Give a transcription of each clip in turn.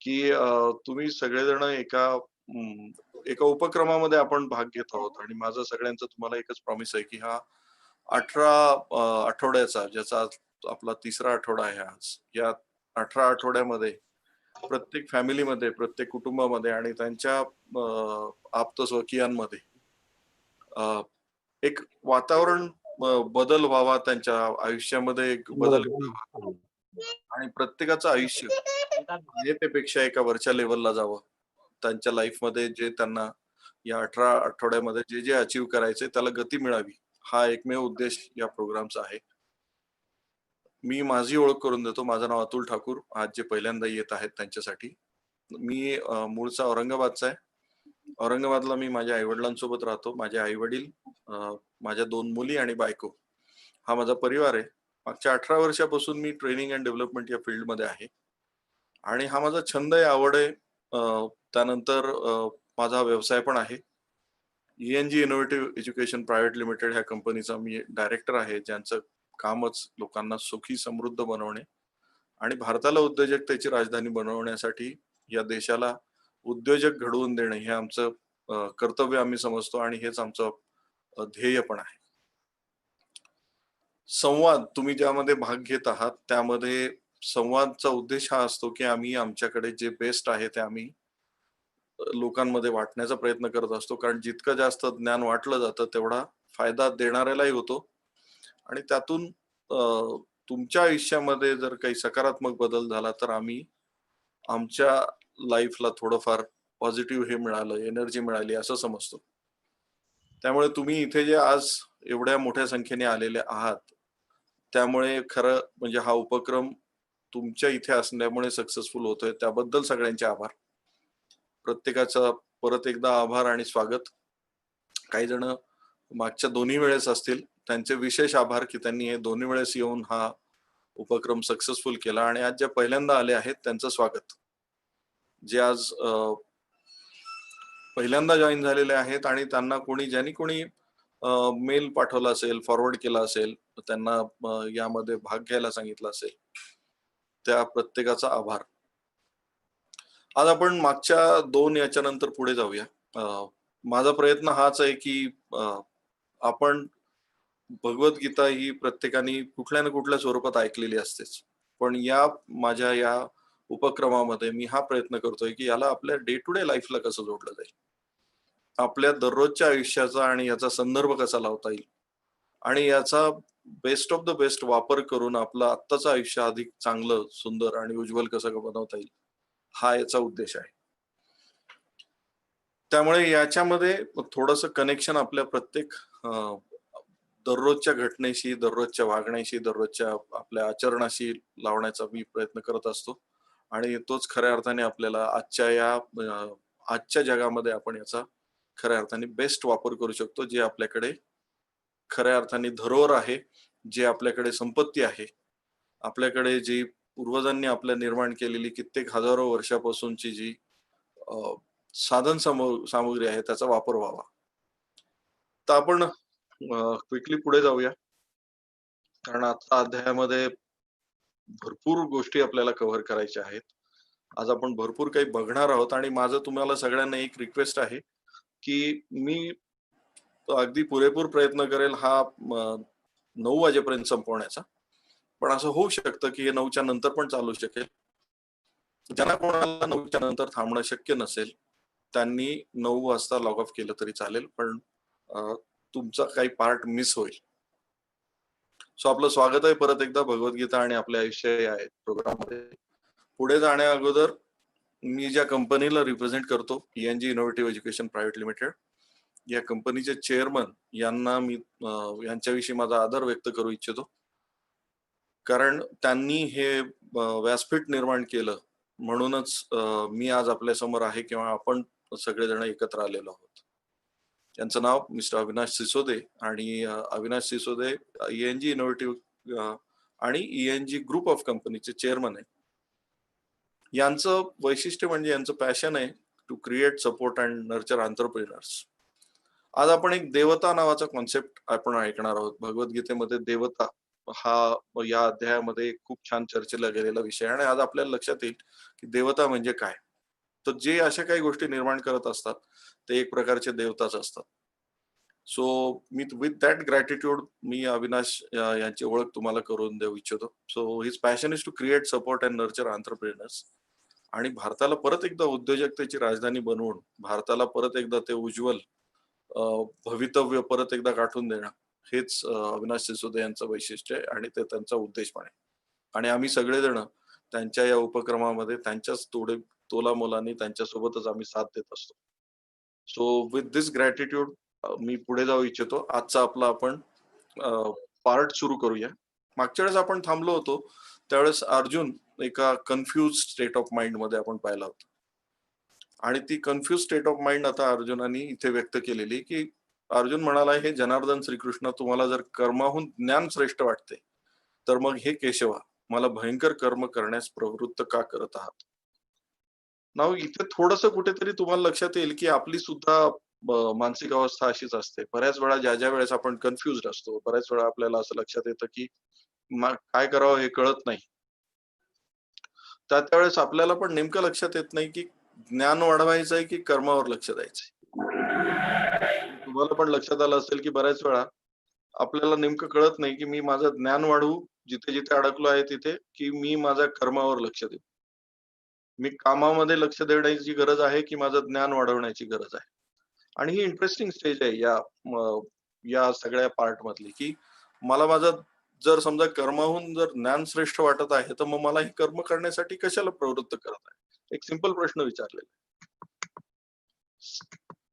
की तुम्ही सगळेजण एका उपक्रमामध्ये आपण भाग घेत आहोत आणि माझं सगळ्यांचं तुम्हाला एकच प्रॉमिस आहे की हा 18 आठवड्याचा, ज्याचा आज आपला तिसरा आठवडा आहे आज, या 18 आठवड्यामध्ये प्रत्येक फॅमिलीमध्ये, प्रत्येक कुटुंबामध्ये आणि त्यांच्या आप्त स्वकीयांमध्ये अ, एक वातावरण बदल व्हावा, त्यांच्या आयुष्यामध्ये एक बदल बरोबर. घडावा आणि प्रत्येकाचं आयुष्य हे त्यापेक्षा एका वरच्या लेव्हलला जावं. त्यांच्या लाईफमध्ये जे त्यांना या 18 आठवड्यामध्ये जे अचीव्ह करायचंय त्याला गती मिळावी. हा एकमेव उद्देश या प्रोग्रामचा आहे. मी माझी ओळख करून देतो. माझं नाव अतुल ठाकूर. आज जे पहिल्यांदा येत आहेत त्यांच्यासाठी. मी मूळचा औरंगाबादचा आहे. औरंगाबादला मी माझ्या आई-वडिलांसोबत राहतो. माझे आई-वडील, माझ्या 2 मुली आणि बायको. हा माझा परिवार आहे. मागच्या 18 वर्षापासून मी ट्रेनिंग अँड डेव्हलपमेंट या फील्डमध्ये आहे आणि हा माझा छंद आहे, आवड आहे. त्यानंतर माझा व्यवसाय पण आहे. ENG innovative education private limited ह्या कंपनीचा मी डायरेक्टर आहे, ज्यांचं कामच लोकांना सुखी समृद्ध बनवणे आणि भारताला उद्योजकतेची राजधानी बनवण्यासाठी या देशाला उद्योजक घडवून देणे हे आमचं कर्तव्य आम्ही समजतो आणि हेच आमचं ध्येय पण आहे. संवाद तुम्ही ज्यामध्ये भाग घेत आहात त्यामध्ये संवादचा उद्देश हा असतो की आम्ही आमच्याकडे जे बेस्ट आहे ते आम्ही लोकांमध्ये वाटण्याचा प्रयत्न करत असतो, कारण जितकं जास्त ज्ञान वाटलं जातं तेवढा फायदा देणाऱ्यालाही होतो आणि त्यातून तुमच्या आयुष्यामध्ये जर काही सकारात्मक बदल झाला तर आम्ही आमच्या लाईफला थोडंफार पॉझिटिव्ह हे मिळालं, एनर्जी मिळाली असं समजतो. त्यामुळे तुम्ही इथे जे आज एवढ्या मोठ्या संख्येने आलेले आहात, त्यामुळे खरं म्हणजे हा उपक्रम तुमच्या इथे असल्यामुळे सक्सेसफुल होतोय, त्याबद्दल सगळ्यांचे आभार. प्रत्येकाचा परत एकदा आभार आणि स्वागत. काही जण मागच्या दोन्ही वेळेस असतील, त्यांचे विशेष आभार की त्यांनी हे दोन्ही वेळेस येऊन हा उपक्रम सक्सेसफुल केला आणि आज ज्या पहिल्यांदा आले आहेत त्यांचं स्वागत. जे आज पहिल्यांदा जॉईन झालेले आहेत आणि त्यांना ज्यांनी कोणी मेल पाठवला असेल, फॉरवर्ड केला असेल, त्यांना यामध्ये भाग घ्यायला सांगितलं असेल, त्या प्रत्येकाचा आभार. आज आपण मागच्या 2 याच्यानंतर पुढे जाऊया. माझा प्रयत्न हाच आहे की आपण भगवद्गीता ही प्रत्येकाने कुठल्या ना कुठल्या स्वरूपात ऐकलेली असतेच. पण माझ्या या उपक्रमामध्ये मी हा प्रयत्न करतोय की याला आपल्या डे टू डे लाईफला कसं जोडलं जाईल. आपल्या दररोजच्या आयुष्याचा आणि याचा संदर्भ कसा लावता येईल आणि याचा बेस्ट ऑफ द बेस्ट वापर करून आपलं आत्ताचं आयुष्य अधिक चांगलं, सुंदर आणि उज्ज्वल कसं बनवता येईल, हा याचा उद्देश आहे. त्यामुळे याच्यामध्ये थोडंसं कनेक्शन आपल्या प्रत्येक दररोजच्या घटनेशी, दररोजच्या वागण्याशी, दररोजच्या आपल्या आचरणाशी लावण्याचा मी प्रयत्न करत असतो आणि तोच खऱ्या अर्थाने आपल्याला आजच्या जगामध्ये आपण याचा खऱ्या अर्थाने बेस्ट वापर करू शकतो. जे आपल्याकडे खऱ्या अर्थाने धरोहर आहे, जे आपल्याकडे संपत्ती आहे, आपल्याकडे जी पूर्वजांनी आपल्या निर्माण केलेली कित्येक हजारो वर्षापासूनची जी साधन सामुग्री आहे त्याचा वापर व्हावा. तर आपण क्विकली पुढे जाऊया, कारण आजच्या अध्यायामध्ये भरपूर गोष्टी आपल्याला कव्हर करायच्या आहेत. आज आपण भरपूर काही बघणार आहोत आणि माझं तुम्हाला सगळ्यांना एक रिक्वेस्ट आहे की मी अगदी पुरेपूर प्रयत्न करेल हा 9 वाजेपर्यंत संपवण्याचा. पण असं होऊ शकतं की हे 9च्या नंतर पण चालू शकेल. ज्यांना कोणाला 9च्या नंतर थांबणं शक्य नसेल, त्यांनी 9 वाजता लॉग ऑफ केलं तरी चालेल, पण तुमचा काही पार्ट मिस होईल. सो आपलं स्वागत आहे परत एकदा भगवद्गीता आणि आपले आयुष्य या प्रोग्राममध्ये. पुढे जाण्या अगोदर मी ज्या कंपनीला रिप्रेझेंट करतो, ENG innovative education private limited, या कंपनीचे चेअरमन यांना मी यांच्याविषयी माझा आदर व्यक्त करू इच्छितो, कारण त्यांनी हे व्यासपीठ निर्माण केलं म्हणूनच मी आज आपल्या समोर आहे किंवा आपण सगळेजण एकत्र आलेलो आहोत. त्यांचं नाव मिस्टर अविनाश सिसोदे आणि अविनाश सिसोदे ENG इनोव्हेटिव्ह आणि ENG ग्रुप ऑफ कंपनीचे चेअरमन आहे. यांचं वैशिष्ट्य म्हणजे यांचं पॅशन आहे to create, support and nurture entrepreneurs. आज आपण एक देवता नावाचा कॉन्सेप्ट आपण ऐकणार आहोत. भगवद्गीतेमध्ये देवता हा या अध्यायामध्ये खूप छान चर्चेला गेलेला विषय आहे आणि आज आपल्याला लक्षात येईल की देवता म्हणजे काय. तर जे अशा काही गोष्टी निर्माण करत असतात ते एक प्रकारचे देवताच असतात. सो मी विथ दॅट ग्रॅटिट्यूड मी अविनाश यांची ओळख तुम्हाला करून देऊ इच्छितो. So his passion is to create, support and nurture entrepreneurs आणि भारताला परत एकदा उद्योजकतेची राजधानी बनवून भारताला परत एकदा ते उज्ज्वल भवितव्य परत एकदा गाठून देणं हेच अविनाश सिसोदे यांचं वैशिष्ट्य आहे आणि ते त्यांचा उद्देश पण आहे. आणि आम्ही सगळेजण त्यांच्या या उपक्रमामध्ये त्यांच्याच तोलामोलाने त्यांच्यासोबतच आम्ही साथ देत असतो. सो विथ दिस ग्रॅटिट्यूड मी पुढे जाऊ इच्छितो. आजचा आपला आपण पार्ट सुरू करूया. मागच्या वेळेस आपण थांबलो होतो त्यावेळेस अर्जुन एका कन्फ्युज स्टेट ऑफ माइंड मध्ये आपण पाहिला होता आणि ती कन्फ्युज स्टेट ऑफ माइंड आता अर्जुनाने इथे व्यक्त केलेली की अर्जुन म्हणाला, हे जनार्दन श्रीकृष्ण, तुम्हाला जर कर्माहून ज्ञान श्रेष्ठ वाटते तर मग हे केशवा मला भयंकर कर्म करण्यास प्रवृत्त का करत आहात. नाव इथे थोडस कुठेतरी तुम्हाला लक्षात येईल की आपली सुद्धा मानसिक अवस्था अशीच असते. बऱ्याच वेळा ज्या वेळेस आपण कन्फ्युज असतो, बऱ्याच वेळा आपल्याला असं लक्षात येतं की काय करावं हे कळत नाही. त्यावेळेस आपल्याला पण नेमकं लक्षात येत नाही की ज्ञान वाढवायचंय की कर्मावर लक्ष द्यायचंय. तुम्हाला पण लक्षात आलं असेल की बऱ्याच वेळा आपल्याला नेमकं कळत नाही की मी माझं ज्ञान वाढवू जिथे जिथे अडकलो आहे तिथे, की मी माझ्या कर्मावर लक्ष देऊ. मी कामामध्ये लक्ष देण्याची गरज आहे की माझं ज्ञान वाढवण्याची गरज आहे. आणि ही इंटरेस्टिंग स्टेज आहे या सगळ्या पार्ट मधली की मला माझं जर समजा कर्माहून जर ज्ञान श्रेष्ठ वाटत आहे तर मग मला हे कर्म करण्यासाठी कशाला प्रवृत्त करत आहे. एक सिंपल प्रश्न विचारलेला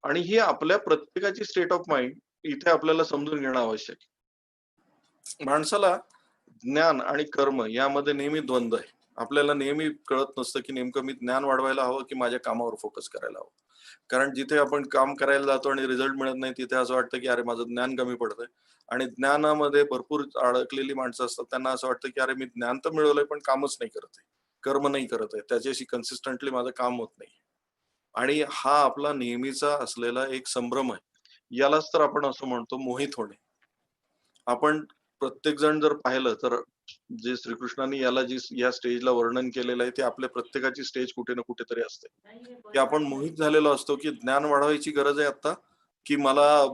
आणि ही आपल्या प्रत्येकाची स्टेट ऑफ माइंड इथे आपल्याला समजून घेणं आवश्यक आहे. माणसाला ज्ञान आणि कर्म यामध्ये नेहमी द्वंद्व आहे. आपल्याला नेहमी कळत नसतं की नेमकं मी ज्ञान वाढवायला हवं की माझ्या कामावर फोकस करायला हवं. कारण जिथे आपण काम करायला जातो आणि रिझल्ट मिळत नाही तिथे असं वाटतं की अरे माझं ज्ञान कमी पडतंय. आणि ज्ञानामध्ये भरपूर अडकलेली माणसं असतात, त्यांना असं वाटतं की अरे मी ज्ञान तर मिळवलंय पण कामच नाही करत आहे, कर्म नाही करत आहे, त्याच्याशी कन्सिस्टंटली माझं काम होत नाही. आणि हा आपला नेहमीचा असलेला एक संभ्रम आहे. यालाच तर आपण असं म्हणतो मोहित होणे. आपण प्रत्येक जण जर पाहिलं तर जे श्रीकृष्णाने याला जी या स्टेजला वर्णन केलेलं आहे ते आपल्या प्रत्येकाची स्टेज कुठे ना कुठेतरी असते, की आपण मोहित झालेलो असतो की ज्ञान वाढवायची गरज आहे आता, की मला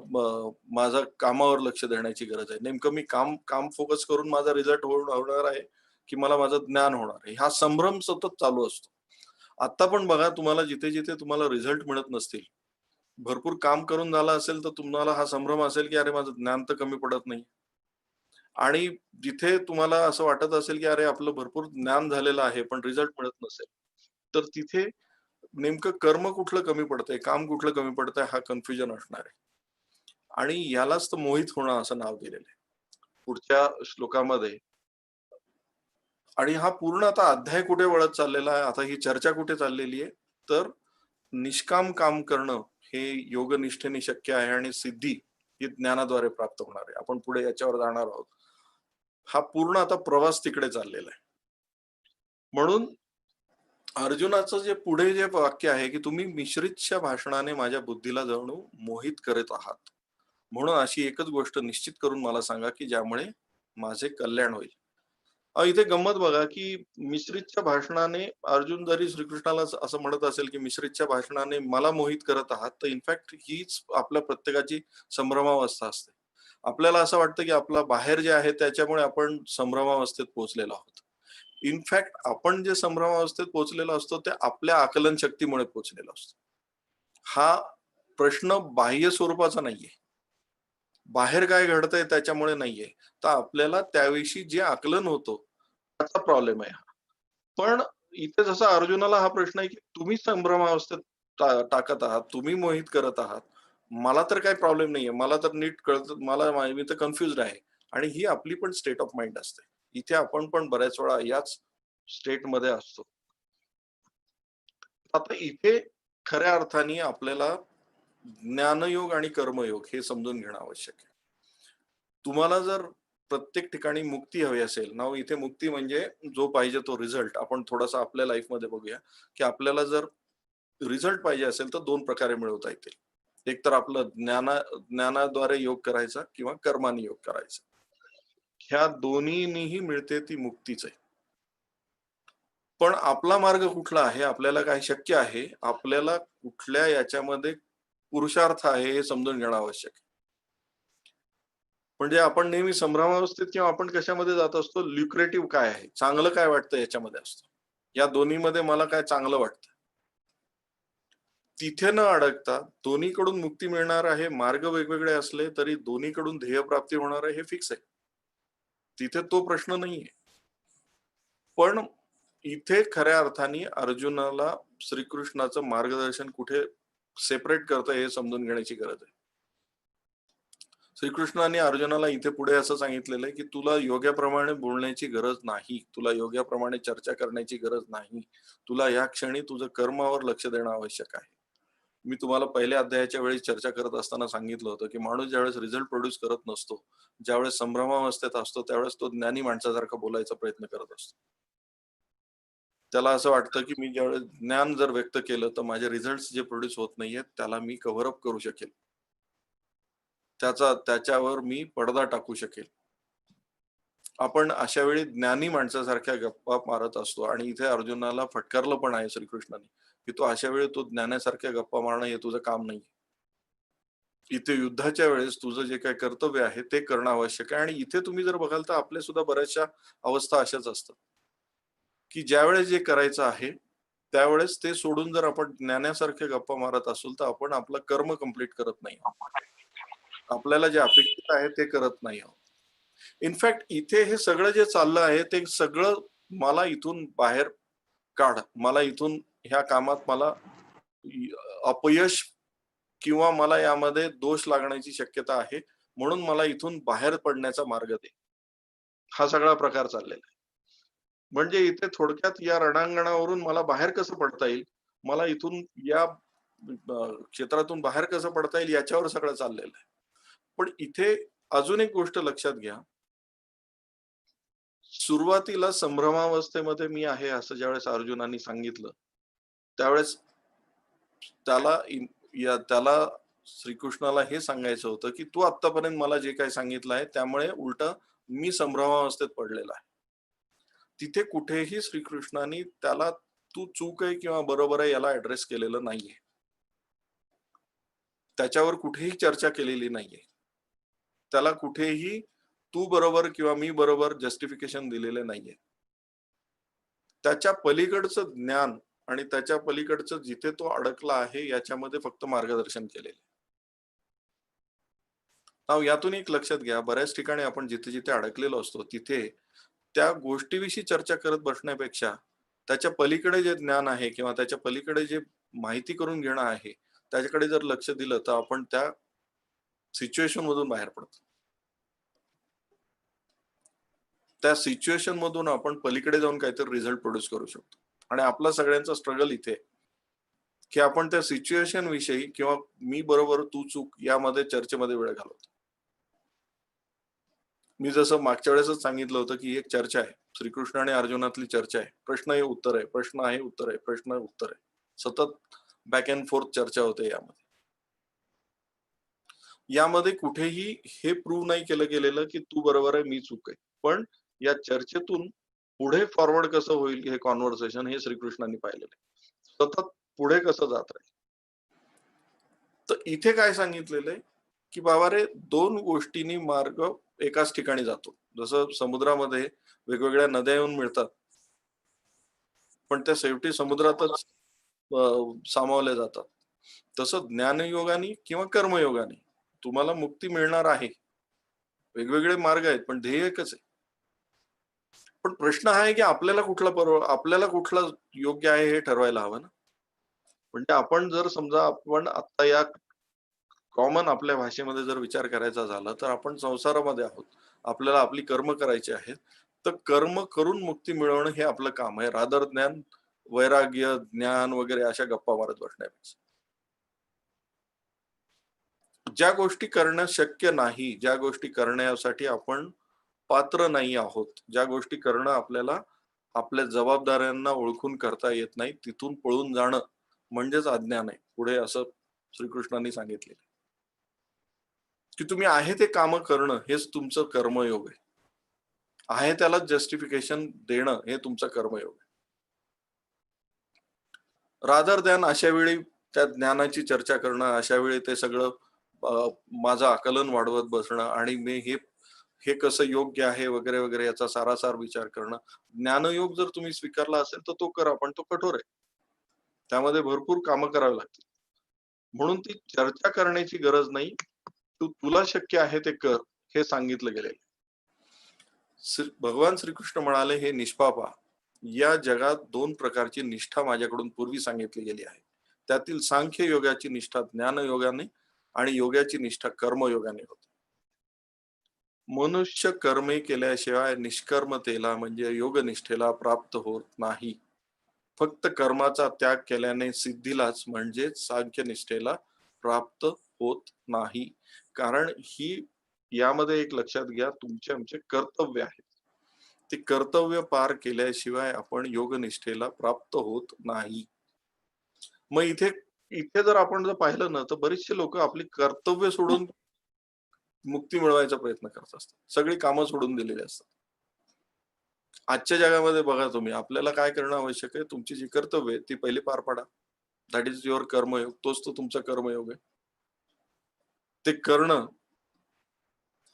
माझा कामावर लक्ष देण्याची गरज आहे. नेमकं मी काम काम फोकस करून माझा रिझल्ट होणार आहे की मला माझं ज्ञान होणार आहे. हा संभ्रम सतत चालू असतो. आता पण बघा, तुम्हाला जिथे जिथे तुम्हाला रिझल्ट मिळत नसतील, भरपूर काम करून झालं असेल तर तुम्हाला हा संभ्रम असेल की अरे माझं ज्ञान तर कमी पडत नाही. आणि जिथे तुम्हाला असं वाटत असेल की अरे आपलं भरपूर ज्ञान झालेलं आहे पण रिझल्ट मिळत नसेल, तर तिथे नेमकं कर्म कुठलं कमी पडतंय, काम कुठलं कमी पडतंय हा कन्फ्युजन असणार आहे. आणि यालाच तर मोहित होणं असं नाव दिलेलं आहे पुढच्या श्लोकामध्ये. आणि हा पूर्ण आता अध्याय कुठे वळत चाललेला आहे, आता ही चर्चा कुठे चाललेली आहे, तर निष्काम काम करणं हे योगनिष्ठेने शक्य आहे आणि सिद्धी ही ज्ञानाद्वारे प्राप्त होणार आहे. आपण पुढे याच्यावर जाणार आहोत. हा पूर्ण आता प्रवास तिकडे चाललेला आहे. म्हणून अर्जुनाचं जे पुढे जे वाक्य आहे की तुम्ही मिश्रितच्या भाषणाने माझ्या बुद्धीला जणू मोहित करत आहात, म्हणून अशी एकच गोष्ट निश्चित करून मला सांगा की ज्यामुळे माझे कल्याण होईल. इथे गंमत बघा की मिश्रितच्या भाषणाने अर्जुन जरी श्रीकृष्णाला असं म्हणत असेल की मिश्रितच्या भाषणाने मला मोहित करत आहात, तर इनफॅक्ट हीच आपल्या प्रत्येकाची संभ्रमावस्था असते. आपल्याला असं वाटतं की आपला बाहेर जे आहे त्याच्यामुळे आपण संभ्रमावस्थेत पोहोचलेलो आहोत. इनफॅक्ट आपण जे संभ्रमावस्थेत पोहोचलेलो असतो ते आपल्या आकलन शक्तीमुळे पोहोचलेलो असतो. हा प्रश्न बाह्य स्वरूपाचा नाहीये, बाहेर काय घडतंय त्याच्यामुळे नाहीये, तर आपल्याला त्याविषयी जे आकलन होतो त्याचा प्रॉब्लेम आहे. पण इथे जसा अर्जुनाला हा प्रश्न आहे की तुम्ही संभ्रमावस्थेत टाकत आहात, तुम्ही मोहित करत आहात, मला तर काही प्रॉब्लेम नाहीये, मला तर नीट कळत, मी तर कन्फ्युज्ड आहे. आणि ही आपली पण स्टेट ऑफ माइंड असते. इथे आपण पण बऱ्याच वेळा याच स्टेट मध्ये असतो. आता इथे खऱ्या अर्थाने आपल्याला ज्ञानयोग आणि कर्मयोग हे समजून घेणं आवश्यक आहे. तुम्हाला जर प्रत्येक ठिकाणी मुक्ती हवी असेल ना, इथे मुक्ती म्हणजे जो पाहिजे तो रिझल्ट आपण थोडासा आपल्या लाईफ मध्ये बघूया की आपल्याला जर रिझल्ट पाहिजे असेल तर दोन प्रकारे मिळवता येतील. एक तर आपलं ज्ञानाद्वारे योग करायचा किंवा कर्माने योग करायचा. ह्या दोन्हीनीही मिळते ती मुक्तीच आहे. पण आपला मार्ग कुठला आहे, आपल्याला काय शक्य आहे, आपल्याला कुठल्या याच्यामध्ये पुरुषार्थ आहे हे समजून घेणं आवश्यक आहे. म्हणजे आपण नेहमी संभ्रमावस्थेत किंवा आपण कशामध्ये जात असतो, ल्युक्रेटिव्ह काय आहे, चांगलं काय वाटतं याच्यामध्ये असतो. या दोन्हीमध्ये मला काय चांगलं वाटतं. तिथे न अडकता दोन्हीकडून मुक्ती मिळणार आहे, मार्ग वेगवेगळे असले तरी दोन्हीकडून ध्येयप्राप्ती होणार आहे हे फिक्स आहे. तिथे तो प्रश्न नाहीये. पण इथे खऱ्या अर्थाने अर्जुनाला श्रीकृष्णाचं मार्गदर्शन कुठे सेपरेट करतं हे समजून घेण्याची गरज आहे. श्रीकृष्णाने अर्जुनाला इथे पुढे असं सांगितलेलं आहे, की तुला योग्याप्रमाणे बोलण्याची गरज नाही. तुला योग्याप्रमाणे चर्चा करण्याची गरज नाही. तुला या क्षणी तुझं कर्मावर लक्ष देणं आवश्यक आहे. मी तुम्हाला पहिल्या अध्यायाच्या वेळी चर्चा करत असताना सांगितलं होतं, की माणूस ज्यावेळेस रिझल्ट प्रोड्यूस करत नसतो, ज्यावेळेस संभ्रमावस्थेत असतो, त्यावेळेस तो ज्ञानी माणसासारखा बोलायचा प्रयत्न करत असतो. त्याला असं वाटतं, की मी ज्यावेळेस ज्ञान जर व्यक्त केलं, तर माझे रिझल्ट्स जे प्रोड्यूस होत नाहीयेत, त्याला मी कव्हर अप करू शकेल. त्याच्यावर मी पडदा टाकू शकेल. आपण अशा वेळी ज्ञानी माणसासारख्या गप्पा मारत असतो आणि इथे अर्जुनाला फटकारलं पण आहे श्रीकृष्णाने, की तो अशा वेळी तो ज्ञानासारख्या गप्पा मारणं हे तुझं काम नाही. इथे युद्धाच्या वेळेस तुझं जे काही कर्तव्य आहे ते करणं आवश्यक आहे आणि इथे तुम्ही जर बघाल तर आपल्या सुद्धा बऱ्याचशा अवस्था अशाच असतात, की ज्यावेळेस जे करायचं आहे, त्यावेळेस ते सोडून जर आपण ज्ञानासारख्या गप्पा मारत असू, तर आपण आपलं कर्म कंप्लीट करत नाही आहोत. आपल्याला जे अपेक्षित आहे ते करत नाही आहोत. इनफॅक्ट इथे हे सगळं जे चाललं आहे, ते सगळं मला इथून बाहेर काढ. मला इथून ह्या कामात मला इ अपयश किंवा मला यामध्ये दोष लागण्याची शक्यता आहे. म्हणून मला इथून बाहेर पडण्याचा मार्ग दे. हा सगळा प्रकार चाललेला आहे. म्हणजे इथे थोडक्यात या रणांगणावरून मला बाहेर कसं पडता येईल, मला इथून या क्षेत्रातून बाहेर कसं पडता येईल याच्यावर सगळं चाललेलं आहे. पण इथे अजून एक गोष्ट लक्षात घ्या. सुरुवातीला संभ्रमावस्थेमध्ये मी आहे असं ज्यावेळेस अर्जुनानी सांगितलं, त्यावेळेस त्याला त्याला श्रीकृष्णाला हे सांगायचं होतं, की तू आत्तापर्यंत मला जे काही सांगितलं आहे, त्यामुळे उलटं मी संभ्रमावस्थेत पडलेला आहे. तिथे कुठेही श्रीकृष्णाने त्याला तू चूक आहे किंवा बरोबर आहे याला ऍड्रेस केलेलं नाहीये. त्याच्यावर कुठेही चर्चा केलेली नाहीये. त्याला कुठेही तू बरोबर किंवा मी बरोबर जस्टिफिकेशन दिलेले नाहीये. त्याच्या पलीकडचं ज्ञान आणि त्याच्या पलीकडचं जिथे तो अडकला आहे याच्यामध्ये फक्त मार्गदर्शन केलेले. यातून एक लक्षात घ्या, बऱ्याच ठिकाणी आपण जिथे-जिथे अडकलेलो असतो, तिथे त्या गोष्टीविषयी चर्चा करत बसण्यापेक्षा त्याच्या पलीकडे जे ज्ञान आहे किंवा त्याच्या पलीकडे जे माहिती करून घेणं आहे, त्याच्याकडे जर लक्ष दिलं, तर आपण त्या सिच्युएशन मधून बाहेर पडतो. त्या सिच्युएशन मधून आपण पलीकडे जाऊन काहीतरी रिझल्ट प्रोड्यूस करू शकतो. आणि आपला सगळ्यांचा स्ट्रगल इथे आहे, की आपण त्या सिच्युएशन विषयी किंवा मी बरोबर तू चूक यामध्ये चर्चेमध्ये वेळ घालवतो. मी जसं मागच्या वेळेसच सांगितलं होतं, की एक चर्चा आहे. श्रीकृष्ण आणि अर्जुनातली चर्चा आहे. प्रश्न आहे, उत्तर आहे, प्रश्न आहे, उत्तर आहे, प्रश्न आहे, उत्तर आहे. सतत बॅक अँड फोर्थ चर्चा होते यामध्ये. यामध्ये कुठेही हे प्रूव्ह नाही केलं गेलेलं, की तू बरोबर आहे, मी चूक आहे. पण या चर्चेतून पुढे फॉरवर्ड कसं होईल हे कॉन्व्हर्सेशन हे श्रीकृष्णांनी पाहिलेलं आहे. सतत पुढे कसं जात राहील. तर इथे काय सांगितलेलं आहे, की बाबा रे 2 गोष्टींनी मार्ग एकाच ठिकाणी जातो. जसं समुद्रामध्ये वेगवेगळ्या नद्या येऊन मिळतात. पण त्या शेवटी समुद्रातच अ, सामावल्या जातात. तसं ज्ञानयोगाने किंवा कर्मयोगाने तुम्हाला मुक्ती मिळणार आहे. वेगवेगळे मार्ग आहेत, पण ध्येय एकच आहे. पण प्रश्न हा आहे, की आपल्याला कुठला योग्य आहे हे ठरवायला हवं ना. म्हणजे आपण जर समजा आपण आता या कॉमन आपल्या भाषेमध्ये जर विचार करायचा झाला, तर आपण संसारामध्ये आहोत. आपल्याला आपली कर्म करायची आहेत. तर कर्म करून मुक्ती मिळवणं हे आपलं काम आहे. रादर ज्ञान, वैराग्य, ज्ञान वगैरे अशा गप्पा मारत बसण्यापेक्षा. ज्या गोष्टी करणं शक्य नाही, ज्या गोष्टी करण्यासाठी आपण पात्र नाही आहोत, ज्या गोष्टी करणं आपल्याला आपल्या जबाबदाऱ्यांना ओळखून करता येत नाही, तिथून पळून जाणं म्हणजेच अज्ञान आहे. पुढे असं श्रीकृष्णांनी सांगितले, की तुम्ही आहे ते कामं करणं हेच तुमचं कर्मयोग आहे. आहे त्याला जस्टिफिकेशन देणं हे तुमचा कर्मयोग आहे. रादर दॅन अशा वेळी त्या ज्ञानाची चर्चा करणं, अशा वेळी ते सगळं माझं आकलन वाढवत बसणं आणि मी हे कसं योग्य आहे वगैरे वगैरे याचा सारासार विचार करणं. ज्ञानयोग जर तुम्ही स्वीकारला असेल तर तो करा, पण तो कठोर आहे. त्यामध्ये भरपूर कामं करावी लागतील. म्हणून ती चर्चा करण्याची गरज नाही. तुला शक्य आहे ते कर, हे सांगितलं गेलेलं आहे. भगवान श्रीकृष्ण म्हणाले, हे निष्पापा, या जगात 2 प्रकारची निष्ठा माझ्याकडून पूर्वी सांगितली गेली आहे. त्यातील सांख्य योगाची निष्ठा ज्ञान योगाने आणि योगाची निष्ठा कर्मयोगाने होते. मनुष्य कर्मे केल्याशिवाय निष्कर्मतेला म्हणजे योगनिष्ठेला प्राप्त होत नाही. फक्त कर्माचा त्याग केल्याने सिद्धीलाच म्हणजे सांख्यनिष्ठेला प्राप्त होत नाही. कारण यामध्ये एक लक्षात घ्या, तुमचे आमचे कर्तव्य आहेत. ते कर्तव्य पार केल्याशिवाय आपण योगनिष्ठेला प्राप्त होत नाही. मग इथे जर आपण जर पाहिलं ना, तर बरेचसे लोक आपली कर्तव्य सोडून मुक्ती मिळवायचा प्रयत्न करत असतात. सगळी कामं सोडून दिलेली असतात. आजच्या जगामध्ये बघा तुम्ही, आपल्याला काय करणं आवश्यक आहे? तुमची जी कर्तव्य ती पहिली पार पाडा. दॅट इज युअर कर्मयोग. तोच तो तुमचा कर्मयोग आहे. ते करणं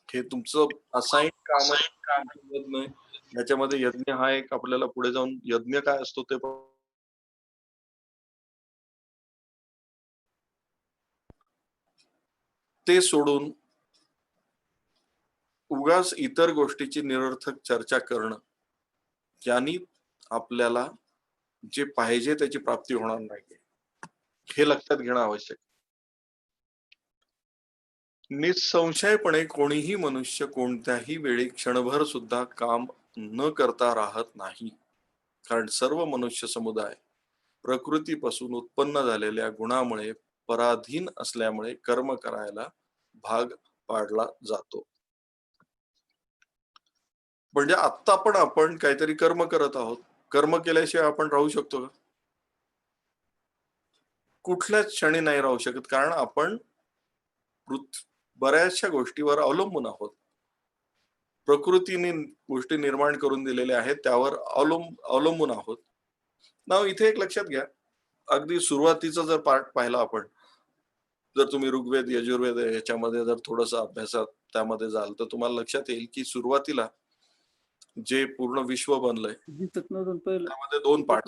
हे तुमचं असाईन काम आहे. याच्यामध्ये यज्ञ हा एक आपल्याला पुढे जाऊन यज्ञ काय असतो ते सोडून उगाच इतर गोष्टीची निरर्थक चर्चा करणं, ज्यानी आपल्याला जे पाहिजे त्याची प्राप्ती होणार नाही, हे लक्षात घेणं आवश्यक. निसंशयपणे कोणीही मनुष्य कोणत्याही वेळी क्षणभर सुद्धा काम न करता राहत नाही. कारण सर्व मनुष्य समुदाय प्रकृतीपासून उत्पन्न झालेल्या गुणामुळे पराधीन असल्यामुळे कर्म करायला भाग पाडला जातो. म्हणजे आता पण आपण काहीतरी कर्म करत आहोत. कर्म केल्याशिवाय आपण राहू शकतो का? कुठल्याच क्षणी नाही राहू शकत. कारण आपण बऱ्याचशा गोष्टीवर अवलंबून आहोत. प्रकृतीने गोष्टी निर्माण करून दिलेल्या आहेत, त्यावर अवलंबून आहोत. नाव इथे एक लक्षात घ्या, अगदी सुरुवातीचा जर पार्ट पाहिला आपण, जर तुम्ही ऋग्वेद यजुर्वेद याच्यामध्ये जर थोडस अभ्यासात त्यामध्ये जाल तर तुम्हाला लक्षात येईल की सुरुवातीला जे पूर्ण विश्व बनलंय त्यामध्ये 2 पार्ट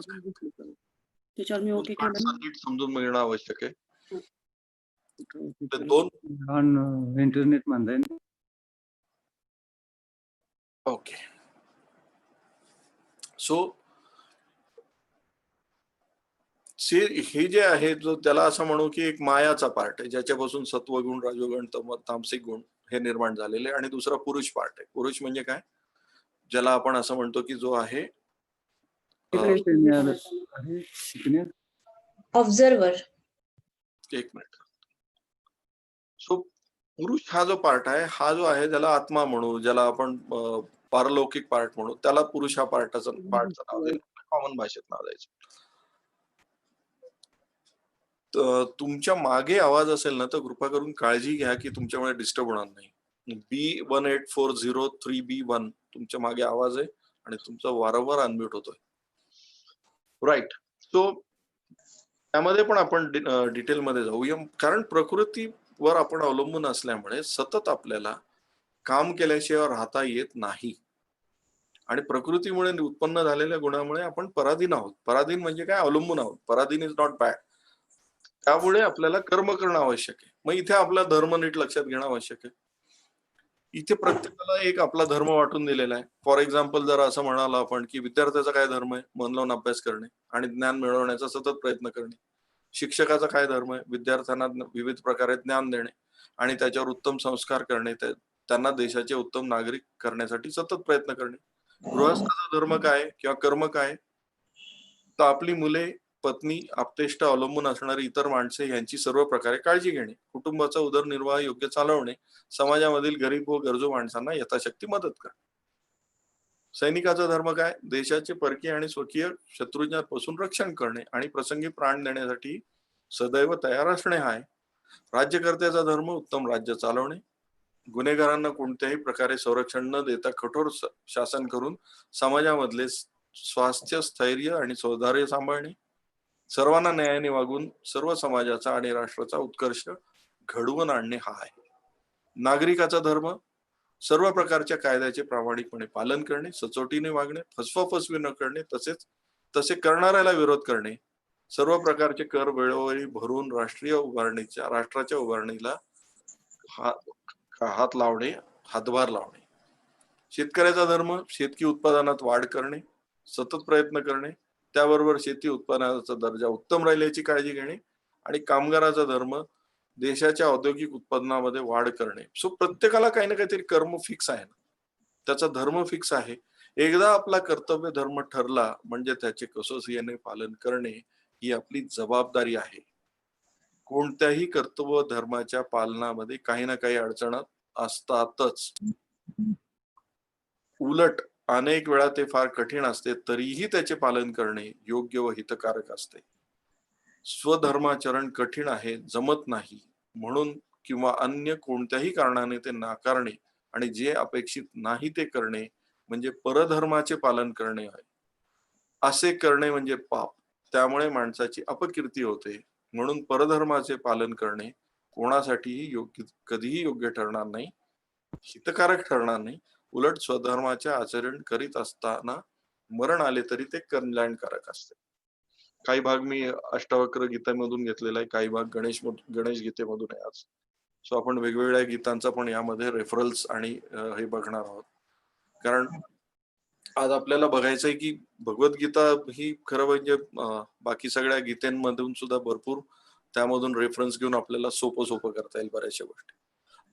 त्याच्यावर मी ओके केलं. नीट समजून घेणं आवश्यक आहे. ते 2 इंटरनेट म्हणताय. ओके. सो हे जे आहे त्याला असं म्हणू की एक मायाचा पार्ट आहे, ज्याच्यापासून सत्वगुण, रजोगुण, तामसिक गुण हे निर्माण झालेले. आणि दुसरा पुरुष पार्ट आहे. पुरुष म्हणजे काय, ज्याला आपण असं म्हणतो की जो आहे ऑब्झर्वर. एक मिनिट. सो पुरुष हा जो पार्ट आहे, हा जो आहे ज्याला आत्मा म्हणू, ज्याला आपण पारलौकिक पार्ट म्हणू, त्याला पुरुष हा पार्टचं नाव द्यायचं, कॉमन भाषेत नाव द्यायचं. तुमच्या मागे आवाज असेल ना तर कृपा करून काळजी घ्या की तुमच्यामुळे डिस्टर्ब होणार नाही. B18403B1 तुमच्या मागे आवाज आहे आणि तुमचा वारंवार अनम्यूट होतोय. राईट. सो त्यामध्ये पण आपण डिटेलमध्ये जाऊया. कारण प्रकृतीवर आपण अवलंबून असल्यामुळे सतत आपल्याला काम केल्याशिवाय राहता येत नाही. आणि प्रकृतीमुळे उत्पन्न झालेल्या गुणामुळे आपण पराधीन आहोत. पराधीन म्हणजे काय, अवलंबून आहोत. पराधीन इज नॉट बॅड. त्यामुळे आपल्याला कर्म करणं आवश्यक आहे. मग इथे आपला धर्म नीट लक्षात घेणं आवश्यक आहे. इथे प्रत्येकाला एक आपला धर्म वाटून दिलेला आहे. फॉर एक्झाम्पल जर असं म्हणाला आपण की विद्यार्थ्याचा काय धर्म आहे, मन लावून अभ्यास करणे आणि ज्ञान मिळवण्याचा सतत प्रयत्न करणे. शिक्षकाचा काय धर्म आहे, विद्यार्थ्यांना विविध प्रकारे ज्ञान देणे आणि त्याच्यावर उत्तम संस्कार करणे, त्यांना देशाचे उत्तम नागरिक करण्यासाठी सतत प्रयत्न करणे. गृहस्थाचा धर्म काय किंवा कर्म काय, तर आपली मुले, पत्नी, आप्तेष्ट, अवलंबून असणारी इतर माणसे यांची सर्व प्रकारे काळजी घेणे, कुटुंबाचा उदरनिर्वाह योग्य चालवणे, समाजामधील गरीब व गरजू माणसांना यथाशक्ती मदत करणे. सैनिकाचा धर्म काय, देशाचे परकीय आणि स्वकीय शत्रूंपासून रक्षण करणे आणि प्रसंगी प्राण देण्यासाठी सदैव तयार असणे हा आहे. राज्यकर्त्याचा धर्म उत्तम राज्य चालवणे, गुन्हेगारांना कोणत्याही प्रकारे संरक्षण न देता कठोर शासन करून समाजामधले स्वास्थ्य, स्थैर्य आणि सौहार्द सांभाळणे, सर्वांना न्यायाने वागून सर्व समाजाचा आणि राष्ट्राचा उत्कर्ष घडवून आणणे हा आहे. नागरिकाचा धर्म सर्व प्रकारच्या कायद्याचे प्रामाणिकपणे पालन करणे, सचोटीने वागणे, फसवाफसवी न करणे, तसे करणाऱ्याला विरोध करणे, सर्व प्रकारचे कर वेळोवेळी भरून राष्ट्राच्या उभारणीला हात लावणे, हातभार लावणे. शेतकऱ्याचा धर्म शेतकी उत्पादनात वाढ करणे, सतत प्रयत्न करणे, त्याबरोबर शेती उत्पादनाचा दर्जा उत्तम राहील याची काळजी घेणे. आणि कामगाराचा धर्म देशाच्या औद्योगिक उत्पादनामध्ये वाढ करणे. सो प्रत्येकाला काही ना काहीतरी कर्म फिक्स आहे ना, त्याचा धर्म फिक्स आहे. एकदा आपला कर्तव्य धर्म ठरला म्हणजे त्याचे कसोशीने पालन करणे ही आपली जबाबदारी आहे. कोणत्याही कर्तव्य धर्माच्या पालनामध्ये काही ना काही अडचण असतातच. उलट अनेक वेळा ते फार कठीण असते, तरीही त्याचे पालन करणे योग्य व हितकारक असते. स्वधर्माचरण कठीण आहे, जमत नाही म्हणून किंवा अन्य कोणत्याही कारणाने ते नाकारणे आणि जे अपेक्षित नाही ते करणे म्हणजे परधर्माचे पालन करणे आहे. असे करणे म्हणजे पाप. त्यामुळे माणसाची अपकीर्ती होते. म्हणून परधर्माचे पालन करणे कोणासाठीही कधीही योग्य ठरणार नाही, हितकारक ठरणार नाही. उलट स्वधर्माचे आचरण करीत असताना मरण आले तरी ते कल्याणकारक असते. काही भाग मी अष्टावक्र गीतेमधून घेतलेला आहे, काही भाग गणेश गीतेमधून आहे आज. सो आपण वेगवेगळ्या गीतांचा पण यामध्ये रेफरन्स आणि हे बघणार आहोत. कारण आज आपल्याला बघायचंय की भगवद्गीता ही खरं म्हणजे बाकी सगळ्या गीतेमधून सुद्धा भरपूर त्यामधून रेफरन्स घेऊन आपल्याला सोपं करता येईल बऱ्याचशा गोष्टी.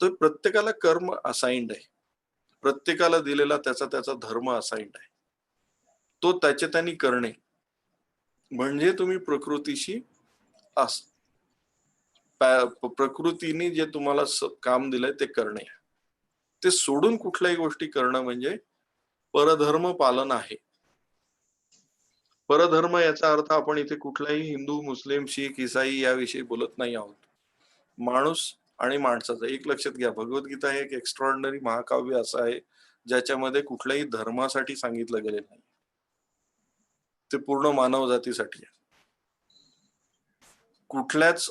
तर प्रत्येकाला कर्म असाइंड आहे, प्रत्येकाला दिलेला त्याचा धर्म असाइंड आहे, तो त्यांनी करणे म्हणजे तुम्ही प्रकृतीशी प्रकृतीने जे तुम्हाला काम दिलंय ते करणे. ते सोडून कुठल्याही गोष्टी करणं म्हणजे परधर्म पालन आहे. परधर्म याचा अर्थ आपण इथे कुठलाही हिंदू, मुस्लिम, शीख, ईसाई याविषयी बोलत नाही आहोत. माणूस आणि माणसाचं एक लक्षात घ्या, भगवद्गीता हे एक एक्स्ट्रॉर्डिनरी महाकाव्य असं आहे ज्याच्यामध्ये कुठल्याही धर्मासाठी सांगितलं गेलेलं नाही, ते पूर्ण मानव जातीसाठी आहे. कुठल्याच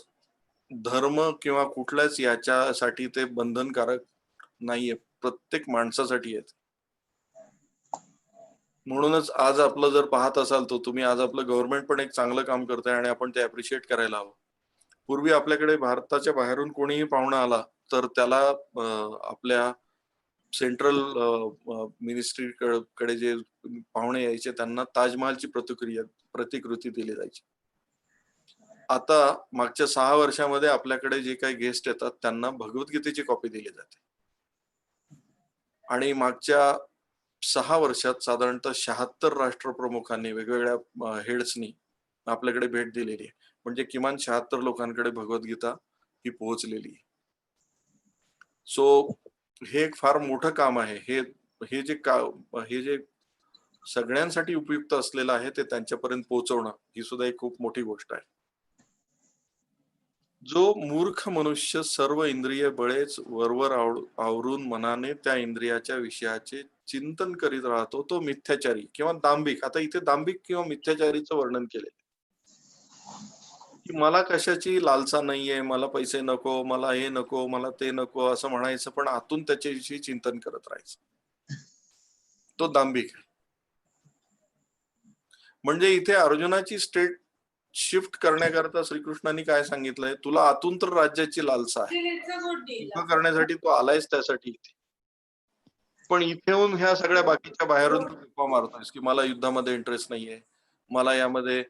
धर्म किंवा कुठल्याच याच्यासाठी ते बंधनकारक नाहीये, प्रत्येक माणसासाठी आहे. म्हणूनच आज आपलं जर पाहत असाल तर तुम्ही आज आपलं गव्हर्नमेंट पण एक चांगलं काम करतंय आणि आपण ते अप्रिशिएट करायला हवं. पूर्वी आपल्याकडे भारताच्या बाहेरून कोणीही पाहुणा आला तर त्याला आपल्या सेंट्रल मिनिस्ट्री कडे जे पाहुणे यायचे त्यांना ताजमहालची प्रतिकृती दिली जायची. आता मागच्या 6 वर्षामध्ये आपल्याकडे जे काही गेस्ट येतात त्यांना भगवद्गीतेची कॉपी दिली जाते. आणि मागच्या 6 वर्षात साधारणतः 76 राष्ट्रप्रमुखांनी वेगवेगळ्या हेड्सनी आपल्याकडे भेट दिलेली आहे. म्हणजे किमान 76 लोकांकडे भगवद्गीता ही पोहोचलेली आहे. सो हे एक फार मोठं काम आहे. हे जे सगळ्यांसाठी उपयुक्त असलेलं आहे ते त्यांच्यापर्यंत पोहोचवणं ही सुद्धा एक खूप मोठी गोष्ट आहे. जो मूर्ख मनुष्य सर्व इंद्रिय बळेच वरवर आवरून मनाने त्या इंद्रियाच्या विषयाचे चिंतन करीत राहतो तो मिथ्याचारी किंवा दांभिक. आता इथे दांभिक किंवा मिथ्याचारीचं वर्णन केले की मला कशाची लालसा नाहीये, मला पैसे नको, मला हे नको, मला ते नको असं म्हणायचं पण आतून त्याच्याविषयी चिंतन करत राहायचं, तो दांभिक आहे. म्हणजे इथे अर्जुनाची स्टेट शिफ्ट करण्याकरता श्रीकृष्णांनी काय सांगितलंय, तुला आतून तर राज्याची लालसा आहे, करण्यासाठी तू आलायस त्यासाठी इथे, पण इथे येऊन ह्या सगळ्या बाकीच्या बाहेरून तू गप्पा मारतोयस की मला युद्धामध्ये इंटरेस्ट नाहीये, मला यामध्ये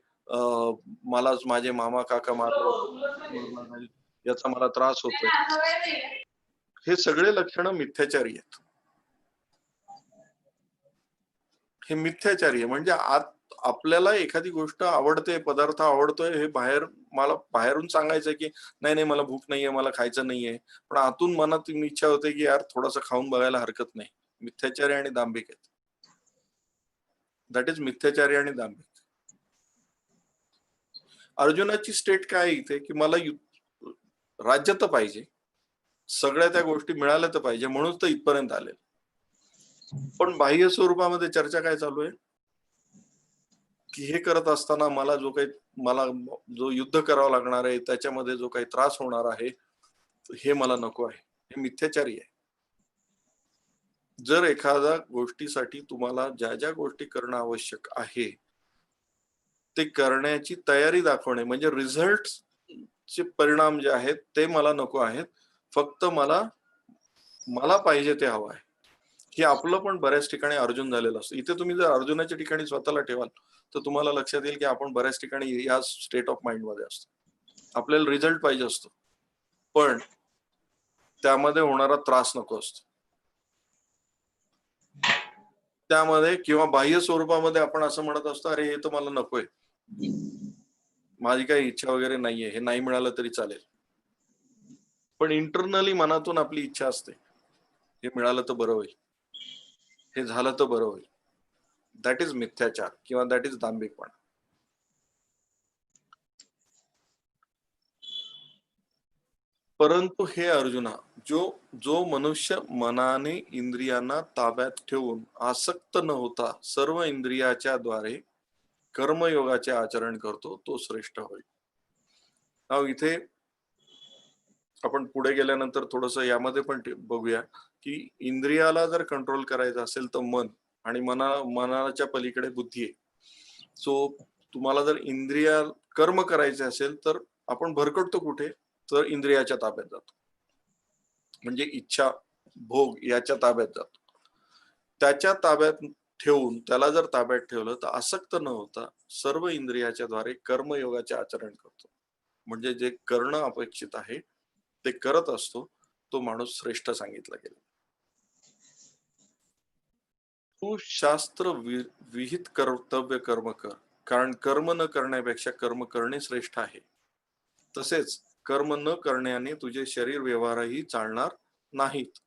मलाच माझे मामा काका मारले, याचा मला त्रास होतोय. हे सगळे लक्षणं मिथ्याचारी आहेत. हे मिथ्याचारी आहे. म्हणजे आपल्याला एखादी गोष्ट आवडते, पदार्थ आवडतोय हे मला बाहेरून सांगायचं की नाही मला भूक नाहीये, मला खायचं नाहीये, पण आतून मनात इच्छा होते की यार थोडंसं खाऊन बघायला हरकत नाही. मिथ्याचारी आणि दांभिक आहेत. दॅट इज मिथ्याचारी आणि दांभिक. अर्जुनाची स्टेट काय इथे की मला राज्य तर पाहिजे, सगळ्या त्या गोष्टी मिळाल्या तर पाहिजे, म्हणून तर इथपर्यंत आले. पण बाह्य स्वरूपामध्ये चर्चा काय चालू आहे की हे करत असताना मला जो युद्ध करावं लागणार आहे, त्याच्यामध्ये जो काही त्रास होणार आहे, हे मला नको आहे. हे मिथ्याचारी आहे. जर एखाद्या गोष्टीसाठी तुम्हाला ज्या ज्या गोष्टी करणं आवश्यक आहे ते करण्याची तयारी दाखवणे, म्हणजे रिझल्ट चे परिणाम जे आहेत ते मला नको आहेत, फक्त मला पाहिजे ते हवं आहे. हे आपलं पण बऱ्याच ठिकाणी अर्जुन झालेलं असतं. इथे तुम्ही जर अर्जुनाच्या ठिकाणी स्वतःला ठेवाल तर तुम्हाला लक्षात येईल की आपण बऱ्याच ठिकाणी या स्टेट ऑफ माइंड मध्ये असतो. आपल्याला रिझल्ट पाहिजे असतो, पण त्यामध्ये होणारा त्रास नको असतो. त्यामध्ये किंवा बाह्य स्वरूपामध्ये आपण असं म्हणत असतो, अरे हे तर मला नकोय, माझी काही इच्छा वगैरे नाहीये, हे नाही मिळालं तरी चालेल. पण इंटरनली मनातून आपली इच्छा असते, हे मिळालं तर बरं होईल, हे झालं तर बरं होईल. दॅट इज मिथ्याचार किंवा दॅट इज दांभिकपणा. परंतु हे अर्जुना, जो मनुष्य मनाने इंद्रियांना ताब्यात ठेवून आसक्त न होता सर्व इंद्रियाच्या द्वारे कर्मयोगाचे आचरण करतो, तो श्रेष्ठ होईल. इथे आपण पुढे गेल्यानंतर थोडस यामध्ये पण बघूया की इंद्रियाला जर कंट्रोल करायचं असेल तर मन, आणि मनाच्या पलीकडे बुद्धी आहे. सो तुम्हाला जर इंद्रिया कर्म करायचे असेल तर आपण भरकटतो कुठे, तर इंद्रियाच्या ताब्यात जातो, म्हणजे इच्छा भोग याच्या ताब्यात जातो. त्याच्या ताब्यात ठेवून त्याला जर ताब्यात ठेवलं तर आसक्त न होता सर्व इंद्रियाच्या द्वारे कर्मयोगाचे आचरण करतो, म्हणजे जे करणं अपेक्षित आहे ते करत असतो, तो माणूस श्रेष्ठ सांगितला गेला. तू शास्त्र विहित कर्तव्य कर्म कर, कारण कर्म न करण्यापेक्षा कर्म करणे श्रेष्ठ आहे. तसेच कर्म न करण्याने तुझे शरीर व्यवहारही चालणार नाहीत.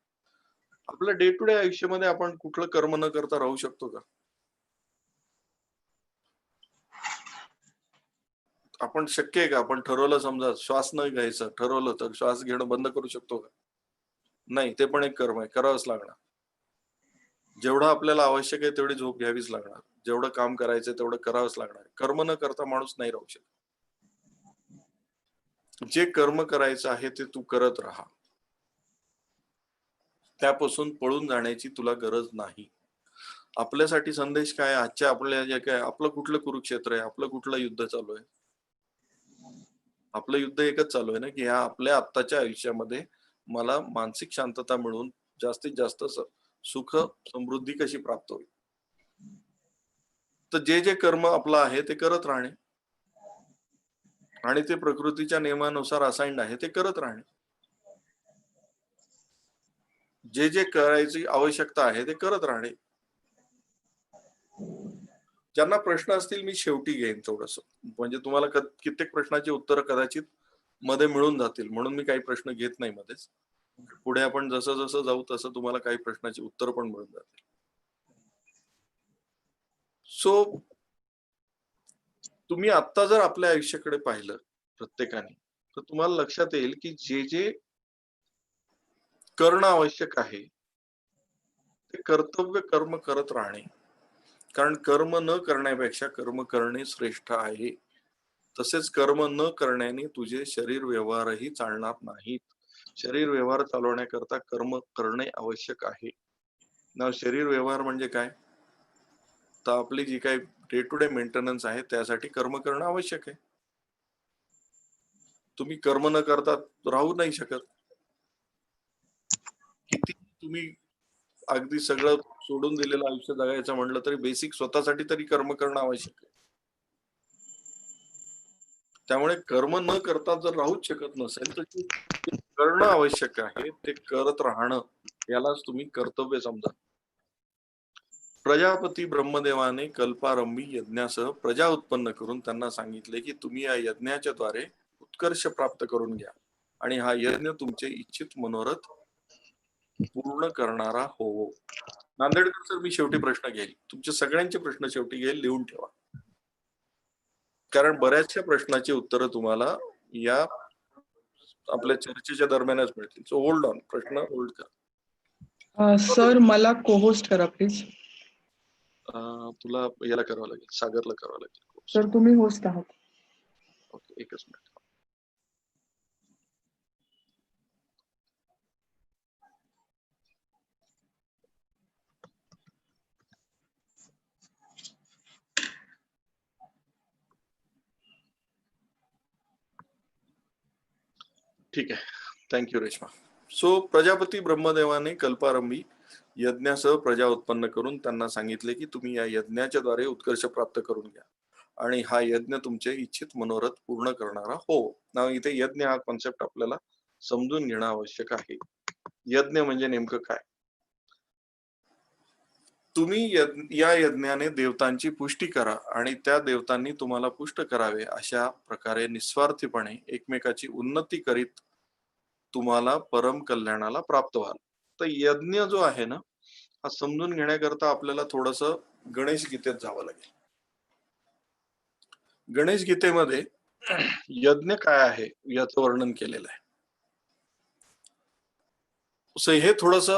आपल्या डे टू डे आयुष्यामध्ये आपण कुठलं कर्म न करता राहू शकतो का? आपण शक्य आहे का? आपण ठरवलं, समजा श्वास न घ्यायचा ठरवलं, तर श्वास घेणं बंद करू शकतो का? नाही, ते पण एक कर्म आहे, करावंच लागणार. जेवढं आपल्याला आवश्यक आहे तेवढी झोप घ्यावीच लागणार, जेवढं काम करायचं तेवढं करावंच लागणार. कर्म न करता माणूस नाही राहू शकत. जे कर्म करायचं आहे ते तू करत राहा, त्यापासून पळून जाण्याची तुला गरज नाही. आपल्यासाठी संदेश काय आजच्या आपल्या जे काय आपलं कुठलं कुरुक्षेत्र आहे, आपलं कुठलं युद्ध चालू आहे? आपलं युद्ध एकच चालू आहे ना, की ह्या आपल्या आत्ताच्या आयुष्यामध्ये मला मानसिक शांतता मिळून जास्तीत जास्त सुख समृद्धी कशी प्राप्त होईल. तर जे जे कर्म आपलं आहे ते करत राहणे, आणि ते प्रकृतीच्या नियमानुसार असाइंड आहे ते करत राहणे. जे जे करायची आवश्यकता आहे ते करत राहणे. ज्यांना प्रश्न असतील मी शेवटी घेईन थोडस, म्हणजे तुम्हाला कित्येक प्रश्नाची उत्तरं कदाचित मध्ये मिळून जातील, म्हणून मी काही प्रश्न घेत नाही मध्येच. पुढे आपण जसं जसं जाऊ तसं तुम्हाला काही प्रश्नाची उत्तर पण मिळून जातील. सो तुम्ही आता जर आपल्या आयुष्याकडे पाहिलं प्रत्येकाने, तर तुम्हाला लक्षात येईल की जे जे करणं आवश्यक आहे ते कर्तव्य कर्म करत राहणे, कारण कर्म न करण्यापेक्षा कर्म करणे श्रेष्ठ आहे. तसेच कर्म न करण्याने तुझे शरीर व्यवहारही चालणार नाहीत. शरीर व्यवहार चालवण्याकरता कर्म करणे आवश्यक आहे ना. शरीर व्यवहार म्हणजे काय, तर आपली जी काही डे टू डे मेंटेनन्स आहे त्यासाठी कर्म करणं आवश्यक आहे. तुम्ही कर्म न करता राहू नाही शकत. किती तुम्ही अगदी सगळं सोडून दिलेलं आयुष्य जगायचं म्हटलं तरी बेसिक स्वतःसाठी तरी कर्म करणं आवश्यक आहे. त्यामुळे कर्म न करता जर राहूच शकत नसेल तर करणं आवश्यक आहे ते करत राहणं, यालाच तुम्ही कर्तव्य समजा. प्रजापती ब्रह्मदेवाने कल्पारंभी यज्ञासह प्रजा उत्पन्न करून त्यांना सांगितले की तुम्ही या यज्ञाच्या द्वारे उत्कर्ष प्राप्त करून घ्या, आणि हा यज्ञ तुमचे इच्छित मनोरथ पूर्ण करणारा हो. नांदेडकर सर, मी शेवटी प्रश्न घेईल, तुमचे सगळ्यांचे प्रश्न शेवटी घेईल, लिहून ठेवा, कारण बऱ्याचशा प्रश्नाची उत्तरं तुम्हाला या आपल्या चर्चेच्या दरम्यानच मिळतील. सो होल्ड ऑन, प्रश्न होल्ड कर. सर मला को-होस्ट करा प्लीज. तुला याला करावं लागेल, सागरला करावं लागेल. सर तुम्ही होस्ट आहात. ओके, एकच मिनिट. ठीक आहे, थँक्यू रेश्मा. सो प्रजापती ब्रह्मदेवाने कल्पारंभी यज्ञासह प्रजा उत्पन्न करून त्यांना सांगितले की तुम्ही या यज्ञाच्या द्वारे उत्कर्ष प्राप्त करून घ्या आणि हा यज्ञ तुमचे इच्छित मनोरथ पूर्ण करणारा हो. ना इथे यज्ञ हा कॉन्सेप्ट आपल्याला समजून घेणं आवश्यक आहे. यज्ञ म्हणजे नेमकं काय? तुम्ही या यज्ञाने देवतांची पुष्टी करा आणि त्या देवतांनी तुम्हाला पुष्ट करावे अशा प्रकारे निस्वार्थीपणे एकमेकाची उन्नती करीत तुम्हाला परम कल्याणाला प्राप्त व्हाल. तर यज्ञ जो आहे ना, हा समजून घेण्याकरता आपल्याला थोडस गणेश गीतेत जावं लागेल. गणेश गीतेमध्ये यज्ञ काय आहे याचं वर्णन केलेलं आहे. हे थोडस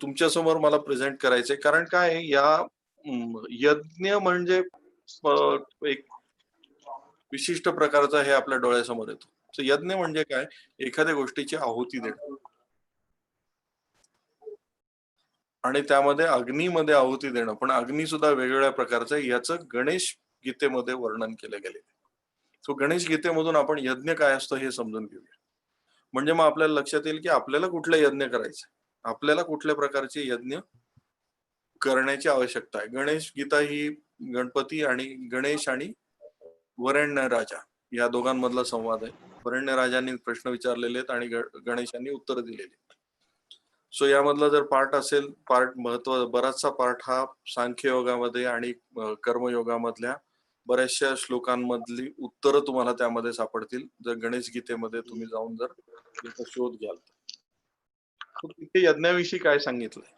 तुमच्या समोर मला प्रेझेंट करायचंय, कारण काय या यज्ञ म्हणजे एक विशिष्ट प्रकारचा हे आपल्या डोळ्यासमोर येतो. यज्ञ म्हणजे काय? एखाद्या गोष्टीची आहुती देणं आणि त्यामध्ये अग्नीमध्ये आहुती देणं, पण अग्नी सुद्धा वेगवेगळ्या प्रकारचं आहे. याचं गणेश गीतेमध्ये वर्णन केलं गेले. सो गणेश गीतेमधून आपण यज्ञ काय असतं हे समजून घेऊया. म्हणजे मग आपल्याला लक्षात येईल की आपल्याला कुठलं यज्ञ करायचं, आपल्याला कुठल्या प्रकारचे यज्ञ करण्याची आवश्यकता आहे. गणेश गीता ही गणपती आणि गणेश आणि वरेण्य राजा या दोघांमधला संवाद आहे. वरेण्य राजांनी प्रश्न विचारलेले आहेत आणि गणेशांनी उत्तर दिलेली. सो यामधला जर पार्ट असेल, बराचसा पार्ट हा सांख्य योगामध्ये आणि कर्मयोगामधल्या बऱ्याचशा श्लोकांमधली उत्तरं तुम्हाला त्यामध्ये सापडतील जर गणेश गीतेमध्ये तुम्ही जाऊन जर याचा शोध घ्याल. तिथे यज्ञाविषयी काय सांगितलंय,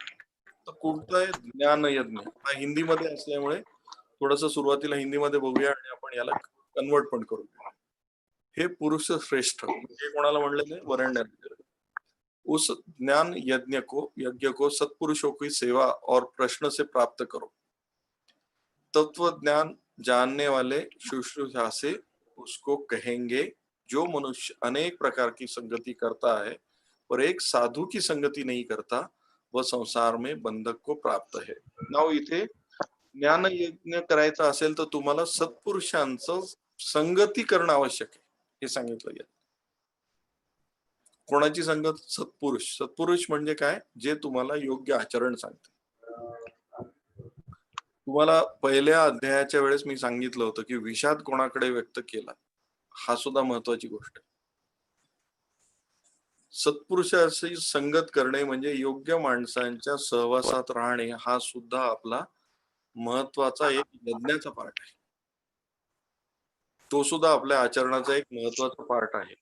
तर कोणतं ज्ञान यज्ञ हा हिंदीमध्ये असल्यामुळे थोडस सुरुवातीला हिंदीमध्ये बघूया आणि आपण याला कन्वर्ट पण करूया. हे पुरुष श्रेष्ठ म्हणजे कोणाला म्हणले? वरेण्य. उस ज्ञान यज्ञ को सत्पुरुषों की सेवा और प्रश्न से प्राप्त करो. तत्व ज्ञान जानने वाले शुश्रूषा से उसको कहेंगे. जो मनुष्य अनेक प्रकार की संगति करता है पर एक साधु की संगति नहीं करता वह संसार में बंधक को प्राप्त है. नाव इथे ज्ञान यज्ञ करायचा असेल तर तुम्हाला सत्पुरुषांचं संगती करणं आवश्यक आहे हे सांगितलं गेलं. कोणाची संगत? सत्पुरुष. सत्पुरुष म्हणजे काय? जे तुम्हाला योग्य आचरण सांगते. तुम्हाला पहिल्या अध्यायाच्या वेळेस मी सांगितलं होतं की विषाद कोणाकडे व्यक्त केला हा सुद्धा महत्वाची गोष्ट आहे. सत्पुरुषाची संगत करणे म्हणजे योग्य माणसांच्या सहवासात राहणे हा सुद्धा आपला महत्वाचा एक यज्ञाचा पार्ट आहे. तो सुद्धा आपल्या आचरणाचा एक महत्वाचा पार्ट आहे.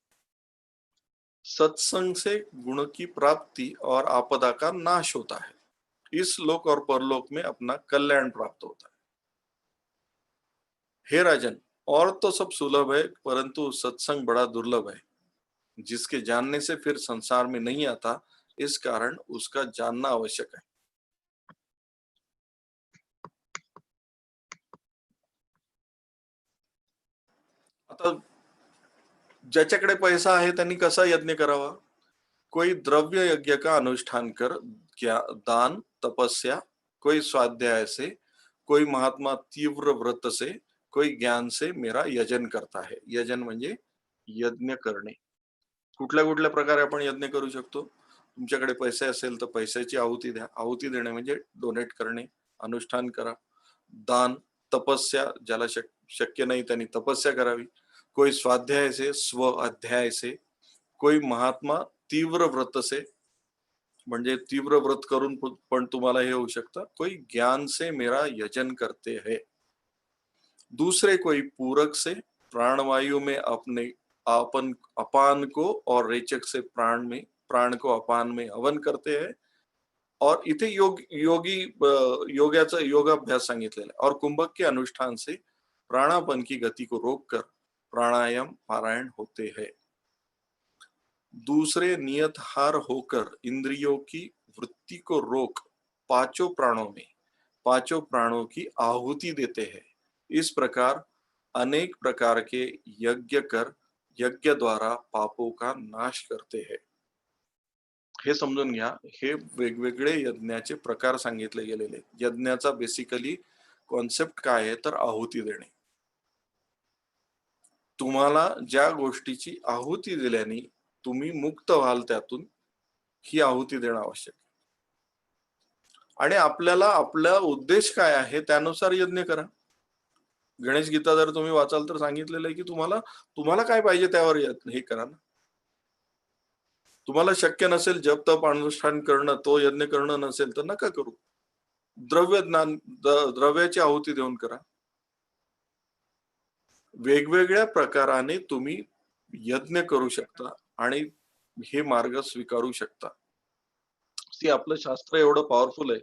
सत्संग से गुण की प्राप्ति और आपदा का नाश होता है. इस लोक और परलोक में अपना कल्याण प्राप्त होता है. हे राजन, और तो सब सुलभ है परंतु सत्संग बड़ा दुर्लभ है. जिसके जानने से फिर संसार में नहीं आता, इस कारण उसका जानना आवश्यक है. आता ज्याच्याकडे पैसा आहे त्यांनी कसा यज्ञ करावा? कोई द्रव्य यज्ञ का अनुष्ठान कर, दान तपस्या, कोई स्वाध्याय से, कोई महात्मा तीव्र व्रत से, कोई ज्ञान से मेरा यजन करता है. यजन म्हणजे यज्ञ करणे. कुठल्या कुठल्या प्रकारे आपण यज्ञ करू शकतो? तुमच्याकडे पैसे असेल तर पैशाची आहुती द्या. आहुती देणे म्हणजे डोनेट करणे, अनुष्ठान करा. दान, तपस्या, ज्याला शक्य नाही त्यांनी तपस्या करावी. कोई स्वाध्याय से, स्व अध्याय से, कोई महात्मा तीव्र व्रत से म्हणजे तीव्र व्रत करून पण तुम्हाला हे होऊ शकतं. कोई ज्ञान से मेरा यजन करते हैं. दूसरे कोई पूरक से प्राणवायु में अपने अपान को और रेचक से प्राण को अपान में हवन करते हैं. और इथे योगाचा योगाभ्यास सांगितलेला है. और कुंभक के अनुष्ठान से प्राणापन की गति को रोककर प्राणायाम पारायण होते हैं. दूसरे नियत हार होकर इंद्रियों की वृत्ति को रोक पांचों प्राणों की आहुति देते हैं। इस प्रकार अनेक प्रकार के यज्ञ कर यज्ञ द्वारा पापों का नाश करते हैं। हे समजून घ्या, हे वेगवेगळे यज्ञाचे प्रकार सांगितले गेलेले आहेत. यज्ञाचा बेसिकली कॉन्सेप्ट काय आहे तर आहुती देणे. तुम्हाला ज्या गोष्टीची आहुती दिल्याने तुम्ही मुक्त व्हाल त्यातून, ही आहुती देणं आवश्यक आहे. आणि आपल्याला आपला उद्देश काय आहे त्यानुसार यज्ञ करा. गणेश गीता जर तुम्ही वाचाल तर सांगितलेलं आहे की तुम्हाला काय पाहिजे त्यावर हे करा ना. तुम्हाला शक्य नसेल जप तप अनुष्ठान करणं, तो यज्ञ करणं नसेल तर नका करू. द्रव्याची आहुती देऊन करा. वेगवेगळ्या प्रकाराने तुम्ही यज्ञ करू शकता आणि हे मार्ग स्वीकारू शकता. ती आपलं शास्त्र एवढं पॉवरफुल आहे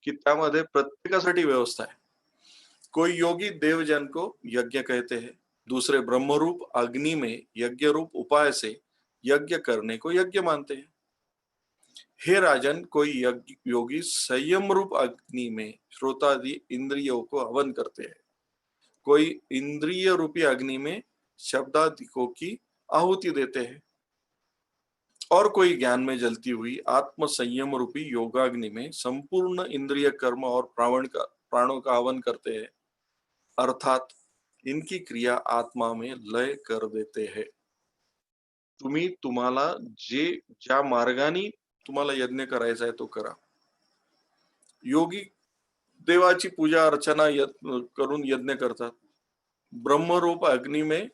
कि त्यामध्ये प्रत्येकासाठी व्यवस्था है। कोई योगी देवजन को यज्ञ कहते हैं, दूसरे ब्रह्मरूप अग्नि में यज्ञ रूप उपाय से यज्ञ करने को यज्ञ मानते हैं। हे राजन, कोई योगी संयम रूप अग्नि में श्रोतादि इंद्रियों को हवन करते हैं, कोई इंद्रिय रूपी अग्नि में शब्दादिकों की आहुति देते हैं, और कोई ज्ञान में जलती हुई आत्म संयम रूपी योगाग्नि में संपूर्ण इंद्रिय कर्म और प्राणों का हवन करते हैं, अर्थात इनकी क्रिया आत्मा में लय कर देते हैं। तुम्ही तुम्हाला ज्या मार्गाने तुम्हाला यज्ञ करायचा आहे तो करा। योगी देवाची पूजा अर्चना करून यज्ञ करतात। ब्रह्मरूप अग्नि में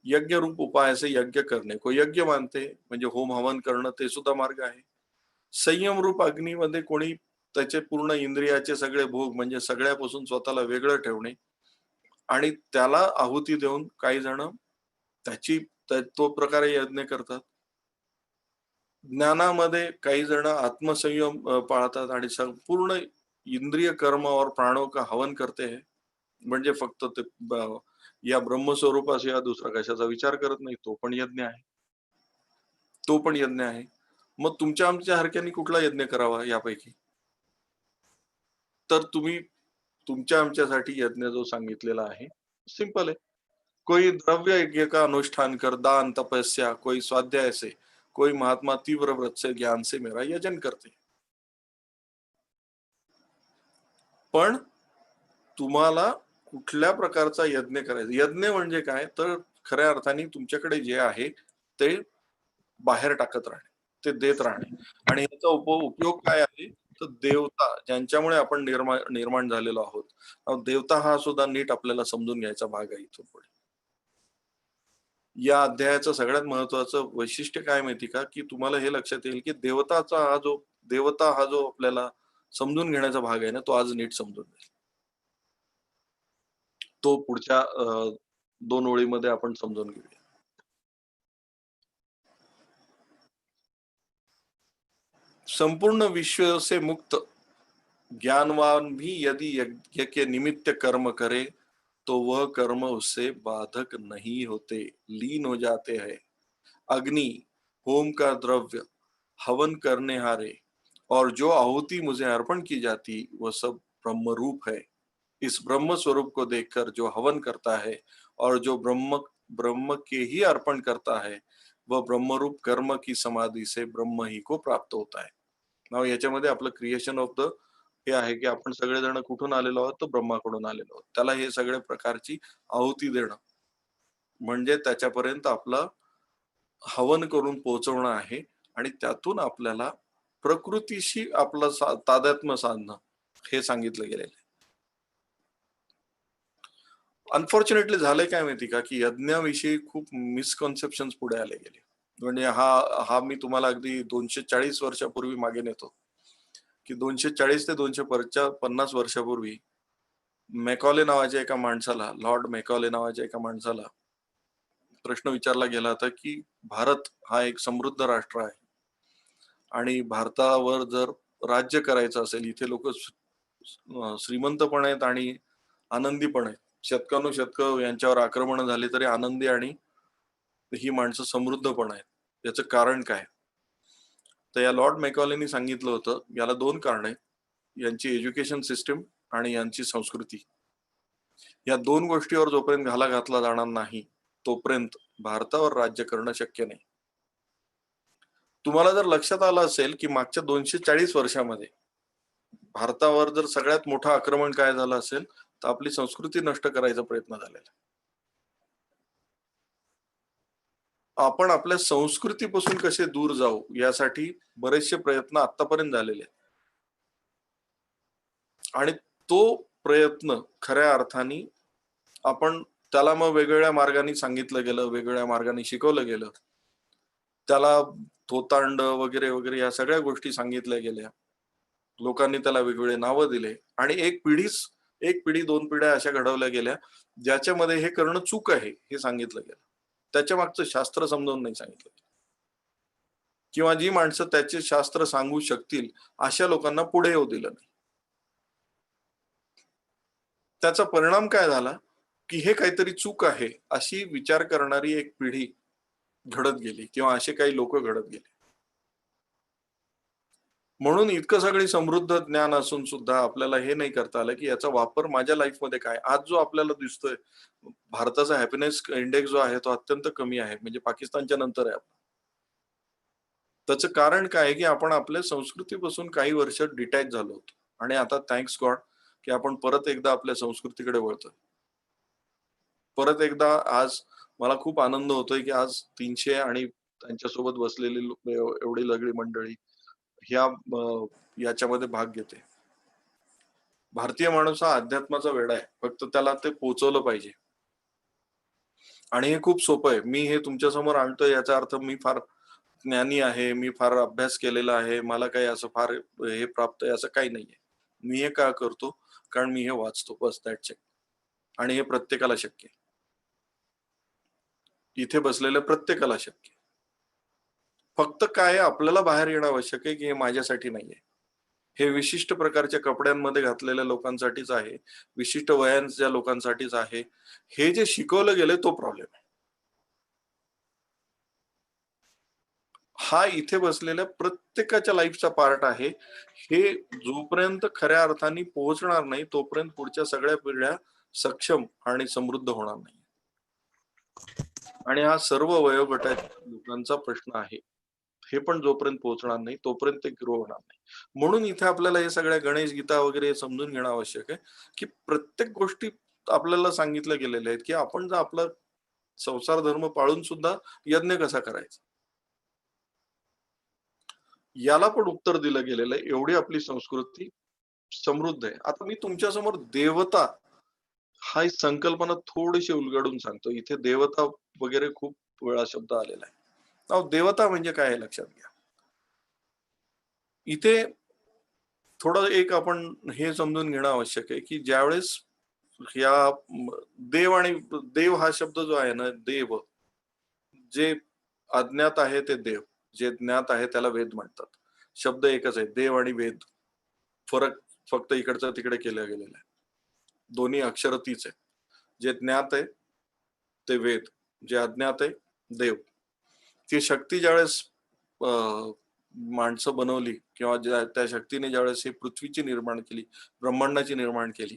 यज्ञ रूप उपाय से यज्ञ करणे को यज्ञ मानते, म्हणजे होम हवन करणं ते सुद्धा मार्ग आहे। संयम रूप अग्नीमध्ये कोणी त्याचे पूर्ण इंद्रियाचे सगळे भोग म्हणजे सगळ्यापासून स्वतःला वेगळं ठेवणे आणि त्याला आहुती देऊन काही जण तो प्रकारे यज्ञ करतात। ज्ञानामध्ये काही जण आत्मसंयम पाळतात आणि संपूर्ण इंद्रिय कर्म और प्राणों का हवन करते हैं, म्हणजे फक्त ते या ब्रह्मस्वरूपाशिवाय दुसरा कशाचा विचार करत नाही, तो पण यज्ञ आहे। तो पण यज्ञ आहे। मग तुमच्या आमच्या हरक्याने कुठला यज्ञ करावा यापैकी? तर तुम्ही तुमच्या आमच्यासाठी यज्ञ जो सांगितलेला आहे सिंपल है। कोई द्रव्य यज्ञ का अनुष्ठान कर दान तपस्या, कोई स्वाध्याय से, कोई महात्मा तीव्र व्रत से ज्ञान से मेरा यजन करते। पण तुम्हाला कुठल्या प्रकारचा यज्ञ करायचा? यज्ञ म्हणजे काय तर खऱ्या अर्थाने तुमच्याकडे जे आहे ते बाहेर टाकत राहणे, ते देत राहणे। आणि याचा उपयोग काय आहे तर देवता ज्यांच्यामुळे आपण निर्माण झालेलो आहोत, देवता हा सुद्धा नीट आपल्याला समजून घ्यायचा भाग आहे इथून पुढे। या अध्यायाचं सगळ्यात महत्त्वाचं वैशिष्ट्य काय माहिती का की तुम्हाला हे लक्षात येईल की देवता हा जो आपल्याला समजून घेण्याचा भाग आहे ना, तो आज नीट समजून घेईल। तो पुढच्या 2 ओळीमध्ये आपण समजून घेऊया। संपूर्ण विश्व से मुक्त ज्ञानवान भी यदि यज्ञ के निमित्त कर्म करे तो वह कर्म उससे बाधक नहीं होते, लीन हो जाते हैं। अग्नि, होम का द्रव्य, हवन करने हारे और जो आहुति मुझे अर्पण की जाती वह सब ब्रह्म रूप है। इस ब्रह्म स्वरूप को देखकर जो हवन करता है और जो ब्रह्म के ही अर्पण करता है वह ब्रह्मरूप कर्म की समाधि से ब्रह्म ही को प्राप्त होता है। नाव याच्यामध्ये आपलं क्रिएशन ऑफ द हे आहे की आपण सगळेजण कुठून आलेलो आहोत तर ब्रह्माकडून आलेलो आहोत। त्याला हे सगळे प्रकारची आहुती देणं म्हणजे त्याच्यापर्यंत आपलं हवन करून पोहोचवणं आहे आणि त्यातून आपल्याला प्रकृतीशी आपलं तादात्म्य साधणं हे सांगितलं गेलेलं आहे। अनफॉर्च्युनेटली झालंय काय माहिती का की यज्ञाविषयी खूप मिसकन्सेप्शन्स पुढे आले गेले। म्हणजे हा मी तुम्हाला अगदी 240 वर्षापूर्वी मागे नेतो की 240 ते 250 वर्षापूर्वी मॅकॉले नावाच्या एका माणसाला, लॉर्ड मॅकॉले नावाच्या एका माणसाला प्रश्न विचारला गेला होता की भारत हा एक समृद्ध राष्ट्र आहे आणि भारतावर जर राज्य करायचं असेल, इथे लोक श्रीमंत पण आहेत आणि आनंदी पण आहेत, शतकानुशतक यांच्यावर आक्रमण झाली तरी आनंदी आणि ही माणसं समृद्ध पण आहेत, याचं कारण काय? तर या लॉर्ड मॅकॉलेनी सांगितलं होतं, याला 2 कारण आहेत. यांची एज्युकेशन सिस्टम आणि यांची संस्कृती. या 2 गोष्टीवर जोपर्यंत घाला घातला जाणार नाही, तोपर्यंत भारतावर राज्य करणं शक्य नाही. तुम्हाला जर लक्षात आलं असेल, की मागच्या 240 वर्षामध्ये भारतावर जर सगळ्यात मोठं आक्रमण काय झालं असेल, तर आपली संस्कृती नष्ट करायचा प्रयत्न झालेला. आपण आपल्या संस्कृतीपासून कसे दूर जाऊ यासाठी बरेचसे प्रयत्न आतापर्यंत झालेले आहेत. आणि तो प्रयत्न खऱ्या अर्थाने आपण त्याला मग वेगवेगळ्या मार्गाने सांगितलं गेलं, वेगवेगळ्या मार्गाने शिकवलं गेलं. त्याला थोतांड वगैरे वगैरे या सगळ्या गोष्टी सांगितल्या गेल्या. लोकांनी त्याला वेगवेगळे नावं दिले आणि एक पिढी 2 पिढ्या अशा घडवल्या गेल्या, ज्याच्यामध्ये हे करणं चूक आहे हे सांगितलं गेलं. त्याच्या मागचं शास्त्र समजावून नाही सांगितलं किंवा जी माणसं त्याचे शास्त्र सांगू शकतील अशा लोकांना पुढे येऊ दिलं नाही. त्याचा परिणाम काय झाला, की हे काहीतरी चूक आहे अशी विचार करणारी एक पिढी घडत गेली किंवा असे काही लोक घडत गेले. म्हणून इतकं सगळी समृद्ध ज्ञान असून सुद्धा आपल्याला हे नाही करता आलं, की याचा वापर माझ्या लाईफमध्ये काय? आज जो आपल्याला दिसतोय, भारताचा हॅपीनेस इंडेक्स जो आहे तो अत्यंत कमी आहे, म्हणजे पाकिस्तानच्या नंतर आहे. त्याचं कारण काय आहे, की आपण आपल्या संस्कृतीपासून काही वर्ष डिटॅच झालो होतो आणि आता थँक्स गॉड की आपण परत एकदा आपल्या संस्कृतीकडे वळतोय. परत एकदा आज मला खूप आनंद होतोय, की आज 300 आणि त्यांच्यासोबत बसलेली एवढी सगळी मंडळी याच्यामध्ये भाग घेते. भारतीय माणूस हा अध्यात्माचा वेडा आहे, फक्त त्याला ते पोहोचवलं पाहिजे. आणि हे खूप सोपं आहे. मी हे तुमच्या समोर आणतोय याचा अर्थ मी फार ज्ञानी आहे, मी फार अभ्यास केलेला आहे, मला काही असं फार हे प्राप्त आहे असं काही नाहीये. मी हे का करतो? कारण मी हे वाचतो, बस दॅट्स इट. आणि हे प्रत्येकाला शक्य आहे. इथे बसलेल्या प्रत्येकाला शक्य आहे. फक्त काय आपल्याला बाहेर येणं आवश्यक आहे, की हे माझ्यासाठी नाहीये. हे विशिष्ट प्रकारच्या कपड्यांमध्ये घातलेल्या लोकांसाठीच आहे, विशिष्ट वयांच्या लोकांसाठीच आहे. हे जे शिकवलं गेलं तो प्रॉब्लेम आहे. हा इथे बसलेल्या प्रत्येकाच्या लाईफचा पार्ट आहे. हे जोपर्यंत खऱ्या अर्थाने पोहोचणार नाही, तोपर्यंत पुढच्या सगळ्या पिढ्या सक्षम आणि समृद्ध होणार नाही. आणि हा सर्व वयोगटातील लोकांचा प्रश्न आहे. हे पण जोपर्यंत पोहोचणार नाही, तोपर्यंत ते ग्रो होणार नाही. म्हणून इथे आपल्याला हे सगळ्या गणेश गीता वगैरे समजून घेणं आवश्यक आहे, की प्रत्येक गोष्टी आपल्याला सांगितल्या गेलेल्या आहेत, की आपण जर आपला संसार धर्म पाळून सुद्धा यज्ञ कसा करायचा. याला पण उत्तर दिलं गेलेलं आहे. एवढी आपली संस्कृती समृद्ध आहे. आता मी तुमच्या समोर देवता हा एक संकल्पना थोडीशी उलगडून सांगतो. इथे देवता वगैरे खूप वेळा शब्द आलेला आहे. अहो, देवता म्हणजे काय हे लक्षात घ्या. इथे थोडं एक आपण हे समजून घेणं आवश्यक आहे, की ज्यावेळेस या देव आणि देव हा शब्द जो आहे ना, देव जे अज्ञात आहे ते देव, जे ज्ञात आहे त्याला वेद म्हणतात. शब्द एकच आहे, देव आणि वेद. फरक फक्त इकडचा तिकडे केला गेलेला आहे. दोन्ही अक्षर तीच आहे. जे ज्ञात आहे ते वेद, जे अज्ञात आहे देव. ती शक्ती ज्यावेळेस माणसं बनवली किंवा त्या शक्तीने ज्यावेळेस ही पृथ्वीची निर्माण केली, ब्रह्मांडाची निर्माण केली,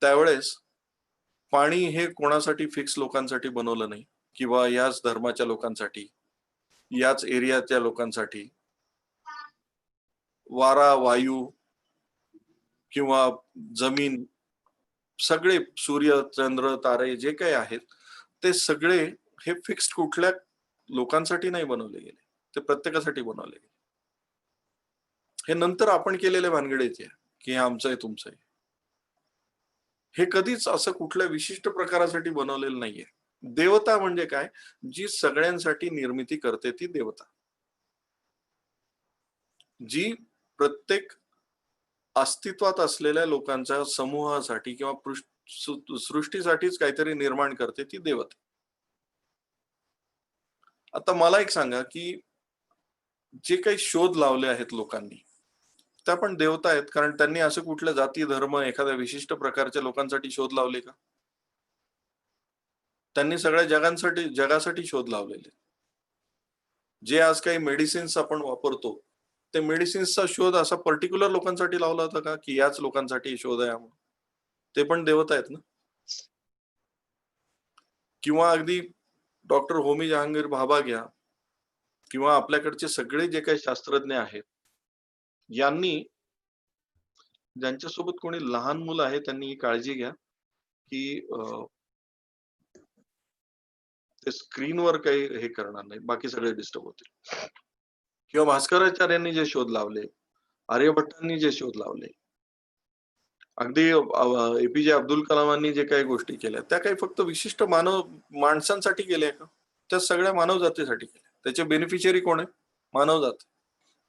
त्यावेळेस पाणी हे कोणासाठी फिक्स लोकांसाठी बनवलं नाही किंवा याच धर्माच्या लोकांसाठी, याच एरियाच्या लोकांसाठी. वारा, वायू किंवा जमीन, सगळे सूर्य, चंद्र, तारे जे काही आहेत ते सगळे हे फिक्स्ड कुठल्या लोकांसाठी नाही बनवले गेले, ते प्रत्येकासाठी बनवले गेले. हे नंतर आपण केलेल्या भानगडीचे आहे, की हे आमचं आहे, तुमचं आहे. हे कधीच असं कुठल्या विशिष्ट प्रकारासाठी बनवलेलं नाहीये. देवता म्हणजे काय? जी सगळ्यांसाठी निर्मिती करते ती देवता. जी प्रत्येक अस्तित्वात असलेल्या लोकांच्या समूहासाठी किंवा सृष्टीसाठीच काहीतरी निर्माण करते ती देवता. आता मला एक सांगा, की जे काही शोध लावले आहेत लोकांनी, त्या पण देवता आहेत, कारण त्यांनी असं कुठल्या जाती धर्म एखाद्या विशिष्ट प्रकारच्या लोकांसाठी शोध लावले का? त्यांनी सगळ्या जगासाठी शोध लावलेले. जे आज काही मेडिसिन्स आपण वापरतो, ते मेडिसिन्सचा शोध असा पर्टिक्युलर लोकांसाठी लावला होता का, की याच लोकांसाठी शोध आहे म्हणून? ते पण देवता आहेत ना. किंवा अगदी डॉक्टर होमी जहांगीर भाभा घ्या किंवा आपल्याकडचे सगळे जे काही शास्त्रज्ञ आहेत, यांनी ज्यांच्यासोबत कोणी लहान मुलं आहे त्यांनी ही काळजी घ्या, की ते स्क्रीनवर काही हे करणार नाही, बाकी सगळे डिस्टर्ब होतील. किंवा भास्कराचार्यांनी जे शोध लावले, आर्यभट्टांनी जे शोध लावले, अगदी एपीजे अब्दुल कलामांनी जे काही गोष्टी केल्या, त्या काही फक्त विशिष्ट माणसांसाठी केल्या का? त्या सगळ्या मानव जातीसाठी केल्या. त्याचे बेनिफिशियरी कोण आहे? मानवजात.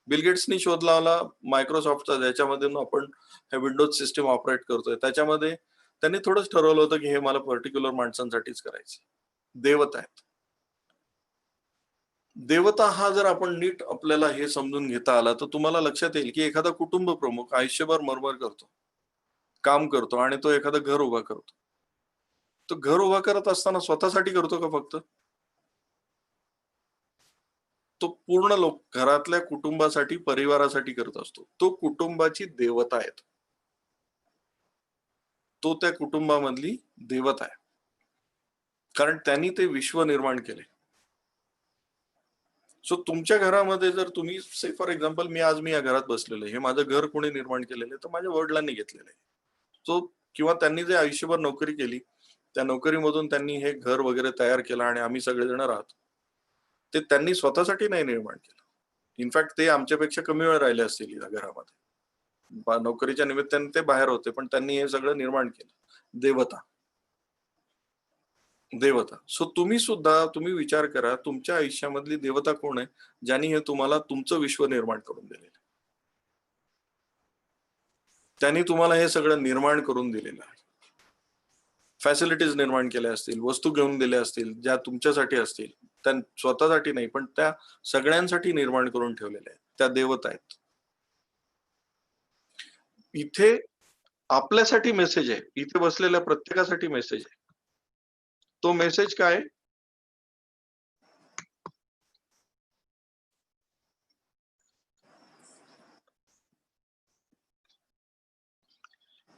बिल गेट्सनी शोध लावला मायक्रोसॉफ्टचा, ज्याच्यामधून आपण हे विंडोज सिस्टीम ऑपरेट करतोय. त्याच्यामध्ये त्यांनी थोडंच ठरवलं होतं, की हे मला पर्टिक्युलर माणसांसाठीच करायचं. देवता आहेत. देवता हा जर आपण नीट आपल्याला हे समजून घेता आला, तर तुम्हाला लक्षात येईल, की एखादा कुटुंब प्रमुख आयुष्यभर मरमर करतो, काम करतो आणि तो एखादं घर उभा करतो. तो घर उभा करत असताना स्वतःसाठी करतो का फक्त? तो पूर्ण घरातल्या कुटुंबासाठी, परिवारासाठी करत असतो. तो कुटुंबाची देवता आहे. तो त्या कुटुंबामधली देवता आहे. कारण त्यांनी ते विश्व निर्माण केले. सो तुमच्या घरामध्ये जर तुम्ही से फॉर एक्झाम्पल मी या घरात बसलेलो आहे. हे माझं घर कोणी निर्माण केलेलं आहे? तर माझ्या वडिलांनी घेतलेलं आहे. सो किंवा त्यांनी जे आयुष्यभर नोकरी केली, त्या नोकरीमधून त्यांनी हे घर वगैरे तयार केलं आणि आम्ही सगळेजण राहतो. ते त्यांनी स्वतःसाठी नाही निर्माण केलं. इनफॅक्ट ते आमच्यापेक्षा कमी वेळ राहिले असतील या घरामध्ये. नोकरीच्या निमित्ताने ते बाहेर होते, पण त्यांनी हे सगळं निर्माण केलं. देवता. देवता. सो तुम्ही विचार करा, तुमच्या आयुष्यामधली देवता कोण आहे? ज्यांनी हे तुम्हाला तुमचं विश्व निर्माण करून दिलेलं आहे. त्यांनी तुम्हाला हे सगळं निर्माण करून दिलेलं आहे. फॅसिलिटीज निर्माण केल्या असतील, वस्तू घेऊन दिल्या असतील, ज्या तुमच्यासाठी असतील. त्या स्वतःसाठी नाही, पण त्या सगळ्यांसाठी निर्माण करून ठेवलेल्या आहेत. त्या देवता आहेत. इथे आपल्यासाठी मेसेज आहे. इथे बसलेल्या प्रत्येकासाठी मेसेज आहे. तो मेसेज काय आहे?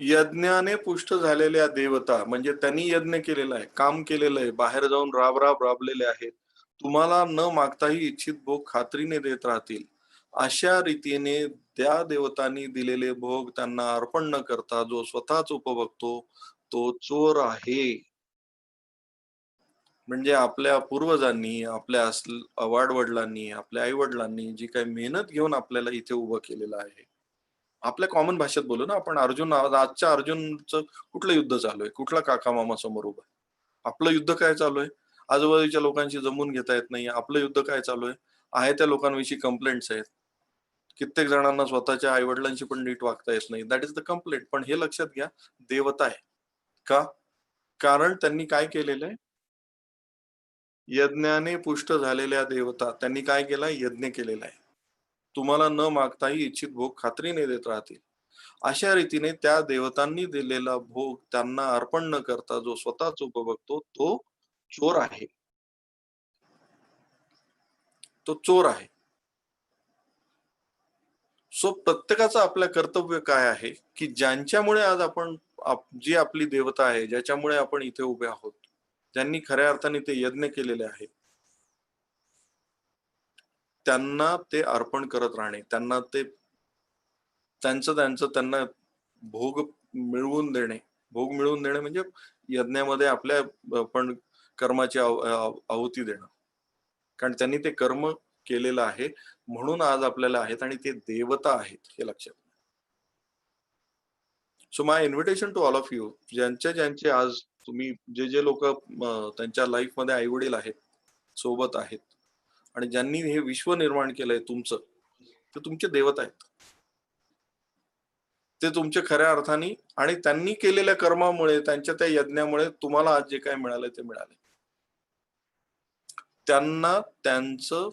यज्ञाने पुष्ट झालेल्या देवता, म्हणजे त्यांनी यज्ञ केलेला आहे, काम केलेलं आहे, बाहेर जाऊन राबलेले आहेत. तुम्हाला न मागताही इच्छित भोग खात्रीने देत राहतील. अशा रीतीने त्या देवतांनी दिलेले भोग त्यांना अर्पण न करता जो स्वतःच उपभोगतो, तो चोर आहे. म्हणजे आपल्या पूर्वजांनी, आपल्या वाडवडिलांनी, आपल्या आई-वडिलांनी जी काही मेहनत घेऊन आपल्याला इथे उभं केलेलं आहे. आपल्या कॉमन भाषेत बोलू ना आपण, आजच्या अर्जुनचं कुठलं युद्ध चालू आहे? कुठला काका मामा समोर उभा आहे? आपलं युद्ध काय चालू आहे? आजूबाजूच्या लोकांशी जमून घेता येत नाही. आपलं युद्ध काय चालू आहे? आहे त्या लोकांविषयी कंप्लेंट्स आहेत. कित्येक जणांना स्वतःच्या आई-वडिलांशी पण नीट वागता येत नाही. That is the complaint. पण हे लक्षात घ्या, देवता आहे. का? कारण त्यांनी काय केलेलं आहे? यज्ञाने पुष्ट झालेल्या देवता, त्यांनी काय केलं? यज्ञ केलेला आहे. तुम्हाला न मागताही इच्छित भोग खात्रीने देत राहतील. अशा रीतीने त्या देवतांनी दिलेला भोग त्यांना अर्पण न करता जो स्वतःच उपभोगतो, तो चोर आहे. तो चोर आहे. सो प्रत्येकाचं आपलं कर्तव्य काय आहे, की ज्यांच्यामुळे आज आपण जी आपली देवता आहे, ज्याच्यामुळे आपण इथे उभे आहोत, ज्यांनी खऱ्या अर्थाने ते यज्ञ केलेले आहे, त्यांना ते अर्पण करत राहणे, त्यांना भोग मिळवून देणे. भोग मिळवून देणे म्हणजे यज्ञामध्ये आपल्या आपण कर्माची आहुती देणं. कारण त्यांनी ते कर्म केलेलं आहे, म्हणून आज आपल्याला आहेत आणि ते देवता आहेत, हे लक्षात. So my invitation to all of you, ज्यांचे आज तुम्ही जे लोक त्यांच्या लाईफमध्ये आई वडील आहेत, सोबत आहेत आणि ज्यांनी हे विश्व निर्माण केलंय तुमचं, ते तुमचे देवता आहेत. ते तुमच्या खऱ्या अर्थाने आणि त्यांनी केलेल्या कर्मामुळे, त्यांच्या त्या यज्ञामुळे तुम्हाला आज जे काय मिळालंय ते मिळालंय. त्यांना त्यांचं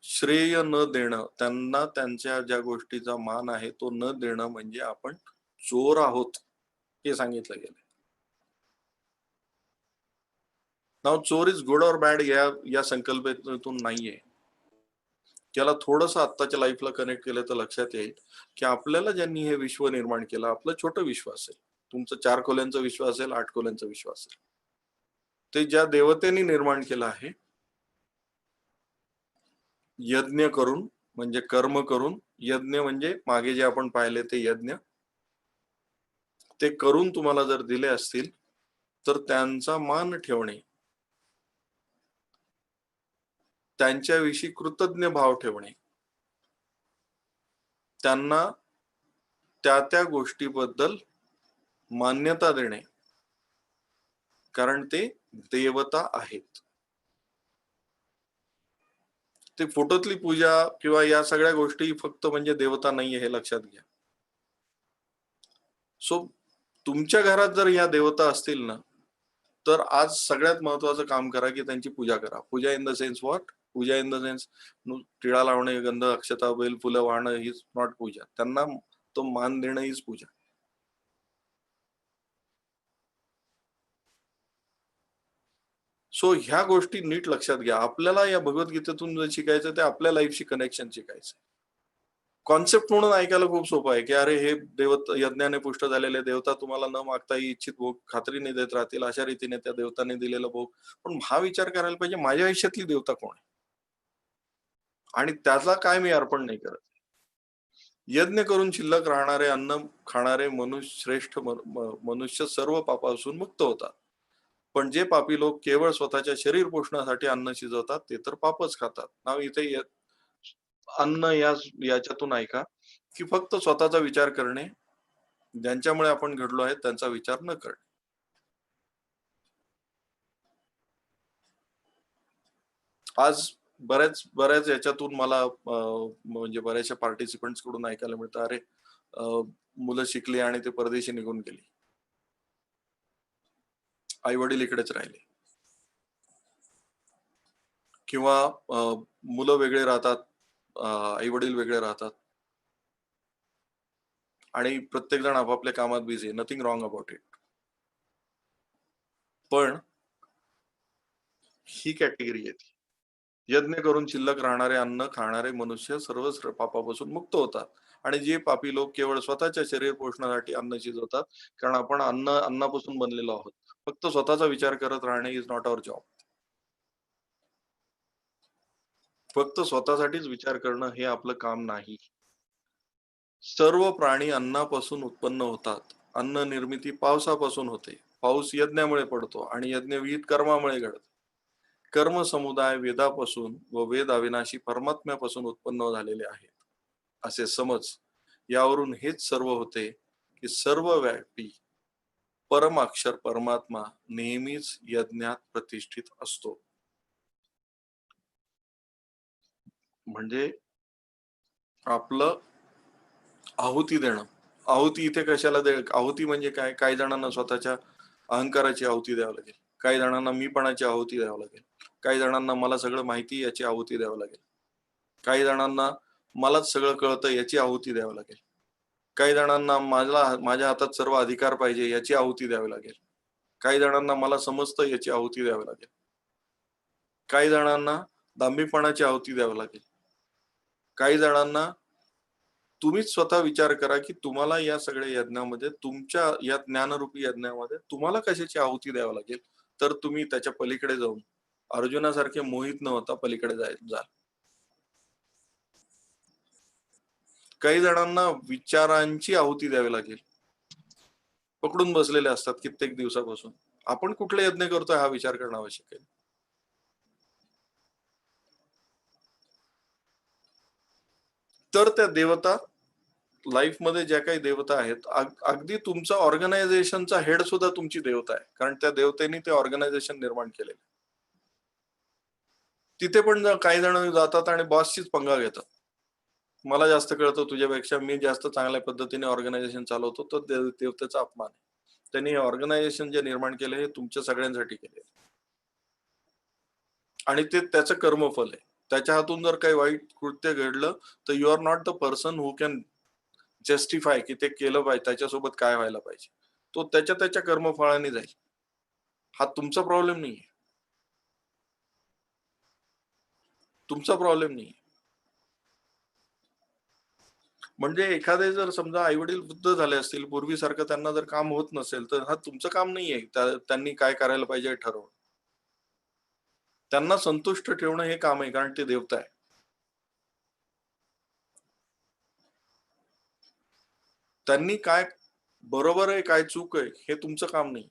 श्रेय न देणं, त्यांना त्यांच्या ज्या गोष्टीचा मान आहे तो न देणं म्हणजे आपण चोर आहोत, हे सांगितलं गेलं. नाव चोर इज गुड और बॅड या संकल्पनेतून नाहीये. त्याला थोडंसं आत्ताच्या लाईफला कनेक्ट केलं तर लक्षात येईल की आपल्याला ज्यांनी हे विश्व निर्माण केलं, आपलं छोटं विश्व असेल, तुमचं 4 खोल्यांचं विश्व असेल, 8 खोल्यांचं विश्व असेल, ते ज्या देवतेने निर्माण केलं आहे, यज्ञ करून, म्हणजे कर्म करून, यज्ञ म्हणजे मागे जे आपण पाहिले ते यज्ञ, ते करून तुम्हाला जर दिले असतील तर त्यांचा मान ठेवणे, त्यांच्याविषयी कृतज्ञ भाव ठेवणे, त्यांना त्या त्या गोष्टीबद्दल मान्यता देणे, कारण ते देवता आहेत. ते फोटोतली पूजा किंवा या सगळ्या गोष्टी फक्त म्हणजे देवता नाहीये हे लक्षात घ्या. सो तुमच्या घरात जर या देवता असतील ना, तर आज सगळ्यात महत्वाचं काम करा की त्यांची पूजा करा. Puja in the sense what? Puja in the sense टिळा लावणे, गंध, अक्षता, बेल, फुलं वाहणं हीच नॉट पूजा. त्यांना तो मान देणं हीच पूजा. सो ह्या गोष्टी नीट लक्षात घ्या. आपल्याला या भगवद्गीतेतून जे शिकायचं ते आपल्या लाईफशी कनेक्शन शिकायचं. कॉन्सेप्ट म्हणून ऐकायला खूप सोपं आहे की अरे हे यज्ञाने पुष्ट झालेले देवता तुम्हाला न मागताही इच्छित भोग खात्रीने देत राहतील, अशा रीतीने त्या देवताने दिलेला भोग. पण हा विचार करायला पाहिजे माझ्या आयुष्यातली देवता कोण आहे आणि त्याचा काय मी अर्पण नाही करत. यज्ञ करून शिल्लक राहणारे अन्न खाणारे श्रेष्ठ मनुष्य सर्व पापापासून मुक्त होतात. पण जे पापी लोक केवळ स्वतःच्या शरीर पोषणासाठी अन्न शिजवतात ते तर पापच खातात. नाव इथे अन्न याच्यातून ऐका की फक्त स्वतःचा विचार करणे, ज्यांच्यामुळे आपण घडलो आहे त्यांचा विचार न करणे. आज बऱ्याच याच्यातून मला म्हणजे बऱ्याचशा पार्टिसिपंट्स कडून ऐकायला मिळतं, अरे मुलं शिकली आणि ते परदेशी निघून गेली, आई वडील इकडेच राहिले, किंवा मुलं वेगळे राहतात, आई वडील वेगळे राहतात आणि प्रत्येक जण आपापल्या कामात बिझी आहे. Nothing wrong about it. पण ही कॅटेगरी येते, यज्ञ करून शिल्लक राहणारे अन्न खाणारे मनुष्य सर्व पापापासून मुक्त होतात. आणि जे पापी लोक केवळ स्वतःच्या शरीर पोषणासाठी अन्न शिजवतात, कारण आपण अन्नापासून बनलेलो आहोत. फक्त स्वतःचा विचार करत राहणे इज नॉट अवर जॉब. फक्त स्वतःसाठीच विचार करणं हे आपलं काम नाही. सर्व प्राणी अन्नापासून उत्पन्न होतात. अन्न निर्मिती पावसापासून होते. पाऊस यज्ञामुळे पडतो आणि यज्ञ विहित कर्मामुळे घडतो. कर्म समुदाय वेदापासून व वेद अविनाशी परमात्म्यापासून उत्पन्न झालेले आहेत असे समज. यावरून हेच सर्व होते की सर्वव्यापी परमाक्षर परमात्मा नेहमीच यज्ञात प्रतिष्ठित असतो. म्हणजे आपलं आहुती देणं. आहुती इथे कशाला आहुती म्हणजे काय? काही जणांना स्वतःच्या अहंकाराची आहुती द्यावी लागेल, काही जणांना मीपणाची आहुती द्यावी लागेल, काही जणांना मला सगळं माहिती याची आहुती द्यावी लागेल, काही जणांना मलाच सगळं कळतं याची आहुती द्यावी लागेल, काही जणांना माझ्या हातात सर्व अधिकार पाहिजे याची आहुती द्यावी लागेल, काही जणांना मला समजतं याची आहुती द्यावी लागेल, काही जणांना दांभिकपणाची आहुती द्यावी लागेल, काही जणांना तुम्हीच स्वतः विचार करा की तुम्हाला या सगळ्या यज्ञामध्ये, तुमच्या या ज्ञानरूपी यज्ञामध्ये तुम्हाला कशाची आहुती द्यावी लागेल, तर तुम्ही त्याच्या पलीकडे जाऊन अर्जुनासारखे मोहित न होता पलीकडे जाल. काही जणांना विचारांची आहुती द्यावी लागेल. पकडून बसलेले असतात कित्येक दिवसापासून. आपण कुठले यज्ञ करतोय हा विचार करणं आवश्यक आहे. तर त्या देवता लाईफ मध्ये ज्या काही देवता आहेत, अगदी तुमचा ऑर्गनायझेशनचा हेड सुद्धा तुमची देवता आहे, कारण त्या देवतेने ते ऑर्गनायझेशन निर्माण केलेलं. तिथे पण काही जण जातात आणि बॉसचीच पंगा घेतात. मला जास्त कळतं तुझ्यापेक्षा, मी जास्त चांगल्या पद्धतीने ऑर्गनायझेशन चालवतो. तो देवतेचा अपमान आहे. त्यांनी हे ऑर्गनायझेशन जे निर्माण केले हे तुमच्या सगळ्यांसाठी केले आणि ते त्याचं कर्मफल आहे. त्याच्या हातून जर काही वाईट कृत्य घडलं तर you are not the person who can justify की ते केलं पाहिजे, त्याच्यासोबत काय व्हायला पाहिजे. तो त्याच्या कर्मफळाने जाईल. हा तुमचा प्रॉब्लेम नाहीये, तुमचा प्रॉब्लेम नाही. म्हणजे एखादे जर समजा आई वडील वृद्ध झाले असतील, पूर्वीसारखं त्यांना जर काम होत नसेल, तर हा तुमचं काम नाहीये त्यांनी काय करायला पाहिजे हे ठरवणं. त्यांना संतुष्ट ठेवणं हे काम आहे, कारण ते देवता आहे. त्यांनी काय बरोबर आहे, काय चूक आहे, हे तुमचं काम नाही.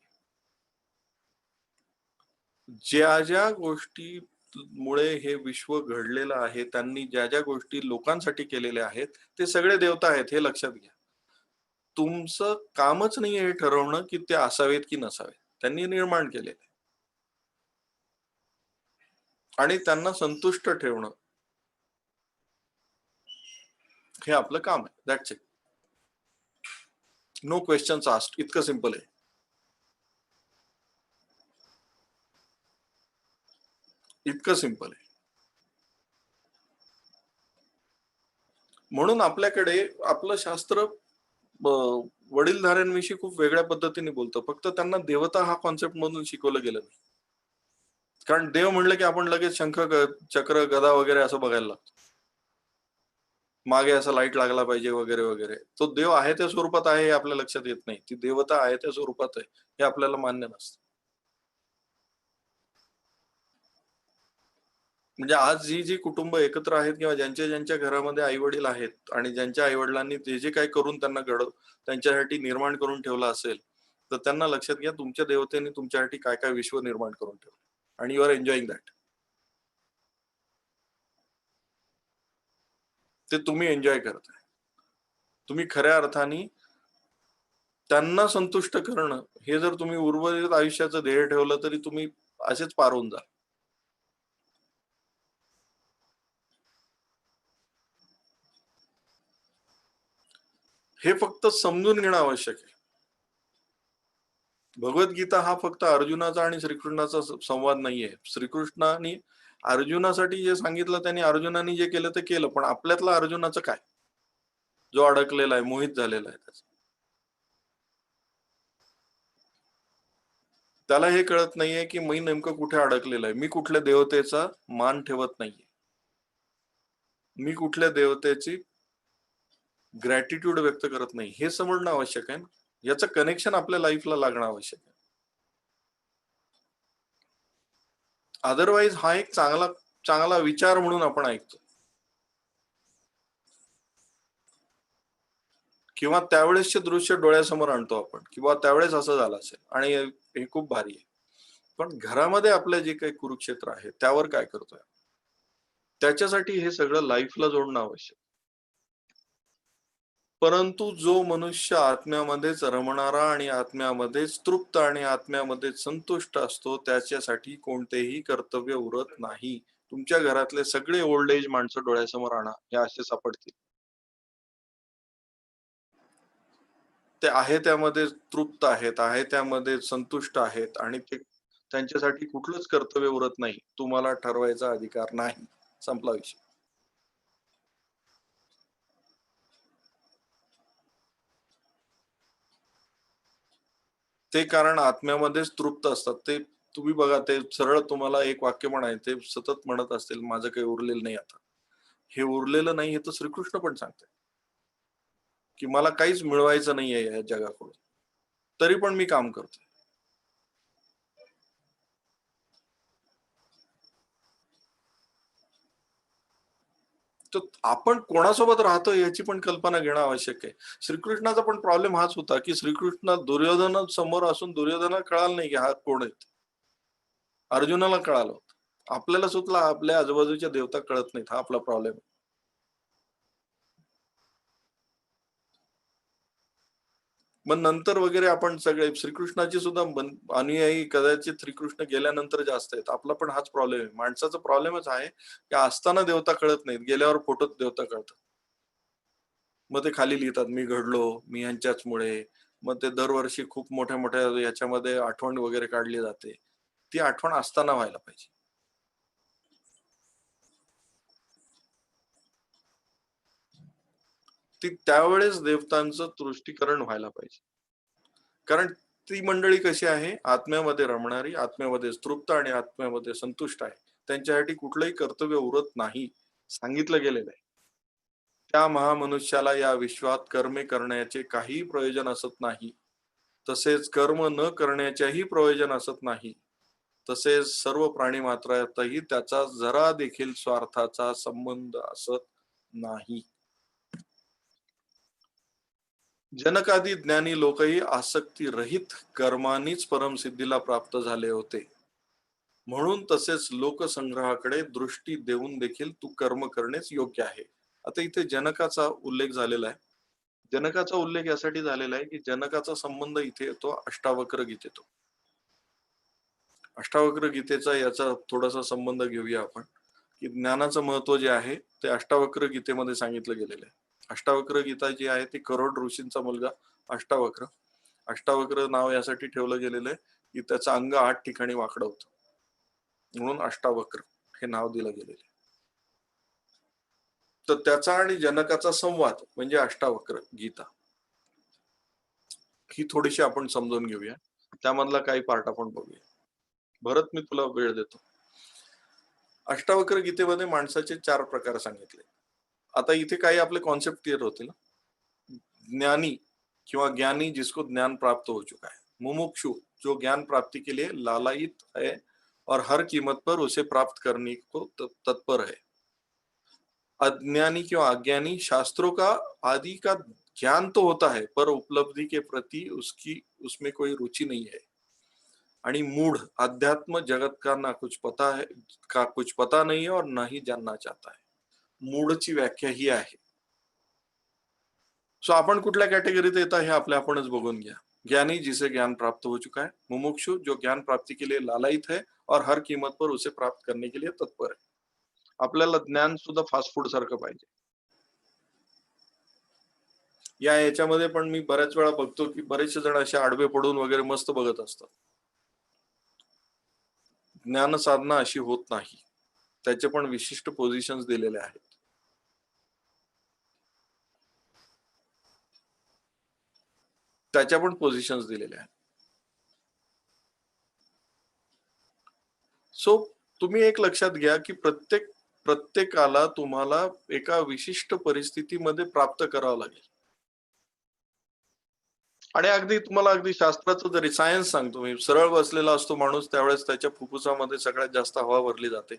ज्या ज्या गोष्टीमुळे हे विश्व घडलेलं आहे, त्यांनी ज्या ज्या गोष्टी लोकांसाठी केलेल्या आहेत, ते सगळे देवता आहेत, हे लक्षात घ्या. तुमचं कामच नाहीये हे ठरवणं, की ते असावेत की नसावेत. त्यांनी निर्माण केलेले आहे. आणि त्यांना संतुष्ट ठेवणं हे आपलं काम आहे. That's it. No questions asked. इतकं सिंपल आहे. इतकं सिंपल आहे. म्हणून आपल्याकडे आपलं शास्त्र वडीलधाऱ्यांविषयी खूप वेगळ्या पद्धतीने बोलतं. फक्त त्यांना देवता हा कॉन्सेप्ट मधून शिकवलं गेलं नाही. कारण देव म्हणलं की आपण लगेच शंख, चक्र, गदा वगैरे असं बघायला लागतो. मागे असा लाईट लागला पाहिजे वगैरे वगैरे. तो देव आहे त्या स्वरूपात आहे हे आपल्या लक्षात येत नाही. ती देवता आहे त्या स्वरूपात आहे हे आपल्याला मान्य नसतं. म्हणजे आज जी कुटुंब एकत्र आहेत किंवा ज्यांच्या घरामध्ये आई वडील आहेत आणि ज्यांच्या आई वडिलांनी जे काही करून त्यांना त्यांच्यासाठी निर्माण करून ठेवलं असेल, तर त्यांना लक्षात घ्या तुमच्या देवतेने तुमच्यासाठी काय काय विश्व निर्माण करून ठेवलं आणि यू आर एन्जॉईंग दॅट. ते तुम्ही एन्जॉय करताय. तुम्ही खऱ्या अर्थाने त्यांना संतुष्ट करणं हे जर तुम्ही उर्वरित आयुष्याचं ध्येय ठेवलं तरी तुम्ही असेच पार होऊन जाल. हे फक्त समजून घेणं आवश्यक आहे. भगवद्गीता हा फक्त अर्जुनाचा आणि श्रीकृष्णाचा संवाद नाहीये. श्रीकृष्णाने अर्जुनासाठी जे सांगितलं त्यांनी अर्जुनाने जे केलं ते केलं, पण आपल्यातला अर्जुनाचं काय, जो अडकलेला आहे, मोहित झालेला आहे त्याला हे कळत नाहीये की मी नेमकं कुठे अडकलेलं आहे. मी कुठल्या देवतेचा मान ठेवत नाहीये. मी कुठल्या देवतेची ग्रॅटिट्यूड व्यक्त करत नाही. हे समजणं आवश्यक आहे ना. याचं कनेक्शन आपल्या लाईफला लागणं आवश्यक आहे. अदरवाईज हा एक चांगला विचार म्हणून आपण ऐकतो किंवा त्यावेळेसचे दृश्य डोळ्यासमोर आणतो आपण किंवा त्यावेळेस असं झालं असेल आणि हे खूप भारी आहे. पण घरामध्ये आपलं जे काही कुरुक्षेत्र आहे त्यावर काय करतोय, त्याच्यासाठी हे सगळं लाईफला जोडणं आवश्यक. परंतु जो मनुष्य आत्म्यामध्येच रमणारा आणि आत्म्यामध्येच तृप्त आणि आत्म्यामध्येच संतुष्ट असतो, त्याच्यासाठी कोणतेही कर्तव्य उरत नाही. तुमच्या घरातले सगळे ओल्ड एज माणसं डोळ्यासमोर आणा, हे असे सापडतील. ते आहे त्यामध्ये तृप्त आहेत, आहे त्यामध्ये संतुष्ट आहेत आणि ते त्यांच्यासाठी कुठलंच कर्तव्य उरत नाही. तुम्हाला ठरवायचा अधिकार नाही. संपला विषय. ते कारण आत्म्यामध्येच तृप्त असतात. ते तुम्ही बघा, ते सरळ तुम्हाला एक वाक्य म्हणाय ते सतत म्हणत असतील, माझं काही उरलेलं नाही आता. हे उरलेलं नाही हे तर श्रीकृष्ण पण सांगतात, की मला काहीच मिळवायचं नाहीये या जगाकडून. तरी पण मी काम करतोय. तर आपण कोणासोबत राहतो याची पण कल्पना घेणं आवश्यक आहे. श्रीकृष्णाचा पण प्रॉब्लेम हाच होता, की श्रीकृष्ण दुर्योधन समोर असून दुर्योधनाला कळालं नाही की हा कोण आहे. अर्जुनाला कळालं होतं. आपल्याला सुद्धा आपल्या आजूबाजूच्या देवता कळत नाहीत. हा आपला प्रॉब्लेम. मग नंतर वगैरे आपण सगळे श्रीकृष्णाची सुद्धा अनुयायी कदाचित श्रीकृष्ण गेल्यानंतर जास्त आहेत. आपला पण हाच प्रॉब्लेम आहे. माणसाचा प्रॉब्लेमच आहे की असताना देवता कळत नाहीत, गेल्यावर फोटोत देवता कळतात. मग ते खाली लिहितात, मी घडलो, मी यांच्याचमुळे. मग ते दरवर्षी खूप मोठ्या मोठ्या याच्यामध्ये आठवण वगैरे काढली जाते. ती आठवण असताना व्हायला पाहिजे. ती त्यावेळेस देवतांचं तुष्टीकरण व्हायला पाहिजे. कारण ती मंडळी कशी आहे, आत्म्यामध्ये रमणारी, आत्म्यामध्ये तृप्त आणि आत्म्यामध्ये संतुष्ट आहे. त्यांच्यासाठी कुठलंही कर्तव्य उरत नाही, सांगितलं गेलेलं आहे. त्या महामनुष्याला या विश्वात कर्मे करण्याचे काही प्रयोजन असत नाही, तसेच कर्म न करण्याचेही प्रयोजन असत नाही. तसेच सर्व प्राणी मात्रातही त्याचा जरा देखील स्वार्थाचा संबंध असत नाही. जनकादी ज्ञानी लोकही आसक्ती रहित कर्मानीच परमसिद्धीला प्राप्त झाले होते. म्हणून तसेच लोकसंग्रहाकडे दृष्टी देऊन देखील तू कर्म करणेच योग्य आहे. आता इथे जनकाचा उल्लेख झालेला आहे. जनकाचा उल्लेख यासाठी झालेला आहे की जनकाचा संबंध इथे येतो अष्टावक्र गीतेतो. अष्टावक्र गीतेचा याचा थोडासा संबंध घेऊया आपण, की ज्ञानाचं महत्व जे आहे ते अष्टावक्र गीतेमध्ये सांगितलं गेलेलं आहे. अष्टावक्र गीता जी आहे ती करोड ऋषींचा मुलगा अष्टावक्र. अष्टावक्र नाव यासाठी ठेवलं गेलेलं आहे की त्याचं अंग 8 ठिकाणी वाकडं होतं, म्हणून अष्टावक्र हे नाव दिलं गेलेलं आहे. तर त्याचा आणि जनकाचा संवाद म्हणजे अष्टावक्र गीता ही थोडीशी आपण समजून घेऊया. त्यामधला काही पार्ट आपण बघूया. भरत, मी तुला वेळ देतो. अष्टावक्र गीतेमध्ये माणसाचे 4 प्रकार सांगितले. आता इथे काही आपले कॉन्सेप्ट क्लियर होतील. ज्ञानी किंवा ज्ञानी जिसको ज्ञान प्राप्त हो चुका है, मुमुक्षु जो ज्ञान प्राप्ति के लिए लालायित है और हर कीमत पर उसे प्राप्त करने को तत्पर है. अज्ञानी किंवा अज्ञानी शास्त्रों का आदि का ज्ञान तो होता है पर उपलब्धि के प्रति उसमें कोई रुचि नहीं है. आणि मूढ़ अध्यात्म जगत का ना कुछ पता नहीं है और ना ही जानना चाहता है. मूढची व्याख्या ही आहे. सो आपण कुठल्या कॅटेगरीत येता हे आपणच बघून घ्या. ज्ञानी जिसे ज्ञान प्राप्त हो चुका है, मुमुक्षु जो ज्ञान प्राप्ति के लिए लालायित है और हर कीमत पर उसे प्राप्त करने के लिए तत्पर है. आपल्याला ज्ञान सुद्धा फास्ट फूड सारखं पाहिजे. याच्यामध्ये पण मी बऱ्याच वेळा बघतो की बरेचसे जण असे आडवे पडून वगैरे मस्त बघत असतात. ज्ञान साधना अशी होत नाही. त्याचे पण विशिष्ट पोझिशन्स दिलेले आहेत. त्याच्या पण पोझिशन्स दिलेल्या आहेत. सो तुम्ही एक लक्षात घ्या की प्रत्येकाला तुम्हाला एका विशिष्ट परिस्थितीमध्ये प्राप्त करावं लागेल. आणि अगदी तुम्हाला अगदी शास्त्राचं जरी सायन्स सांगतो मी, सरळ बसलेला असतो माणूस त्यावेळेस त्याच्या फुफ्फुसामध्ये सगळ्यात जास्त हवा भरली जाते.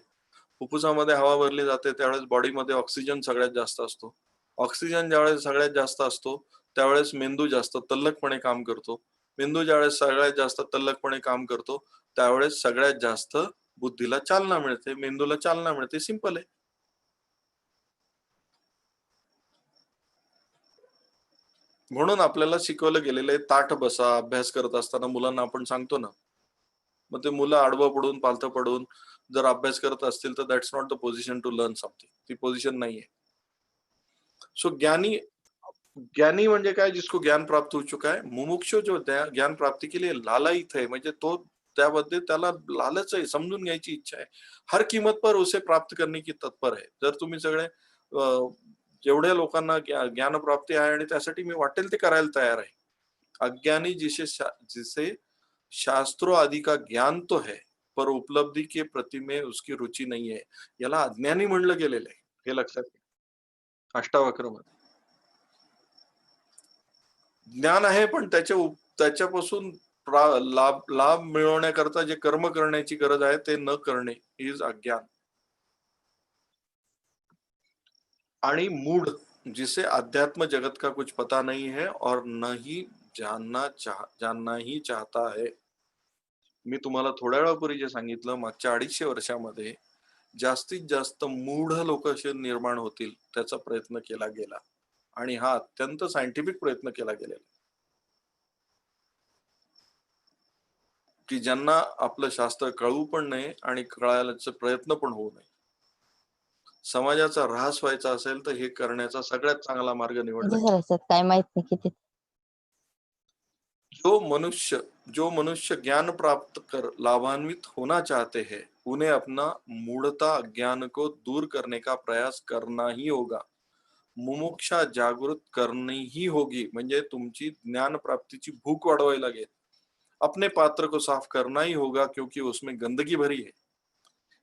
फुफ्फुसामध्ये हवा भरली जाते त्यावेळेस बॉडीमध्ये ऑक्सिजन सगळ्यात जास्त असतो. ऑक्सिजन ज्यावेळेस सगळ्यात जास्त असतो त्यावेळेस मेंदू जास्त तल्लखपणे काम करतो. मेंदू ज्यावेळेस सगळ्यात जास्त तल्लखपणे काम करतो त्यावेळेस सगळ्यात जास्त बुद्धीला चालना मिळते, मेंदूला चालना मिळते. सिंपल आहे. म्हणून आपल्याला शिकवलं गेलेलं आहे ताठ बसा. अभ्यास करत असताना मुलांना आपण सांगतो ना, मग ते मुलं आडवं पडून पालथं पडून जर अभ्यास करत असतील तर that's not the position to learn something. ती पोझिशन नाहीये. सो ज्ञानी म्हणजे काय, जिसको ज्ञान प्राप्त हो चुका है. मुमुक्षु जो ज्ञान प्राप्ति के लिए लालायित है, म्हणजे तो त्यामध्ये त्याला लालच आहे, समजून घ्यायची इच्छा आहे. हर कीमत पर उसे प्राप्त करने की तत्पर है. जर तुम्ही सगळे जेवढ्या लोकांना ज्ञान प्राप्ती आहे आणि त्यासाठी मी वाटेल ते करायला तयार आहे. अज्ञानी जिसे शास्त्रों आदि का ज्ञान तो है पर उपलब्धि के प्रति में उसकी रुचि नहीं है, याला अज्ञानी म्हणलं गेलेलं आहे. हे लक्षात घ्या. अष्टावक्र मध्ये ज्ञान आहे पण त्याच्यापासून लाभ मिळवण्याकरता जे कर्म करण्याची गरज आहे ते न करणे इज अज्ञान. आणि मूढ़ जिसे अध्यात्म जगत का कुछ पता नहीं है और न ही जानना ही चाहता है. मी तुम्हाला थोड्या वेळापूर्वी जे सांगितलं, मागच्या 250 वर्षामध्ये जास्तीत जास्त मूढ लोक असे निर्माण होतील त्याचा प्रयत्न केला गेला आणि हा अत्यंत सायंटिफिक प्रयत्न केला गेलेला की ज्यांना आपलं शास्त्र कळू पण नाही आणि कळायचा प्रयत्न पण होऊ नये. समाजाचा ऱ्हास व्हायचा असेल तर हे करण्याचा सगळ्यात चांगला मार्ग निवडला. काय माहित नाही किती. जो मनुष्य ज्ञान प्राप्त कर लाभान्वित होना चाहते हैं उन्हें अपना मूढ़ता अज्ञान को दूर करने का प्रयास करना ही होगा. मुमुक्षा जागृत करनी ही होगी. म्हणजे तुमची ज्ञान प्राप्तीची भूक वाढवावी लागेल. अपने पात्र को साफ करना ही होगा क्योंकि उसमें गंदगी भरी है.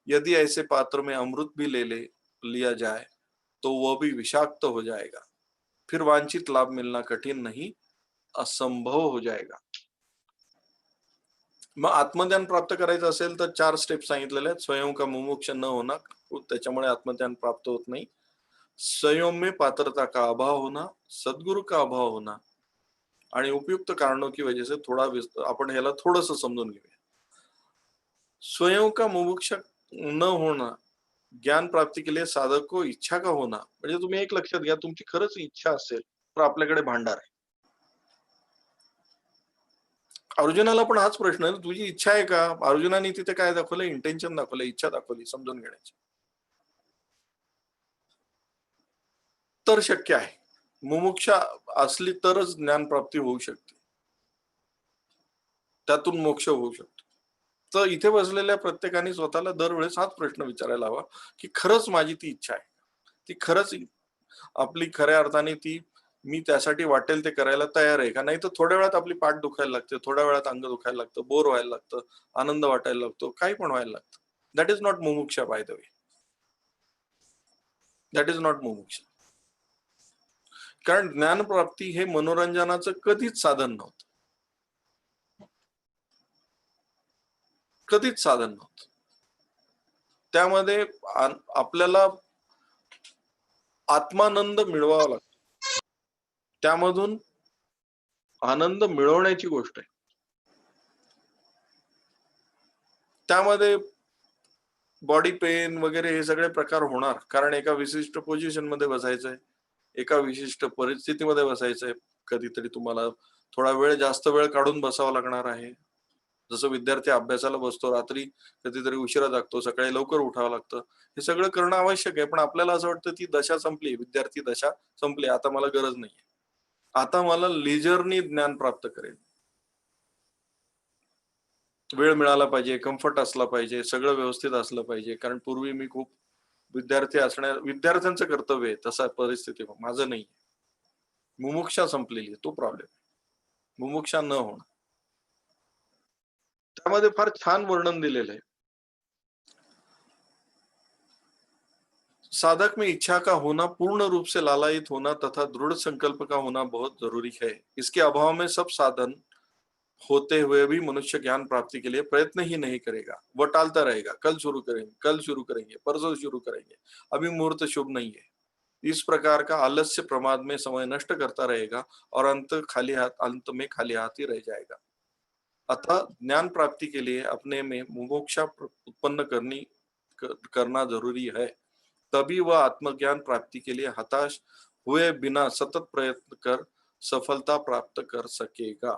यदि ऐसे पात्र में अमृत भी लिया जाए तो वह भी विषाक्त हो जाएगा, फिर वांछित लाभ मिलना कठिन नहीं, असंभव हो जाएगा. मग आत्मज्ञान प्राप्त करायचं असेल तर 4 स्टेप सांगितलेले आहेत. स्वयं का मुमुक्ष न होना, त्याच्यामुळे आत्मज्ञान प्राप्त होत नाही. संयम में पात्रता का अभाव होना, सद्गुरु का अभाव होना आणि उपयुक्त कारणों की वजह से आपण ह्याला थोडंसं समजून घेऊया. स्वयं का मुमुक्ष न होना, ज्ञान प्राप्ति के लिए साधक को इच्छा का होना. म्हणजे तुम्ही एक लक्षात घ्या, तुमची खरंच इच्छा असेल तर आपल्याकडे भांडार आहे. अर्जुनाला पण हाच प्रश्न आहे, तुझी इच्छा आहे का? अर्जुनाने तिथे काय दाखवलं? इंटेन्शन दाखवलं, इच्छा दाखवली समजून घेण्याची. तर शक्य आहे. मुमुक्षा असली तरच ज्ञान प्राप्ती होऊ शकते, त्यातून मोक्ष होऊ शकतो. तर इथे बसलेल्या प्रत्येकाने स्वतःला दरवेळेस हाच प्रश्न विचारायला हवा की खरंच माझी ती इच्छा आहे, ती खरंच आपली खऱ्या अर्थाने ती मी त्यासाठी वाटेल ते करायला तयार आहे का? नाही तर थोड्या वेळात आपली पाठ दुखायला लागते, थोड्या वेळात अंग दुखायला लागतं, बोर व्हायला लागतं, आनंद वाटायला लागतो, काही पण व्हायला लागतं. दॅट इज नॉट मुमुक्षा by the way. That is not मुमुक्षा. कारण ज्ञानप्राप्ती हे मनोरंजनाचं कधीच साधन नव्हतं, कधीच साधन नव्हतं. त्यामध्ये आपल्याला आत्मानंद मिळवावा लागतो, त्यामधून आनंद मिळवण्याची गोष्ट आहे. त्यामध्ये बॉडी पेन वगैरे हे सगळे प्रकार होणार, कारण एका विशिष्ट पोझिशन मध्ये बसायचंय, एका विशिष्ट परिस्थितीमध्ये बसायचंय. कधीतरी तुम्हाला थोडा वेळ जास्त वेळ काढून बसावं लागणार आहे. जसं विद्यार्थी अभ्यासाला बसतो, रात्री कधीतरी उशिरा जागतो, सकाळी लवकर उठावं लागतं. हे सगळं करणं आवश्यक आहे. पण आपल्याला असं वाटतं ती दशा संपली, विद्यार्थी दशा संपली, आता मला गरज नाहीये, आता मला लिजरनी ज्ञान प्राप्त करेल. वेळ मिळाला पाहिजे, कम्फर्ट असला पाहिजे, सगळं व्यवस्थित असलं पाहिजे. कारण पूर्वी मी खूप विद्यार्थ्यांचं कर्तव्य आहे तसा परिस्थिती, माझं नाही. मुमुक्षा संपलेली आहे, तो प्रॉब्लेम. मुमुक्षा न होणं, त्यामध्ये फार छान वर्णन दिलेलं आहे. साधक में इच्छा का होना, पूर्ण रूप से लालायित होना तथा दृढ़ संकल्प का होना बहुत जरूरी है. इसके अभाव में सब साधन होते हुए भी मनुष्य ज्ञान प्राप्ति के लिए प्रयत्न ही नहीं करेगा, वह टालता रहेगा. कल शुरू करेंगे, परसों शुरू करेंगे, अभी मुहूर्त शुभ नहीं है. इस प्रकार का आलस्य प्रमाद में समय नष्ट करता रहेगा और अंत में खाली हाथ ही रह जाएगा. अतः ज्ञान प्राप्ति के लिए अपने में मुमुक्षा उत्पन्न करना जरूरी है. तभी वह आत्मज्ञान प्राप्ति के लिए हताश हुए बिना सतत प्रयत्न कर सफलता प्राप्त कर सकेगा.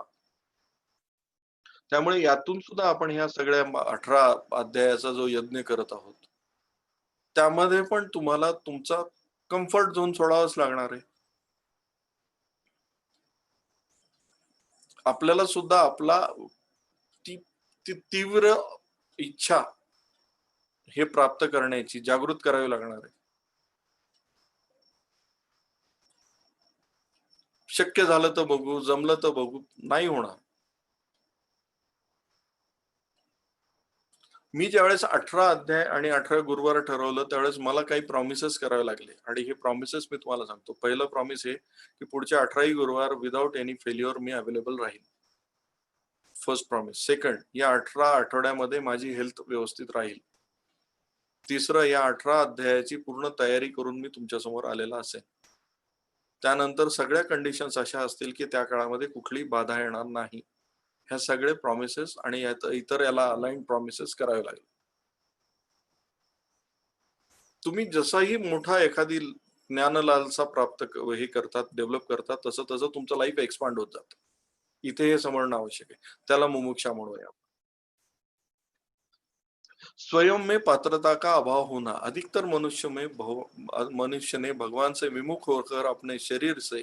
त्यामुळे यातून सुद्धा आपण ह्या सगळ्या 18 अध्यायाचा जो यज्ञ करत आहोत, त्यामध्ये पण तुम्हाला तुमचा कम्फर्ट झोन सोडावाच लागणार आहे. आपल्याला सुद्धा आपला ती तीव्र इच्छा हे प्राप्त करण्याची जागृत करावी लागणार आहे. शक्य झालं तर बघू, जमलं तर बघू, नाही होणार. मी ज्यावेळेस 18 अध्याय आणि 18 गुरुवार ठरवलं त्यावेळेस मला काही प्रॉमिसेस करावे लागले आणि हे प्रॉमिसेस मी तुम्हाला सांगतो. पहिलं प्रॉमिस हे की पुढच्या 18 गुरुवार विदाउट एनी फेल्युअर मी अवेलेबल राहील. First promise. सेकंड, या 18 आठवड्यामध्ये माझी हेल्थ व्यवस्थित राहील. तिसरं, या 18 अध्यायाची पूर्ण तयारी करून मी तुमच्या समोर आलेला असेल. त्यानंतर सगळ्या कंडिशन्स अशा असतील की त्या काळामध्ये कुठली बाधा येणार नाही. ह्या सगळे प्रॉमिसेस आणि इतर याला अलाइन प्रॉमिसेस करावे लागेल. तुम्ही जसाही मोठा एखादी ज्ञानलालसा प्राप्त हे करतात, डेव्हलप करतात, तसं तसं तुमचं लाईफ एक्सपांड होत जातं. इथे हे समजणं आवश्यक आहे. त्याला मुमुक्षा म्हणूया. स्वयं में पात्रता का अभाव होना, अधिकतर मनुष्य ने भगवान से विमुख होकर अपने शरीर से,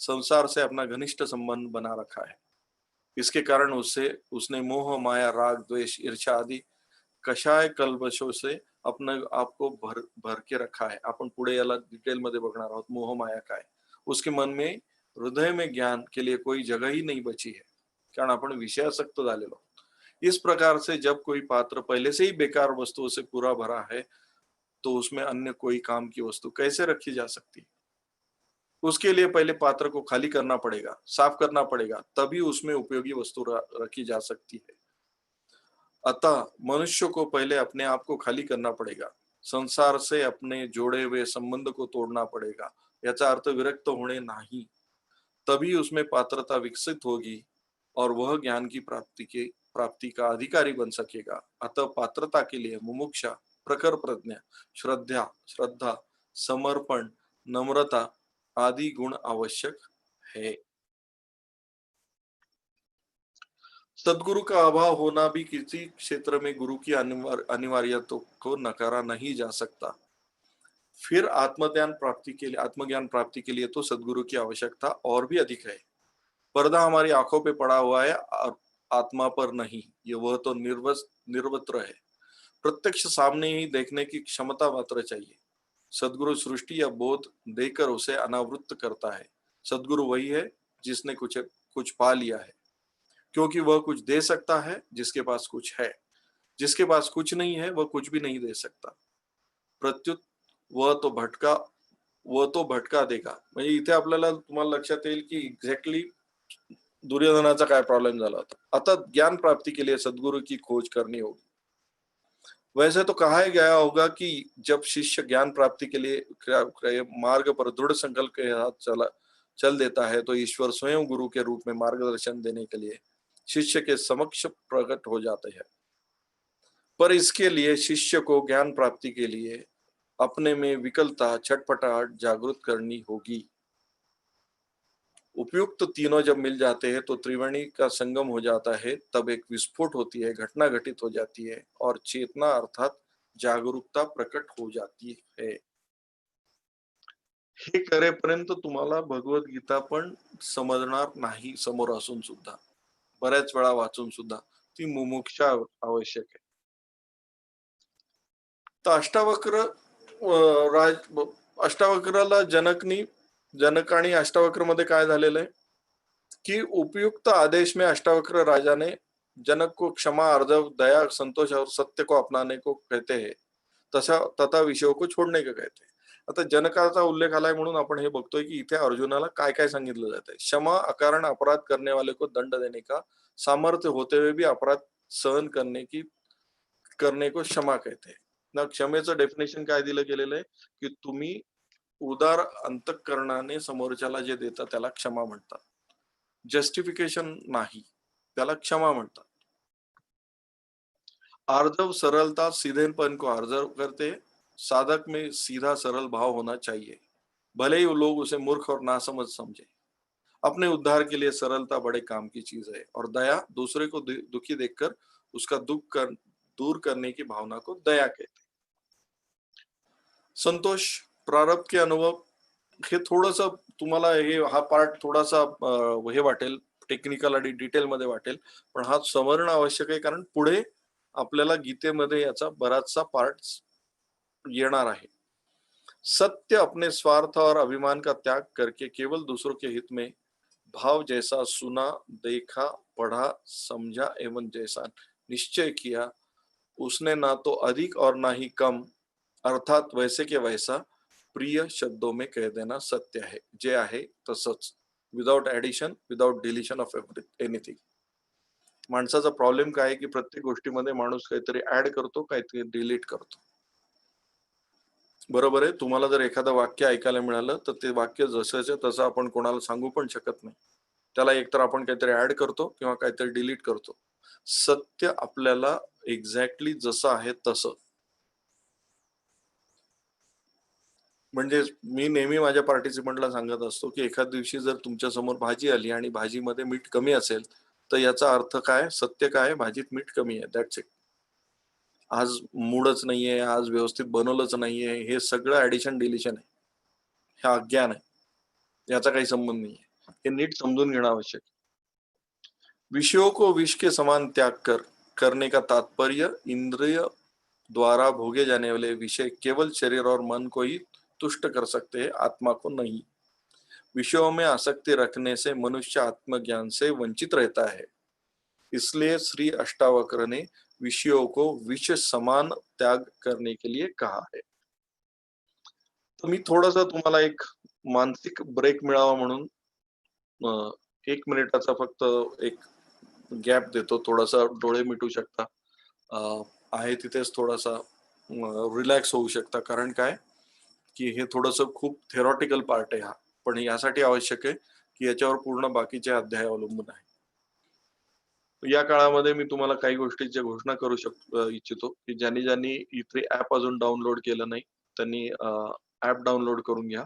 संसार से अपना घनिष्ठ संबंध बना रखा है. इसके कारण उसने मोह, माया, राग, द्वेष, ईर्ष्या आदि कषाय कल्पशों से अपने आप को भर के रखा है. आपण पुढे याला डिटेल मध्ये बघणार आहोत. मोह माया काय. उसके मन में, हृदय में ज्ञान के लिए कोई जगह ही नहीं बची है, कारण आपण विषयासक्त झालेलो. इस प्रकार से जब कोई पात्र पहले से ही बेकार वस्तुओं से पूरा भरा है तो उसमें अन्य कोई काम की वस्तु कैसे रखी जा सकती है? उसके लिए पहले पात्र को खाली करना पड़ेगा, साफ करना पड़ेगा, तभी उसमें उपयोगी वस्तु रखी जा सकती है। अतः मनुष्य को पहले अपने आप को खाली करना पड़ेगा, संसार से अपने जोड़े हुए संबंध को तोड़ना पड़ेगा। याचा अर्थ विरक्त होणे नाही, तभी उसमें पात्रता विकसित होगी और वह ज्ञान की प्राप्ति का अधिकारी बन सकेगा। अतः पात्रता के लिए मुमुक्षा, प्रखर प्रज्ञा, श्रद्धा, समर्पण, नम्रता आदि गुण आवश्यक है। सदगुरु का अभाव होना भी किसी क्षेत्र में गुरु की अनिवार्यता को नकारा नहीं जा सकता। फिर आत्मज्ञान प्राप्ति के लिए तो सदगुरु की आवश्यकता और भी अधिक है। पर्दा हमारी आंखों पे पड़ा हुआ है और आत्मा पर नहीं, ये वह तो निर्वस्त्र है। प्रत्यक्ष सामने ही देखने की क्षमता मात्र चाहिए। सदगुरु सृष्टि या बोध देकर उसे अनावृत करता है। सदगुरु वही है जिसने कुछ पा लिया है, क्योंकि वह कुछ दे सकता है जिसके पास कुछ है। जिसके पास कुछ नहीं है वह कुछ भी नहीं दे सकता। प्रत्युत वह तो भटका देगा। म्हणजे इथे आपल्याला तुम्हाला लक्षात येईल की एक्झॅक्टली दुर्योधनाचा काय प्रॉब्लेम झाला होता। अतः ज्ञान प्राप्ति के लिए सदगुरु की खोज करनी होगी। वैसे तो कहा ही गया होगा कि जब शिष्य ज्ञान प्राप्ति के लिए मार्ग पर दृढ़ संकल्प के साथ चल देता है तो ईश्वर स्वयं गुरु के रूप में मार्गदर्शन देने के लिए शिष्य के समक्ष प्रकट हो जाते हैं। पर इसके लिए शिष्य को ज्ञान प्राप्ति के लिए अपने में विकलता, छटपटाहट जागृत करनी होगी। उपयुक्त तीनों जब मिल जाते हैं तो त्रिवेणी का संगम हो जाता है, तब एक विस्फोट होती है, घटना घटित हो जाती है और चेतना अर्थात जागरूकता प्रकट हो जाती है। हे करेपर्यंत तुम्हाला भगवद्गीता पण समजणार नाही समोर असून सुद्धा, बऱ्याच वेळा वाचून सुद्धा। ती मुमुक्षा आवश्यक आहे। तर अष्टावक्राला जनक आणि अष्टावक्र मध्ये काय झालेलं आहे कि उपयुक्त आदेश में अष्टावक्र राजा ने जनक को क्षमा, आर्जव, दया, संतोष और सत्य को अपनाने को कहते हैं, तथा विषयों को छोड़ने को कहते हैं। आता जनकाचा उल्लेख आलाय म्हणून आपण हे बघतोय की इथे अर्जुनाला काय काय सांगितलं जातंय। क्षमा, अकारण अपराध करने वाले को दंड देने का सामर्थ्य होते हुए भी अपराध सहन करने को क्षमा कहते हैं। ना क्षमेचं डेफिनेशन काय दिलं गेलेलं आहे की तुम्ही उदार अंतःकरणाने समोरच्याला जे देता त्याला क्षमा म्हणतात, जस्टिफिकेशन नाही, त्याला क्षमा म्हणतात। आर्जव सरलता सीधेपन को आर्जव करते, साधक में सीधा सरल भाव होना चाहिए, भले ही वो लोग उसे मूर्ख और नासमझ समझे। अपने उद्धार के लिए सरलता बड़े काम की चीज है और दया दूसरे को दुखी देखकर उसका दूर करने की भावना को दया कहते। संतोष, प्रारब्ध के अनुभव, हे थोडस तुम्हाला हा पार्ट थोडासा हे वाटेल, टेक्निकल आणि डिटेल मध्ये वाटेल, पण हा समजणं आवश्यक आहे, कारण पुढे आपल्याला गीतेमध्ये याचा बराचसा पार्ट येणार आहे। सत्य अपने स्वार्थ और अभिमान का त्याग करके केवल दूसरों के हित में भाव जैसा सुना, देखा, पढ़ा, समझा एवं जैसा निश्चय किया, उसने ना तो अधिक और ना ही कम, अर्थात वैसे के वैसा प्रिय शब्दों में कह देना सत्य है, जे आहे तसंच, without addition, without deletion of anything. माणसाचा प्रॉब्लेम काय आहे की प्रत्येक गोष्टीमध्ये माणूस काहीतरी ऍड करतो, काहीतरी डिलीट करतो। बरोबर आहे। तुम्हाला जर एखादं वाक्य ऐकायला मिळालं तर ते वाक्य जसंच्या तसं आपण कोणाला सांगू पण शकत नाही, त्याला एकतर आपण काहीतरी ऍड करतो किंवा काहीतरी डिलीट करतो। सत्य आपल्याला एक्झॅक्टली जसं आहे तसं, म्हणजे मी नेहमी माझ्या पार्टिसिपंटला सांगत असतो की एखाद दिवशी जर तुमच्या समोर भाजी आली आणि भाजीमध्ये मीठ कमी असेल तर याचा अर्थ काय, सत्य काय, भाजीत मीठ कमी आहे, दॅट्स इट। आज मूडच नाहीये, आज व्यवस्थित बनवलंच नाहीये, हे सगळं ऍडिशन डिलिशन आहे, हे अज्ञान आहे, याचा काही संबंध नाहीये। हे नीट समजून घेणं आवश्यक। विषयों को विष के समान त्याग करने का तात्पर्य इंद्रिय द्वारा भोगे जाने वाले विषय केवल शरीर और मन को ही तुष्ट कर सकते हैं, आत्मा को नहीं। विषयों में आसक्ति रखने से मनुष्य आत्मज्ञान से वंचित रहता है। इसलिए श्री अष्टावक्र ने विषयों को विष समान त्याग करने के लिए कहा है। तर मी थोडासा तुम्हाला एक मानसिक ब्रेक मिळावा म्हणून 1 मिनिटाचा फक्त एक गॅप देतो. थोडासा डोळे मिटू शकता. अ, आहे तिथेच थोडासा रिलॅक्स होऊ शकता. कारण काय, की हे थोडंसं खूप थेरॉटिकल पार्ट आहे हा. पण यासाठी आवश्यक आहे, की याच्यावर पूर्ण बाकीचे अध्याय अवलंबून आहे. या काळामध्ये मी तुम्हाला काही गोष्टींच्या घोषणा करू इच्छितो, की ज्यांनी E3 ॲप अजून डाउनलोड केलं नाही, त्यांनी ॲप डाउनलोड करून घ्या.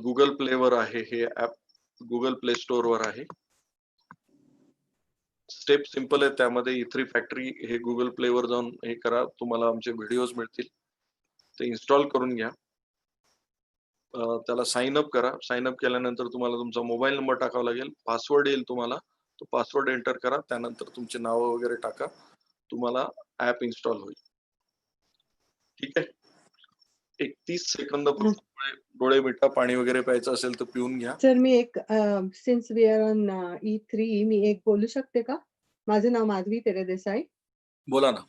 Google Playवर आहे हे ॲप. Google Play Storeवर आहे. स्टेप सिंपल आहे. त्यामध्ये E3 फॅक्टरी हे Google Playवर जाऊन हे करा. तुम्हाला आमचे व्हिडिओज मिळतील. ते इन्स्टॉल करून घ्या. त्याला साइन अप करा. साइन अप केल्यानंतर तुम्हाला तुमचा मोबाईल नंबर टाकावा लागेल. पासवर्ड येईल तुम्हाला. तो पासवर्ड एंटर करा. त्यानंतर तुमची नावं वगैरे टाका. तुम्हाला ॲप इन्स्टॉल होईल. ठीक आहे. एक 30 सेकंद डोळे मिटा. पाणी वगैरे प्यायचं असेल तर पिऊन घ्या. सर मी एक since we are on E3 मी एक बोलू शकते का? माझं नाव माधवी तेरेदेसाई. बोला ना.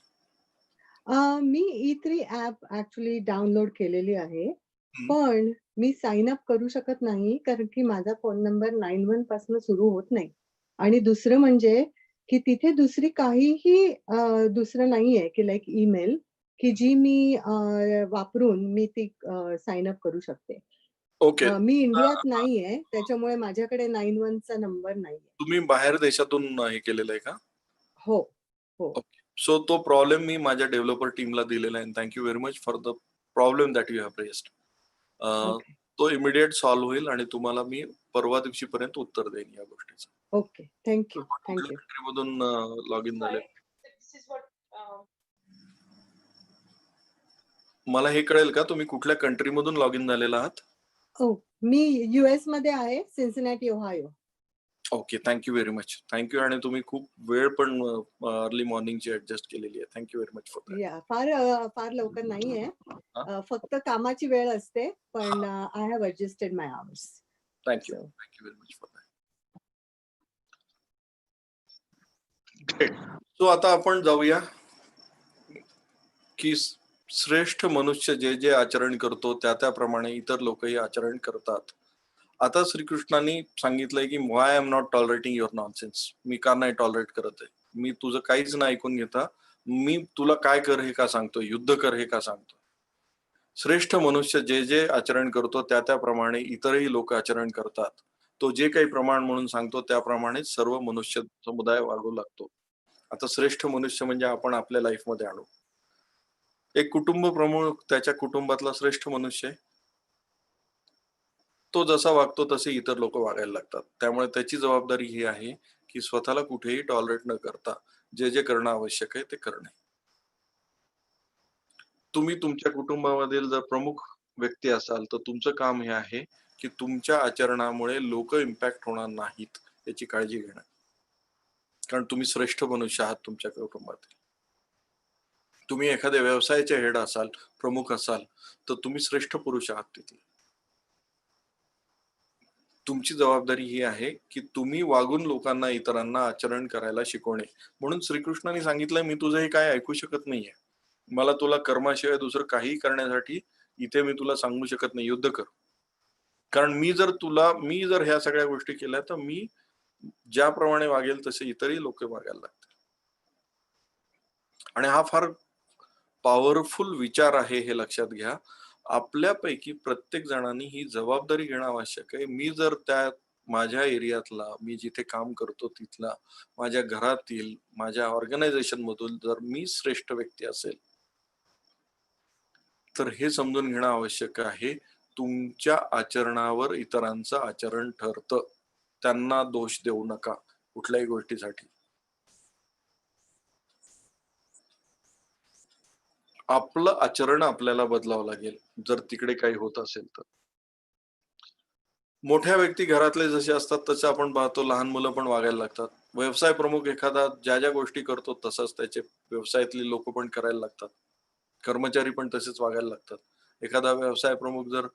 मी E3 ॲप ॲक्चुअली डाउनलोड केलेली आहे. हं. पण मी साइन अप करू शकत नाही कारण की माझा फोन नंबर 91 पासून सुरू होत नाही. आणि दुसरं म्हणजे की तिथे दुसरी काहीही दुसरं नाहीये की लाइक ईमेल की जी मी वापरून मी ती साइन अप करू शकते. ओके. मी इंडियात नाहीये, त्याच्यामुळे माझ्याकडे 91 चा नंबर नाहीये. तुम्ही बाहेर देशातून हे केलेलं आहे का? हो, हो. ओके. सो तो प्रॉब्लेम मी माझ्या डेव्हलपर टीमला दिलेला आहे. Thank you very much for the problem that you have raised. Okay. तो इमिडिएट सॉल्व्ह होईल आणि तुम्हाला मी परवा दिवशीपर्यंत उत्तर देईन या गोष्टीचं. ओके. Thank you. थँक कुठल्या यू. कंट्रीमधून लॉग इन झाले? मला हे कळेल का तुम्ही कुठल्या कंट्रीमधून लॉग इन झालेला आहात? हो, मी US मध्ये आहे, Cincinnati, Ohio. Okay. Thank you very much. Thank you आणि तुम्ही खूप वेळ पण अर्ली मॉर्निंगची ॲडजस्ट केलेली आहे. Thank you very much for that. फार लवकर नाहीये. हां. फक्त कामाची वेळ असते, पण I have adjusted my hours. Thank you. So thank you very much for that. Great. So आता आपण जाऊया, की श्रेष्ठ मनुष्य जे जे आचरण करतो त्याप्रमाणे इतर लोकही आचरण करतात. आता श्रीकृष्णांनी सांगितलंय की why I am not tolerating your nonsense. मी का नाही टॉलरेट करत आहे? मी तुझं काहीच नाही ऐकून घेता. मी तुला काय कर हे का सांगतो, युद्ध कर हे का सांगतो. श्रेष्ठ मनुष्य जे जे आचरण करतो त्याप्रमाणे इतरही लोक आचरण करतात. तो जे काही प्रमाण म्हणून सांगतो त्याप्रमाणेच सर्व मनुष्य समुदाय वागू लागतो. आता श्रेष्ठ मनुष्य म्हणजे आपण आपल्या लाईफमध्ये आणू. एक कुटुंब प्रमुख त्याच्या कुटुंबातला श्रेष्ठ मनुष्य आहे. तो जसा वागतो तसे इतर लोक वागायला लागतात. त्यामुळे त्याची जबाबदारी ही आहे की स्वतःला कुठेही टॉलरेट न करता जे जे करणं आवश्यक आहे ते करणे. तुम्ही तुमच्या कुटुंबामधील जर प्रमुख व्यक्ती असाल तर तुमचं काम हे आहे की तुमच्या आचरणामुळे लोक इम्पॅक्ट होणार नाहीत याची काळजी घेणं. कारण तुम्ही श्रेष्ठ मनुष्य आहात तुमच्या कुटुंबातील. तुम्ही एखाद्या व्यवसायाचे हेड असाल, प्रमुख असाल तर तुम्ही श्रेष्ठ पुरुष आहात तिथे. तुमची जबाबदारी ही आहे की तुम्ही वागून लोकांना इतरांना आचरण करायला शिकवणे. म्हणून श्रीकृष्णाने सांगितलंय मी तुझं हे काय ऐकू शकत नाहीये. मला तुला कर्माशिवाय दुसरं काही करण्यासाठी इथे मी तुला सांगू शकत नाही, युद्ध कर. कारण मी जर ह्या सगळ्या गोष्टी केल्या तर मी ज्याप्रमाणे वागेल तसे इतरही लोक वागायला लागतील. आणि हा फार पॉवरफुल विचार आहे हे लक्षात घ्या. आपल्यापैकी प्रत्येक जणांनी ही जबाबदारी घेणं आवश्यक आहे. मी जर त्या माझ्या एरियातला, मी जिथे काम करतो तिथला, माझ्या घरातील, माझ्या ऑर्गनायझेशन मधून जर मी श्रेष्ठ व्यक्ती असेल तर हे समजून घेणं आवश्यक आहे. तुमच्या आचरणावर इतरांचं आचरण ठरतं. त्यांना दोष देऊ नका कुठल्याही गोष्टीसाठी. आपलं आचरण आपल्याला बदलावं लागेल जर तिकडे काही होत असेल तर. मोठ्या व्यक्ती घरातले जसे असतात तसे आपण पाहतो लहान मुलं पण वागायला लागतात. व्यवसाय प्रमुख एखादा ज्या ज्या गोष्टी करतो तसंच त्याचे व्यवसायातली लोक पण करायला लागतात. कर्मचारी पण तसेच वागायला लागतात. एखादा व्यवसाय प्रमुख जर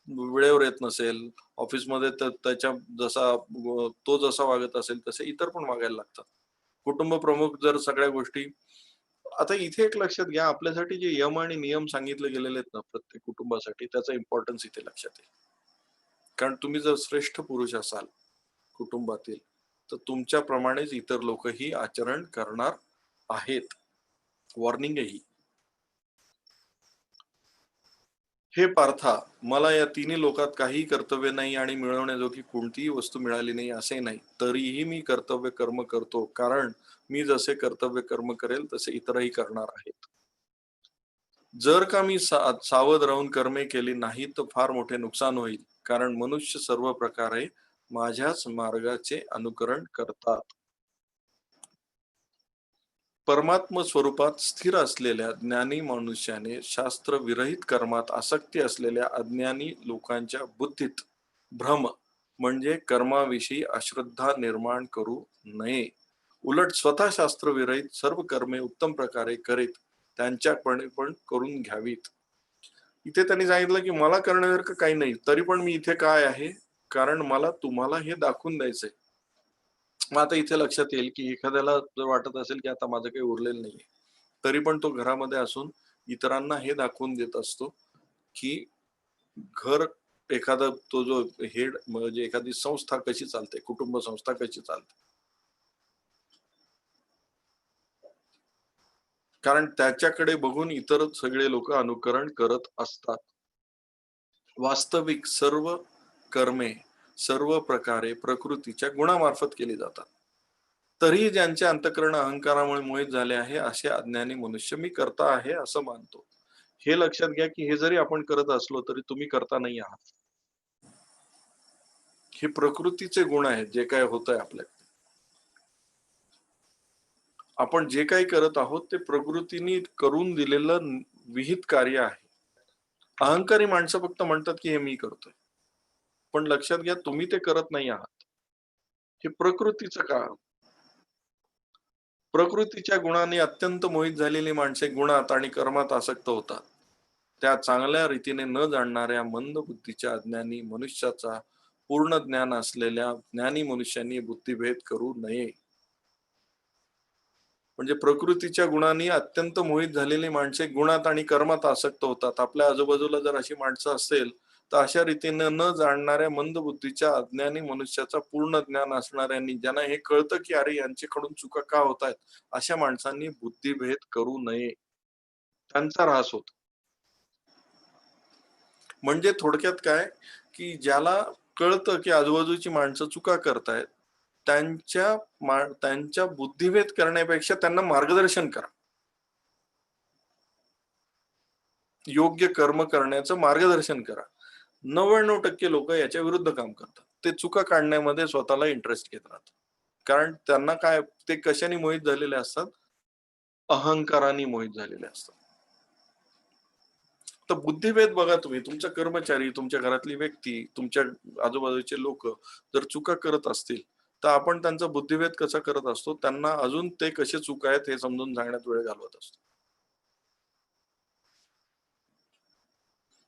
वेळेवर येत नसेल ऑफिसमध्ये तर तो जसा वागत असेल तसे इतर पण वागायला लागतात. कुटुंब प्रमुख जर सगळ्या गोष्टी आता इथे एक लक्षात घ्या, आपल्यासाठी जे यम आणि नियम सांगितले गेलेले आहेत ना प्रत्येक कुटुंबासाठी, त्याचा इम्पॉर्टन्स इथे लक्षात येईल. कारण तुम्ही जर श्रेष्ठ पुरुष असाल कुटुंबातील, तर तुमच्याप्रमाणेच इतर लोकही आचरण करणार आहेत. वॉर्निंग आहे ही. हे पार्था, मला या तिन्ही लोकात काहीही कर्तव्य नाही आणि मिळवण्याजोगी कोणतीही वस्तू मिळाली नाही असे नाही. तरीही मी कर्तव्य कर्म करतो, कारण मी जसे कर्तव्य कर्म करेल तसे इतरही करणार आहेत. जर का मी सावध राहून कर्मे केली नाही तर फार मोठे नुकसान होईल, कारण मनुष्य सर्व प्रकारे माझ्याच मार्गाचे अनुकरण करतात. परमात्म स्वरूपात स्थिर असलेल्या ज्ञानी मनुष्याने शास्त्र विरहित कर्मात आसक्ती असलेल्या अज्ञानी लोकांच्या बुद्धीत भ्रम म्हणजे कर्माविषयी अश्रद्धा निर्माण करू नये. उलट स्वतः शास्त्र विरहित सर्व कर्मे उत्तम प्रकारे करीत त्यांच्यापणे पण करून घ्यावीत. इथे त्यांनी सांगितलं की मला करण्यासारखं काही नाही, तरी पण मी इथे काय आहे, कारण मला तुम्हाला हे दाखवून द्यायचंय. मग आता इथे लक्षात येईल की एखाद्याला जर वाटत असेल की आता माझं काही उरलेलं नाहीये, तरी पण तो घरामध्ये असून इतरांना हे दाखवून देत असतो की घर, एखादा तो जो हेड म्हणजे एखादी संस्था कशी चालते, कुटुंब संस्था कशी चालते, कारण त्याच्याकडे बघून इतर सगळे लोक अनुकरण करत असतात. वास्तविक सर्व कर्मे सर्व प्रकारे प्रकृतीच्या गुणामार्फत केली जातात. तरीही ज्यांचे अंतःकरण अहंकारामुळे मोहित झाले आहे असे अज्ञानी मनुष्य मी करता आहे असं मानतो. हे लक्षात घ्या की हे जरी आपण करत असलो तरी तुम्ही करता नाही आहात. हे प्रकृतीचे गुण आहेत. जे काय होत आहे आपल्याकडे, आपण जे काही करत आहोत ते प्रकृतीने करून दिलेलं विहित कार्य आहे. अहंकारी माणसं फक्त म्हणतात की हे मी करतोय, पण लक्षात घ्या तुम्ही ते करत नाही आहात. हे प्रकृतीचं काम. प्रकृतीच्या गुणाने अत्यंत मोहित झालेली माणसे गुणात आणि कर्मात आसक्त होतात. त्या चांगल्या रीतीने न जाणणाऱ्या मंद बुद्धीच्या अज्ञानी मनुष्याचा पूर्ण ज्ञान असलेल्या ज्ञानी मनुष्यांनी बुद्धिभेद करू नये. म्हणजे प्रकृतीच्या गुणांनी अत्यंत मोहित झालेली माणसे गुणात आणि कर्मात आसक्त होतात. आपल्या आजूबाजूला जर अशी माणसं असेल तर अशा रीतीने न जाणणाऱ्या मंद बुद्धीच्या अज्ञानी मनुष्याचा पूर्ण ज्ञान असणाऱ्यांनी, ज्यांना हे कळतं की अरे यांच्याकडून चुका का होत आहेत, अशा माणसांनी बुद्धिभेद करू नये. त्यांचा ऱ्हास होतो. म्हणजे थोडक्यात काय की ज्याला कळतं की आजूबाजूची माणसं चुका करतायत, त्यांच्या बुद्धिभेद करण्यापेक्षा त्यांना मार्गदर्शन करा. योग्य कर्म करण्याचं मार्गदर्शन करा. 99% लोक याच्या विरुद्ध काम करतात. ते चुका काढण्यामध्ये स्वतःला इंटरेस्ट घेत राहतात. कारण त्यांना काय, ते कशाने मोहित झालेले असतात? अहंकाराने मोहित झालेले असतात. तर बुद्धिभेद बघा तुम्ही, तुमचा कर्मचारी, तुमच्या घरातली व्यक्ती, तुमच्या आजूबाजूचे लोक जर चुका करत असतील तर आपण त्यांचा बुद्धिभेद कसा करत असतो? त्यांना अजून ते कसे चुका आहेत हे समजून सांगण्यात वेळ घालवत असतो.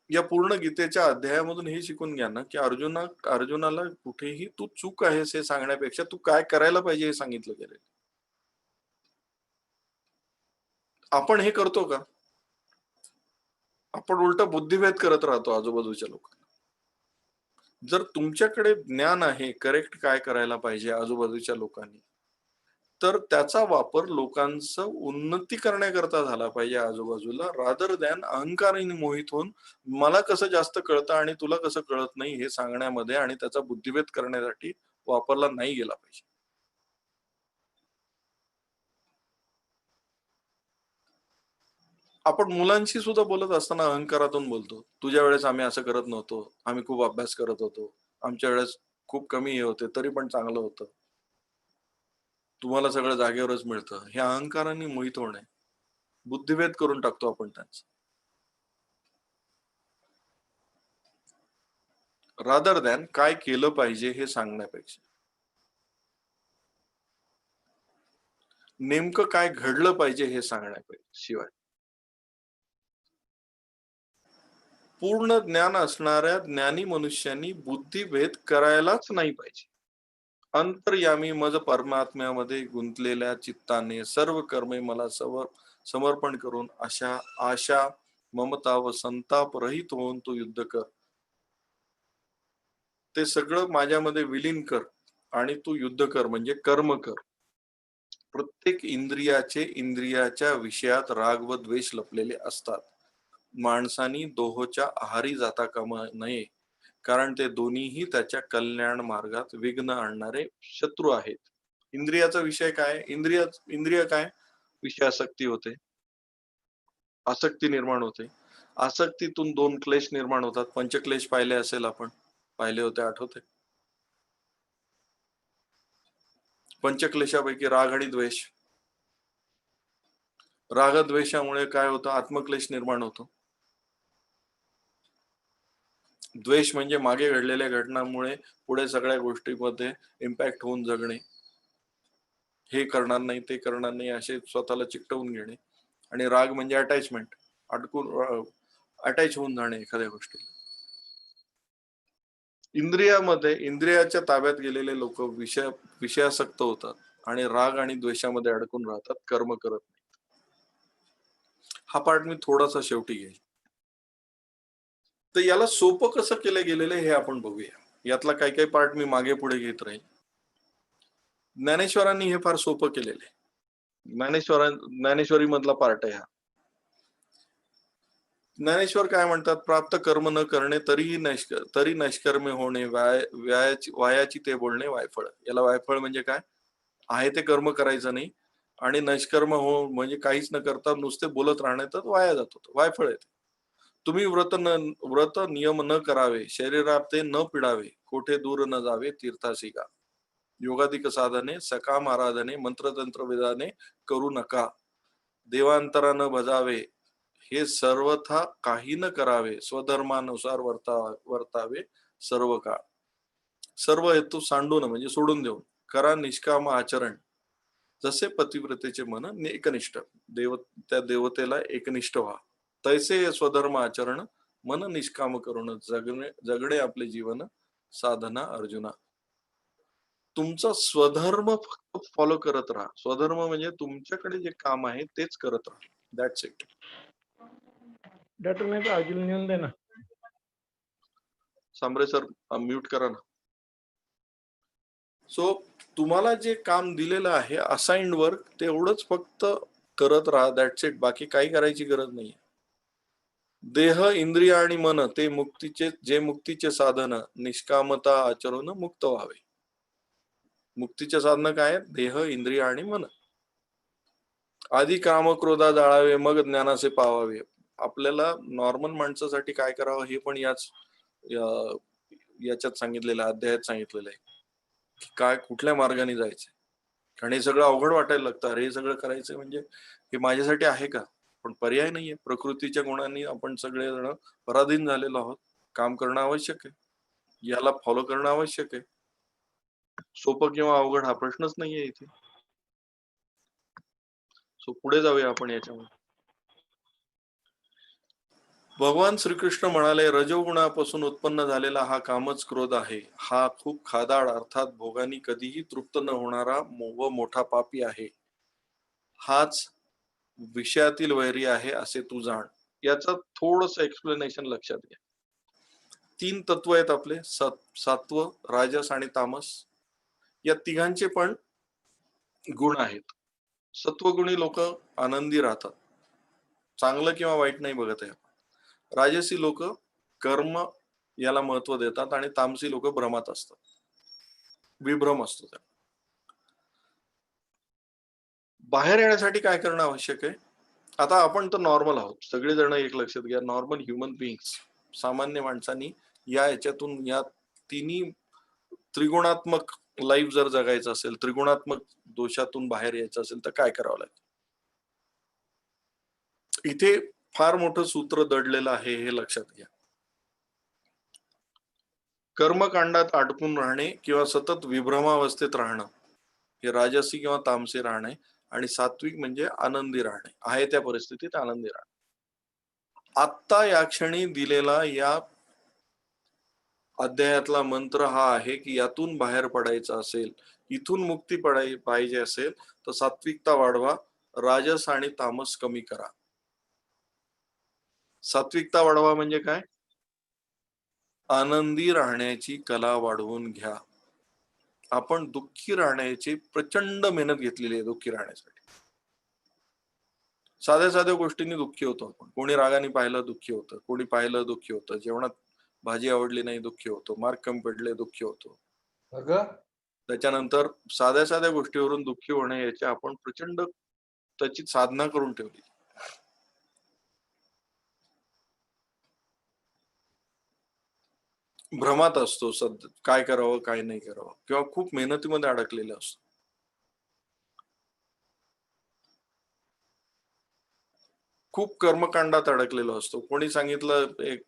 या पूर्ण गीतेच्या अध्यायामधून हे शिकून घ्या ना की अर्जुनाला कुठेही तू चूक आहेस हे सांगण्यापेक्षा तू काय करायला पाहिजे हे सांगितलं गेलं. आपण हे करतो का? आपण उलट बुद्धिभेद करत राहतो आजूबाजूच्या लोकांना. जर तुमच्याकडे ज्ञान आहे करेक्ट काय करायला पाहिजे आजूबाजूच्या लोकांनी, तर त्याचा वापर लोकांचं उन्नती करण्याकरता झाला पाहिजे आजूबाजूला, रादर दॅन अहंकाराने मोहित होऊन मला कसं जास्त कळतं आणि तुला कसं कळत नाही हे सांगण्यामध्ये आणि त्याचा बुद्धिभेद करण्यासाठी वापरला नाही गेला पाहिजे. आपण मुलांशी सुद्धा बोलत असताना अहंकारातून बोलतो. तुझ्या वेळेस आम्ही असं करत नव्हतो, आम्ही खूप अभ्यास करत होतो, आमच्या वेळेस खूप कमी हे होते तरी पण चांगलं होतं, तुम्हाला सगळं जागेवरच मिळतं. हे अहंकाराने मोहित होणे, बुद्धिभेद करून टाकतो आपण त्यांचं. रादर दॅन काय केलं पाहिजे हे सांगण्यापेक्षा, नेमकं काय घडलं पाहिजे हे सांगण्यापेक्षा शिवाय पूर्ण ज्ञान असणाऱ्या ज्ञानी मनुष्यांनी बुद्धिभेद करायलाच नाही पाहिजे. अंतर्यामी मज परमात्म्यामध्ये गुंतलेल्या चित्ताने सर्व कर्मे मला समर्पण करून अशा आशा ममता व संताप रहित होऊन तू युद्ध कर. ते सगळं माझ्यामध्ये विलीन कर आणि तू युद्ध कर म्हणजे कर्म कर. प्रत्येक इंद्रियाच्या विषयात राग व द्वेष लपलेले असतात. माणसानी दोहोच्या आहारी जाता कामा नये, कारण ते दोन्हीही त्याच्या कल्याण मार्गात विघ्न आणणारे शत्रू आहेत. इंद्रियाचा विषय काय? इंद्रिय काय? विषयासक्ती होते, आसक्ती निर्माण होते. आसक्तीतून 2 क्लेश निर्माण होतात. पंचक्लेश पाहिले असेल आपण, पाहिले होते, आठवते? पंचक्लेशापैकी राग आणि द्वेष. रागद्वेषामुळे काय होतं? आत्मक्लेश निर्माण होतो. द्वेष म्हणजे मागे घडलेल्या घटनांमुळे पुढे सगळ्या गोष्टींमध्ये इम्पॅक्ट होऊन जगणे, हे करणार नाही ते करणार नाही असे स्वतःला चिकटवून घेणे. आणि राग म्हणजे अटॅचमेंट, अटॅच होऊन जाणे एखाद्या गोष्टीला. इंद्रियाच्या ताब्यात गेलेले लोक विषयासक्त होतात आणि राग आणि द्वेषामध्ये अडकून राहतात, कर्म करत नाही. हा पार्ट मी थोडासा शेवटी घेईल. तर याला सोपं कसं केलं गेलेलं हे आपण बघूया. यातला काही काही पार्ट मी मागे पुढे घेत राहील. ज्ञानेश्वरांनी हे फार सोपं केलेलं आहे. ज्ञानेश्वरी मधला पार्ट आहे हा. ज्ञानेश्वर काय म्हणतात? प्राप्त कर्म न करणे तरी नष्कर्मे होणे, वायाची ते बोलणे वायफळ. याला वायफळ म्हणजे काय? आहे ते कर्म करायचं नाही आणि नष्कर्म हो म्हणजे काहीच न करता नुसते बोलत राहणे तर वाया जातो, वायफळ आहे. तुम्ही व्रत नियम न करावे, शरीरात ते न पिडावे, कोठे दूर न जावे तीर्थासी गा. योगाधिक साधने, सकाम आराधने, मंत्रतंत्र विधाने करू नका. देवांतरा न भजावे, हे सर्वथा काही न करावे. स्वधर्मानुसार वर्तावे सर्व काळ. सर्व हेतू सांडून म्हणजे सोडून देऊन करा निष्काम आचरण. जसे पतिव्रतेचे मन एकनिष्ठ, त्या देवतेला एकनिष्ठ व्हा. तैसे स्वधर्म आचरण मन निष्काम करून जगणे आपले जीवन साधना अर्जुना. तुमचा स्वधर्म फक्त फॉलो करत राहा. स्वधर्म म्हणजे तुमच्याकडे जे काम आहे तेच करत राहा. That's it. डॉक्टर नाही तर अजून नेऊन दे ना. सांबरे सर म्यूट करा ना. सो तुम्हाला जे काम दिलेलं आहे असाइन्ड वर्क, तेवढंच फक्त करत राहा. That's it. बाकी काही करायची गरज नाही. देह, इंद्रिय आणि मन ते मुक्तीचे साधन, निष्कामता आचरून मुक्त व्हावे. मुक्तीचे साधन काय? देह, इंद्रिय आणि मन. आधी काम क्रोधा जाळावे, मग ज्ञानाचे पावावे. आपल्याला नॉर्मल माणसासाठी काय करावं हे पण याच्यात सांगितलेलं, अध्यायात सांगितलेलं आहे. काय कुठल्या मार्गाने जायचं. कारण हे सगळं अवघड वाटायला लागतं. अरे हे सगळं करायचं म्हणजे हे माझ्यासाठी आहे का? पण पर्याय नाहीये. प्रकृतीच्या गुणांनी आपण सगळेजण पराधीन झालेलो आहोत. काम करणं आवश्यक आहे, याला फॉलो करणं आवश्यक आहे. सोपं किंवा अवघड हा प्रश्नच नाहीये इथे. सो पुढे जाऊया आपण याच्यामध्ये. भगवान श्रीकृष्ण म्हणाले, रजोगुणापासून उत्पन्न झालेला हा कामच क्रोध आहे. हा खूप खादाड, अर्थात भोगानी कधीही तृप्त न होणारा व मोठा पापी आहे. हाच विषयातील वैरी आहे असे तू जाण. याचं थोडस एक्सप्लेनेशन लक्षात घ्या. 3 तत्व आहेत आपले, सत्व, राजस आणि तामस. या तिघांचे पण गुण आहेत. सत्वगुणी लोक आनंदी राहतात, चांगलं किंवा वाईट नाही बघत आहे. राजसी लोक कर्म याला महत्व देतात आणि तामसी लोक भ्रमात असतात, विभ्रम असतो. त्या बाहेर येण्यासाठी काय करणं आवश्यक आहे? आता आपण तर नॉर्मल आहोत सगळेजण, एक लक्षात घ्या, नॉर्मल ह्युमन बिईंग्स, सामान्य माणसांनी याच्यातून, या तिन्ही त्रिगुणात्मक लाईफ जर जगायचं असेल, त्रिगुणात्मक दोषातून बाहेर यायचं असेल तर काय करावं लागेल? इथे फार मोठं सूत्र दडलेलं आहे, हे लक्षात घ्या. कर्मकांडात अडकून राहणे किंवा सतत विभ्रमावस्थेत राहणं हे राजसी किंवा तामसी राहणे, आणि सात्विक म्हणजे आनंदी राहणे, आहे त्या परिस्थितीत आनंदी राहणे. आत्ता या क्षणी दिलेला या अध्यायातला मंत्र हा आहे की यातून बाहेर पडायचं असेल, इथून मुक्ती पाहिजे असेल तर सात्विकता वाढवा, राजस आणि तामस कमी करा. सात्विकता वाढवा म्हणजे काय? आनंदी राहण्याची कला वाढवून घ्या. आपण दुःखी राहण्याची प्रचंड मेहनत घेतलेली आहे दुःखी राहण्यासाठी. साध्या साध्या गोष्टींनी दुःखी होतो आपण. कोणी रागाने पाहिलं दुःखी होतं, कोणी पाहिलं दुःखी होतं, जेवणात भाजी आवडली नाही दुःखी होतो, मार्क कमी पडले दुःखी होतो. त्याच्यानंतर साध्या साध्या गोष्टीवरून दुःखी होणे याची आपण प्रचंड त्याची साधना करून ठेवली. भ्रमात असतो सध्या काय करावं काय नाही करावं, किंवा खूप मेहनतीमध्ये अडकलेला असतो. खूप कर्मकांडात अडकलेलो असतो. कोणी सांगितलं एक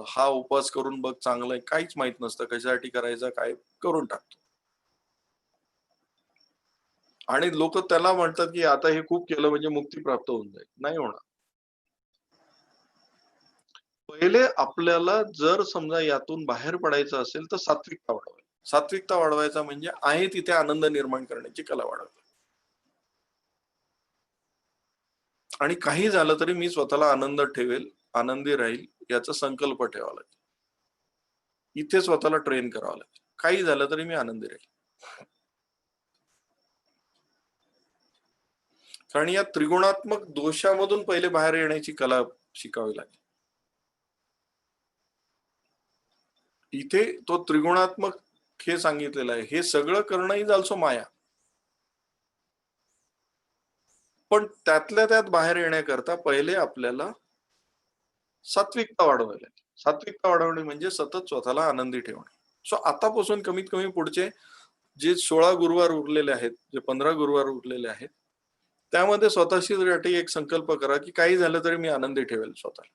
हा उपवास करून बघ चांगलं आहे, काहीच माहित नसतं कशासाठी करायचा, काय करून टाकतो. आणि लोक त्याला म्हणतात की आता हे खूप केलं म्हणजे मुक्ती प्राप्त होऊन जाईल. नाही होणार. पहिले आपल्याला जर समजा यातून बाहेर पडायचं असेल तर सात्विकता वाढवायची. सात्विकता वाढवायचा म्हणजे आहे तिथे आनंद निर्माण करण्याची कला वाढवायची. आणि काही झालं तरी मी स्वतःला आनंद ठेवेल, आनंदी राहील याचा संकल्प ठेवावा लागेल. इथे स्वतःला ट्रेन करावं लागेल. काही झालं तरी मी आनंदी राहील. कारण या त्रिगुणात्मक दोषामधून पहिले बाहेर येण्याची कला शिकावी लागेल. इथे तो त्रिगुणात्मक हे सांगितलेलं आहे. हे सगळं करणं इज ऑल्सो माया. पण त्यातल्या त्यात बाहेर येण्याकरता पहिले आपल्याला सात्विकता वाढवायला लागेल. सात्विकता वाढवणे म्हणजे सतत स्वतःला आनंदी ठेवणे. सो आतापासून कमीत कमी पुढचे जे 16 गुरुवार उरलेले आहेत, जे 15 गुरुवार उरलेले आहेत, त्यामध्ये स्वतःशी एक संकल्प करा की काही झालं तरी मी आनंदी ठेवेल स्वतःला.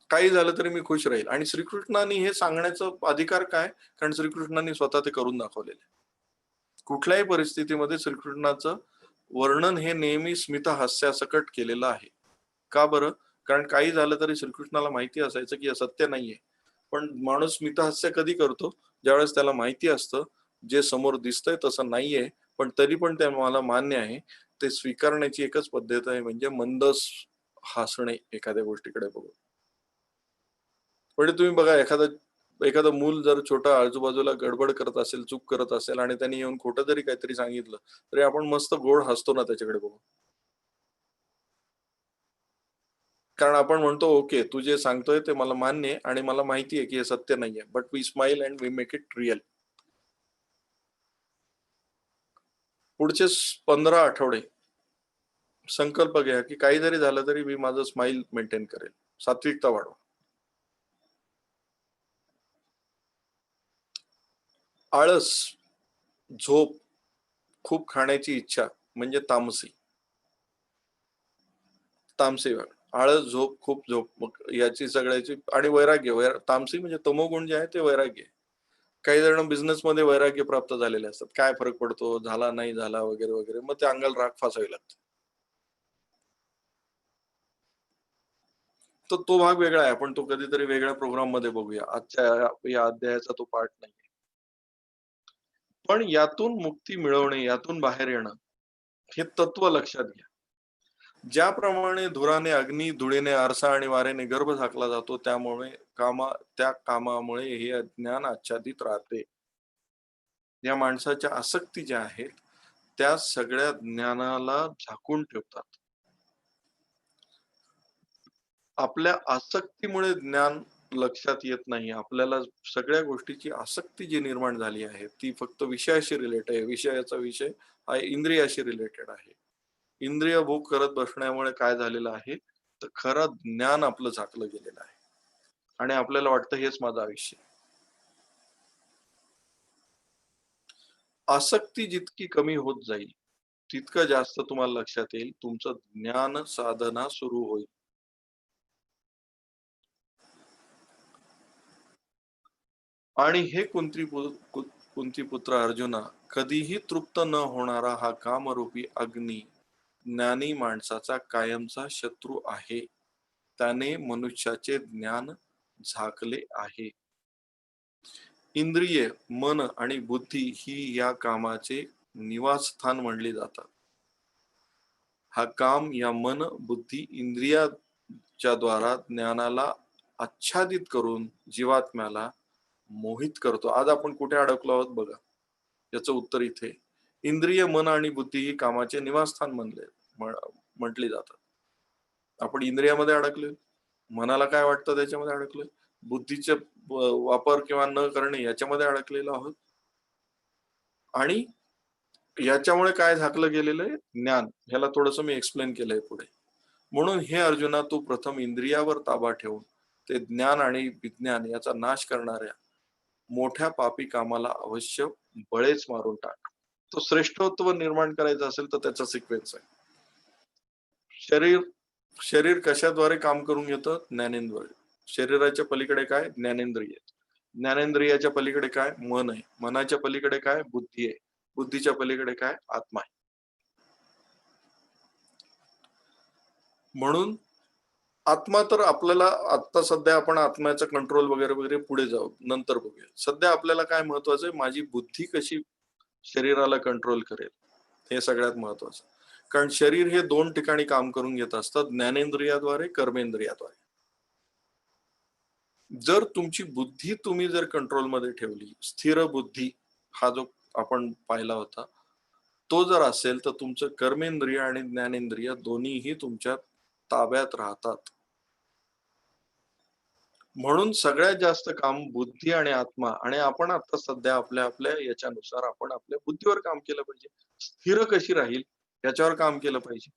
काही झालं तरी मी खुश राहील. आणि श्रीकृष्णांनी हे सांगण्याचा अधिकार काय? कारण श्रीकृष्णांनी स्वतः ते करून दाखवलेले. कुठल्याही परिस्थितीमध्ये श्रीकृष्णाचं वर्णन हे नेहमी स्मित हास्यासकट केलेलं आहे. का बरं? कारण काही झालं तरी श्रीकृष्णाला माहिती असायचं की हे सत्य नाहीये. पण माणूस स्मित हास्य कधी करतो? ज्यावेळेस त्याला माहिती असतं जे समोर दिसतंय तसं नाहीये, पण तरी पण ते मला मान्य आहे. ते स्वीकारण्याची एकच पद्धत आहे, म्हणजे मंद हसणे एखाद्या गोष्टीकडे बघून. म्हणजे तुम्ही बघा एखादं मूल जर छोटं आजूबाजूला गडबड करत असेल, चूक करत असेल आणि त्यांनी येऊन खोटं जरी काहीतरी सांगितलं तरी आपण मस्त गोड हसतो ना त्याच्याकडे बघून. कारण आपण म्हणतो ओके तू जे सांगतोय ते मला मान्य आहे आणि मला माहिती आहे की हे सत्य नाहीये, but we smile and we make it real. पुढचे 15 आठवडे संकल्प घ्या की काही जरी झालं तरी मी माझं स्माइल मेंटेन करेल. सात्विकता वाढवा. आळस, झोप, खूप खाण्याची इच्छा म्हणजे तामसी. आळस, झोप, खूप झोप याची सगळ्याची आणि वैराग्य. तामसी म्हणजे तमोगुण जे आहे ते वैराग्य. काही जण बिझनेस मध्ये वैराग्य प्राप्त झालेले असतात. काय फरक पडतो, झाला नाही झाला वगैरे वगैरे, मग ते अंगाला राख फासावी लागते. तर तो भाग वेगळा आहे. आपण तो कधीतरी वेगळ्या प्रोग्राम मध्ये बघूया. आजच्या या अध्यायाचा तो पार्ट नाही. पण यातून मुक्ती मिळवणे, यातून बाहेर येणं हे तत्व लक्षात घ्या. ज्याप्रमाणे धुराने अग्नी, धुळीने आरसा आणि वाऱ्याने गर्भ झाकला जातो, त्यामुळे त्या कामामुळे हे अज्ञान आच्छादित राहते. या माणसाच्या आसक्ती ज्या आहेत त्या सगळ्या ज्ञानाला झाकून ठेवतात. आपल्या आसक्तीमुळे ज्ञान लक्षात येत नाही. आपल्याला सगळ्या गोष्टीची आसक्ती जी निर्माण झाली आहे ती फक्त विषयाशी रिलेटेड आहे. विषयाचा विषय हा इंद्रियाशी रिलेटेड आहे. इंद्रिय भोग करत बसण्यामुळे काय झालेलं आहे तर खरं ज्ञान आपलं झाकलं गेलेलं आहे आणि आपल्याला वाटतं हेच माझं आयुष्य. आसक्ती जितकी कमी होत जाईल तितकं जास्त तुम्हाला लक्षात येईल, तुमचं ज्ञान साधना सुरू होईल. आणि हे कुंतीपुत्र अर्जुना, कधीही तृप्त न होणारा हा कामरूपी अग्नी ज्ञानी माणसाचा कायमचा शत्रू आहे. त्याने मनुष्याचे ज्ञान झाकले आहे. इंद्रिय, मन आणि बुद्धी ही या कामाचे निवासस्थान म्हणली जातात. हा काम या मन, बुद्धी, इंद्रियाच्या द्वारा ज्ञानाला आच्छादित करून जीवात्म्याला मोहित करतो. आज आपण कुठे अडकलो आहोत बघा, याचं उत्तर इथे. इंद्रिय, मन आणि बुद्धी ही कामाचे निवासस्थान म्हटली जातात. आपण इंद्रियामध्ये अडकलोय, मनाला काय वाटतं त्याच्यामध्ये अडकलोय, बुद्धीचे वापर किंवा न करणे याच्यामध्ये अडकलेलो आहोत. आणि याच्यामुळे काय झाकलं गेलेलं आहे? ज्ञान. ह्याला थोडंसं मी एक्सप्लेन केलंय पुढे. म्हणून हे अर्जुना, तू प्रथम इंद्रियावर ताबा ठेवून ते ज्ञान आणि विज्ञान याचा नाश करणाऱ्या मोठ्या पापी कामाला अवश्य बळेच मारून टाक. तो श्रेष्ठत्व निर्माण करायचं असेल तर त्याचा सिक्वेन्स आहे. शरीर कशाद्वारे काम करून घेतं? ज्ञानेंद्रिय. शरीराच्या पलीकडे काय? ज्ञानेंद्रिय. ज्ञानेंद्रियाच्या पलीकडे काय? मन आहे. मनाच्या पलीकडे काय? बुद्धी आहे. बुद्धीच्या पलीकडे काय? आत्मा आहे. म्हणून आत्मा तर आपल्याला आता सध्या आपण आत्म्याचा कंट्रोल वगैरे वगैरे पुढे जाऊ, नंतर बघूया. सध्या आपल्याला काय महत्वाचं आहे? माझी बुद्धी कशी शरीराला कंट्रोल करेल, हे सगळ्यात महत्वाचं. कारण शरीर हे दोन ठिकाणी काम करून घेत असतात, ज्ञानेंद्रियाद्वारे, कर्मेंद्रियाद्वारे. जर तुमची बुद्धी तुम्ही जर कंट्रोलमध्ये ठेवली, स्थिर बुद्धी हा जो आपण पाहिला होता, तो जर असेल तर तुमचं कर्मेंद्रिय आणि ज्ञानेंद्रिय दोन्हीही तुमच्या ताब्यात राहतात. म्हणून सगळ्यात जास्त काम बुद्धी आणि आत्मा, आणि आपण आता सध्या आपल्या आपल्या याच्यानुसार आपण आपल्या बुद्धीवर काम केलं पाहिजे. स्थिर कशी राहील याच्यावर काम केलं पाहिजे.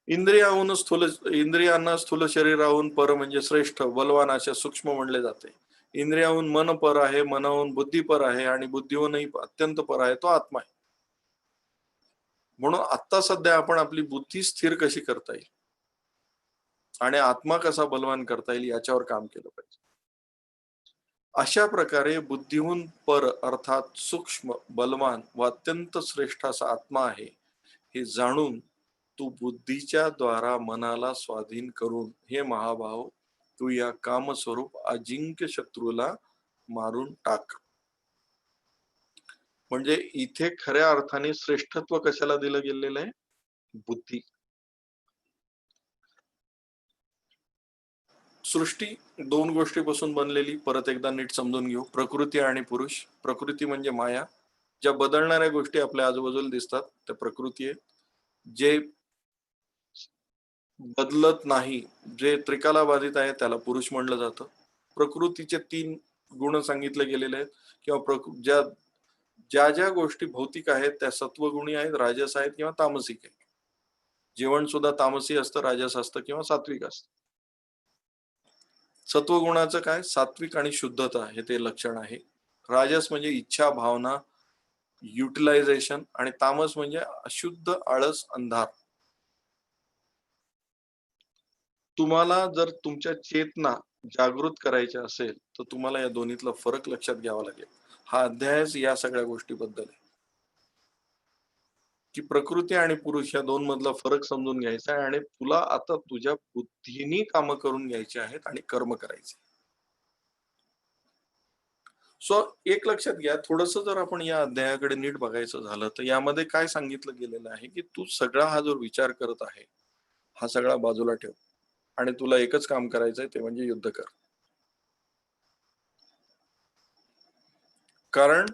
इंद्रियांना स्थूल शरीराहून पर म्हणजे श्रेष्ठ, बलवान अशा सूक्ष्म म्हणले जाते. इंद्रियाहून मन पर आहे, मनाहून बुद्धी पर आहे, आणि बुद्धीहूनही अत्यंत पर आहे तो आत्मा आहे. म्हणून आता सध्या आपण आपली बुद्धी स्थिर कशी करता येईल आणि आत्मा कसा बलवान करता येईल याच्यावर काम केलं पाहिजे. अशा प्रकारे बुद्धीहून पर अर्थात सूक्ष्म, बलवान व अत्यंत श्रेष्ठ असा आत्मा आहे हे जाणून तू बुद्धीच्या द्वारा मनाला स्वाधीन करून हे महाभाव तू या कामस्वरूप अजिंक्य शत्रूला मारून टाक. म्हणजे इथे खऱ्या अर्थाने श्रेष्ठत्व कशाला दिलं गेलेलं आहे? बुद्धी. सृष्टी दोन गोष्टीपासून बनलेली, परत एकदा नीट समजून घेऊ. प्रकृती आणि पुरुष. प्रकृती म्हणजे माया, ज्या बदलणाऱ्या गोष्टी आपल्या आजूबाजूला दिसतात त्या प्रकृती आहे. जे बदलत नाही, जे त्रिकाला बाधित आहे त्याला पुरुष म्हणलं जातं. प्रकृतीचे 3 गुण सांगितले गेलेले आहेत, किंवा ज्या ज्या गोष्टी भौतिक आहेत त्या सत्वगुणी आहेत, राजस आहेत किंवा तामसिक आहेत. जेवण सुद्धा तामसी असतं, राजस असतं किंवा सात्विक असतं. सत्वगुणाचं काय? सात्विक आणि शुद्धता हे ते लक्षण आहे. राजस म्हणजे इच्छा, भावना, युटिलायझेशन, आणि तामस म्हणजे अशुद्ध, आळस, अंधार. तुम्हाला जर तुमच्या चेतना जागृत करायच्या असेल तर तुम्हाला या दोन्हीतला फरक लक्षात घ्यावा लागेल. हा अध्यायच या सगळ्या गोष्टीबद्दल आहे की प्रकृती आणि पुरुष या दोन मधला फरक समजून घ्यायचा आहे, आणि तुला आता तुझ्या बुद्धीने कामं करून घ्यायची आहेत आणि कर्म करायचे. सो एक लक्षात घ्या, थोडस जर आपण या अध्यायाकडे नीट बघायचं झालं तर यामध्ये काय सांगितलं गेलेलं आहे की तू सगळा हा जो विचार करत आहे हा सगळा बाजूला ठेव, आणि तुला एकच काम करायचंय ते म्हणजे युद्ध कर. कारण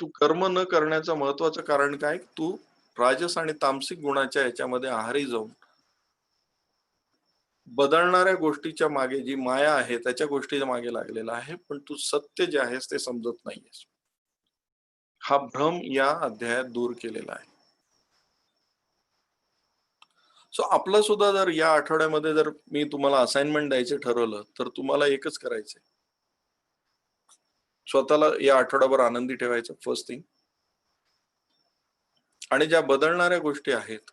तू कर्म न करण्याचं महत्वाचं कारण काय? तू राजस आणि तामसिक गुणाच्या याच्यामध्ये आहारी जाऊन बदलणाऱ्या गोष्टीच्या मागे जी माया आहे त्याच्या गोष्टीच्या मागे लागलेला आहे, पण तू सत्य जे आहेस ते समजत नाहीयेस. हा भ्रम या अध्यायात दूर केलेला आहे. सो आपलं सुद्धा जर या आठवड्यामध्ये जर मी तुम्हाला असाइनमेंट द्यायचं ठरवलं तर तुम्हाला एकच करायचंय, स्वतःला या आठवड्याभर आनंदी ठेवायचं, फर्स्ट थिंग. आणि ज्या बदलणाऱ्या गोष्टी आहेत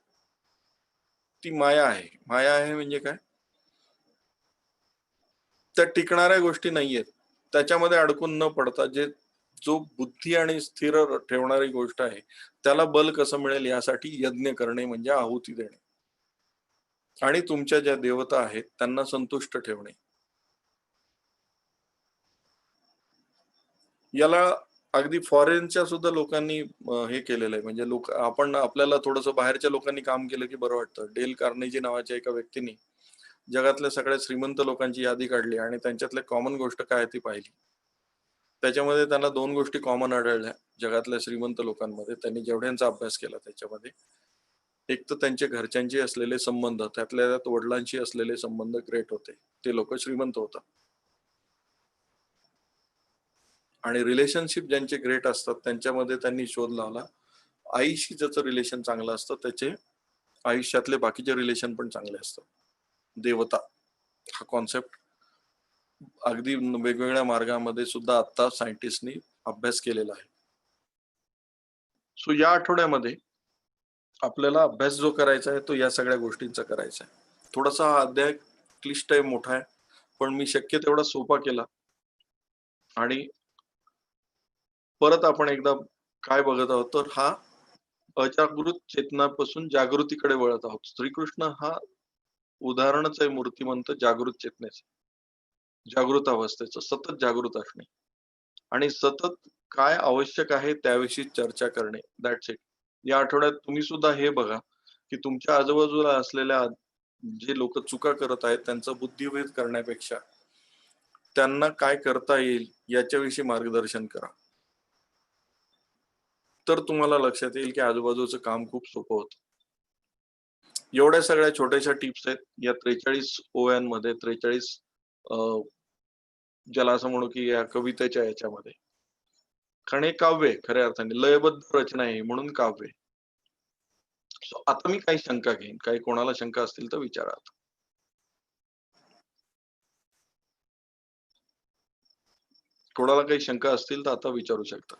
ती माया आहे. माया आहे म्हणजे काय? त्या टिकणाऱ्या गोष्टी नाहीयेत. त्याच्यामध्ये अडकून न पडता जो बुद्धी आणि स्थिर ठेवणारी गोष्ट आहे त्याला बल कसं मिळेल यासाठी यज्ञ करणे म्हणजे आहुती देणे, आणि तुमच्या ज्या देवता आहेत त्यांना संतुष्ट ठेवणे. याला अगदी फॉरेनच्या सुद्धा लोकांनी हे केलेलं आहे. म्हणजे आपण आपल्याला थोडंसं बाहेरच्या लोकांनी काम केलं की बरं वाटतं. डेल कार्नेजी नावाच्या एका व्यक्तीने जगातल्या सगळ्यात श्रीमंत लोकांची यादी काढली आणि त्यांच्यातल्या कॉमन गोष्ट काय ती पाहिली. त्याच्यामध्ये त्यांना 2 गोष्टी कॉमन आढळल्या जगातल्या श्रीमंत लोकांमध्ये. त्यांनी जेवढ्यांचा अभ्यास केला त्याच्यामध्ये. एक तर त्यांच्या घरच्यांशी असलेले संबंध, त्यातल्या त्यात वडिलांशी असलेले संबंध ग्रेट होते. ते लोक श्रीमंत होतात. आणि रिलेशनशिप ज्यांचे ग्रेट असतात त्यांच्यामध्ये त्यांनी शोध लावला, आईशी ज्याचं रिलेशन चांगलं असतं त्याचे आयुष्यातले बाकीचे रिलेशन पण चांगले असतात. देवता हा कॉन्सेप्ट अगदी वेगवेगळ्या मार्गामध्ये सुद्धा आता सायंटिस्टनी अभ्यास केलेला आहे. सो या आठवड्यामध्ये आपल्याला अभ्यास जो करायचा आहे तो या सगळ्या गोष्टींचा करायचा आहे. थोडासा हा अध्याय क्लिष्ट आहे, मोठा आहे, पण मी शक्य तेवढा सोपा केला. आणि परत आपण एकदा काय बघत आहोत तर हा अजागृत चेतनापासून जागृतीकडे वळत आहोत. श्रीकृष्ण हा उदाहरणच आहे मूर्तिमंत जागृत चेतनेचं, जागृत अवस्थेचं, सतत जागृत असणे आणि सतत काय आवश्यक आहे त्याविषयी चर्चा करणे. That's it. या आठवड्यात तुम्ही सुद्धा हे बघा की तुमच्या आजूबाजूला असलेल्या जे लोक चुका करत आहेत त्यांचा बुद्धिभेद करण्यापेक्षा त्यांना काय करता येईल याच्याविषयी मार्गदर्शन करा. तर तुम्हाला लक्षात येईल की आजूबाजूचं काम खूप सोपं होतं. एवढ्या सगळ्या छोट्याशा टिप्स आहेत या 43 ओव्यांमध्ये, 43 ज्याला असं म्हणू की या कवितेच्या याच्यामध्ये. कारण हे काव्य आहे खऱ्या अर्थाने, लयबद्ध रचना आहे म्हणून काव्य आहे. आता मी काही शंका घेईन, काही कोणाला शंका असतील तर विचारा. कोणाला काही शंका असतील तर आता विचारू शकता.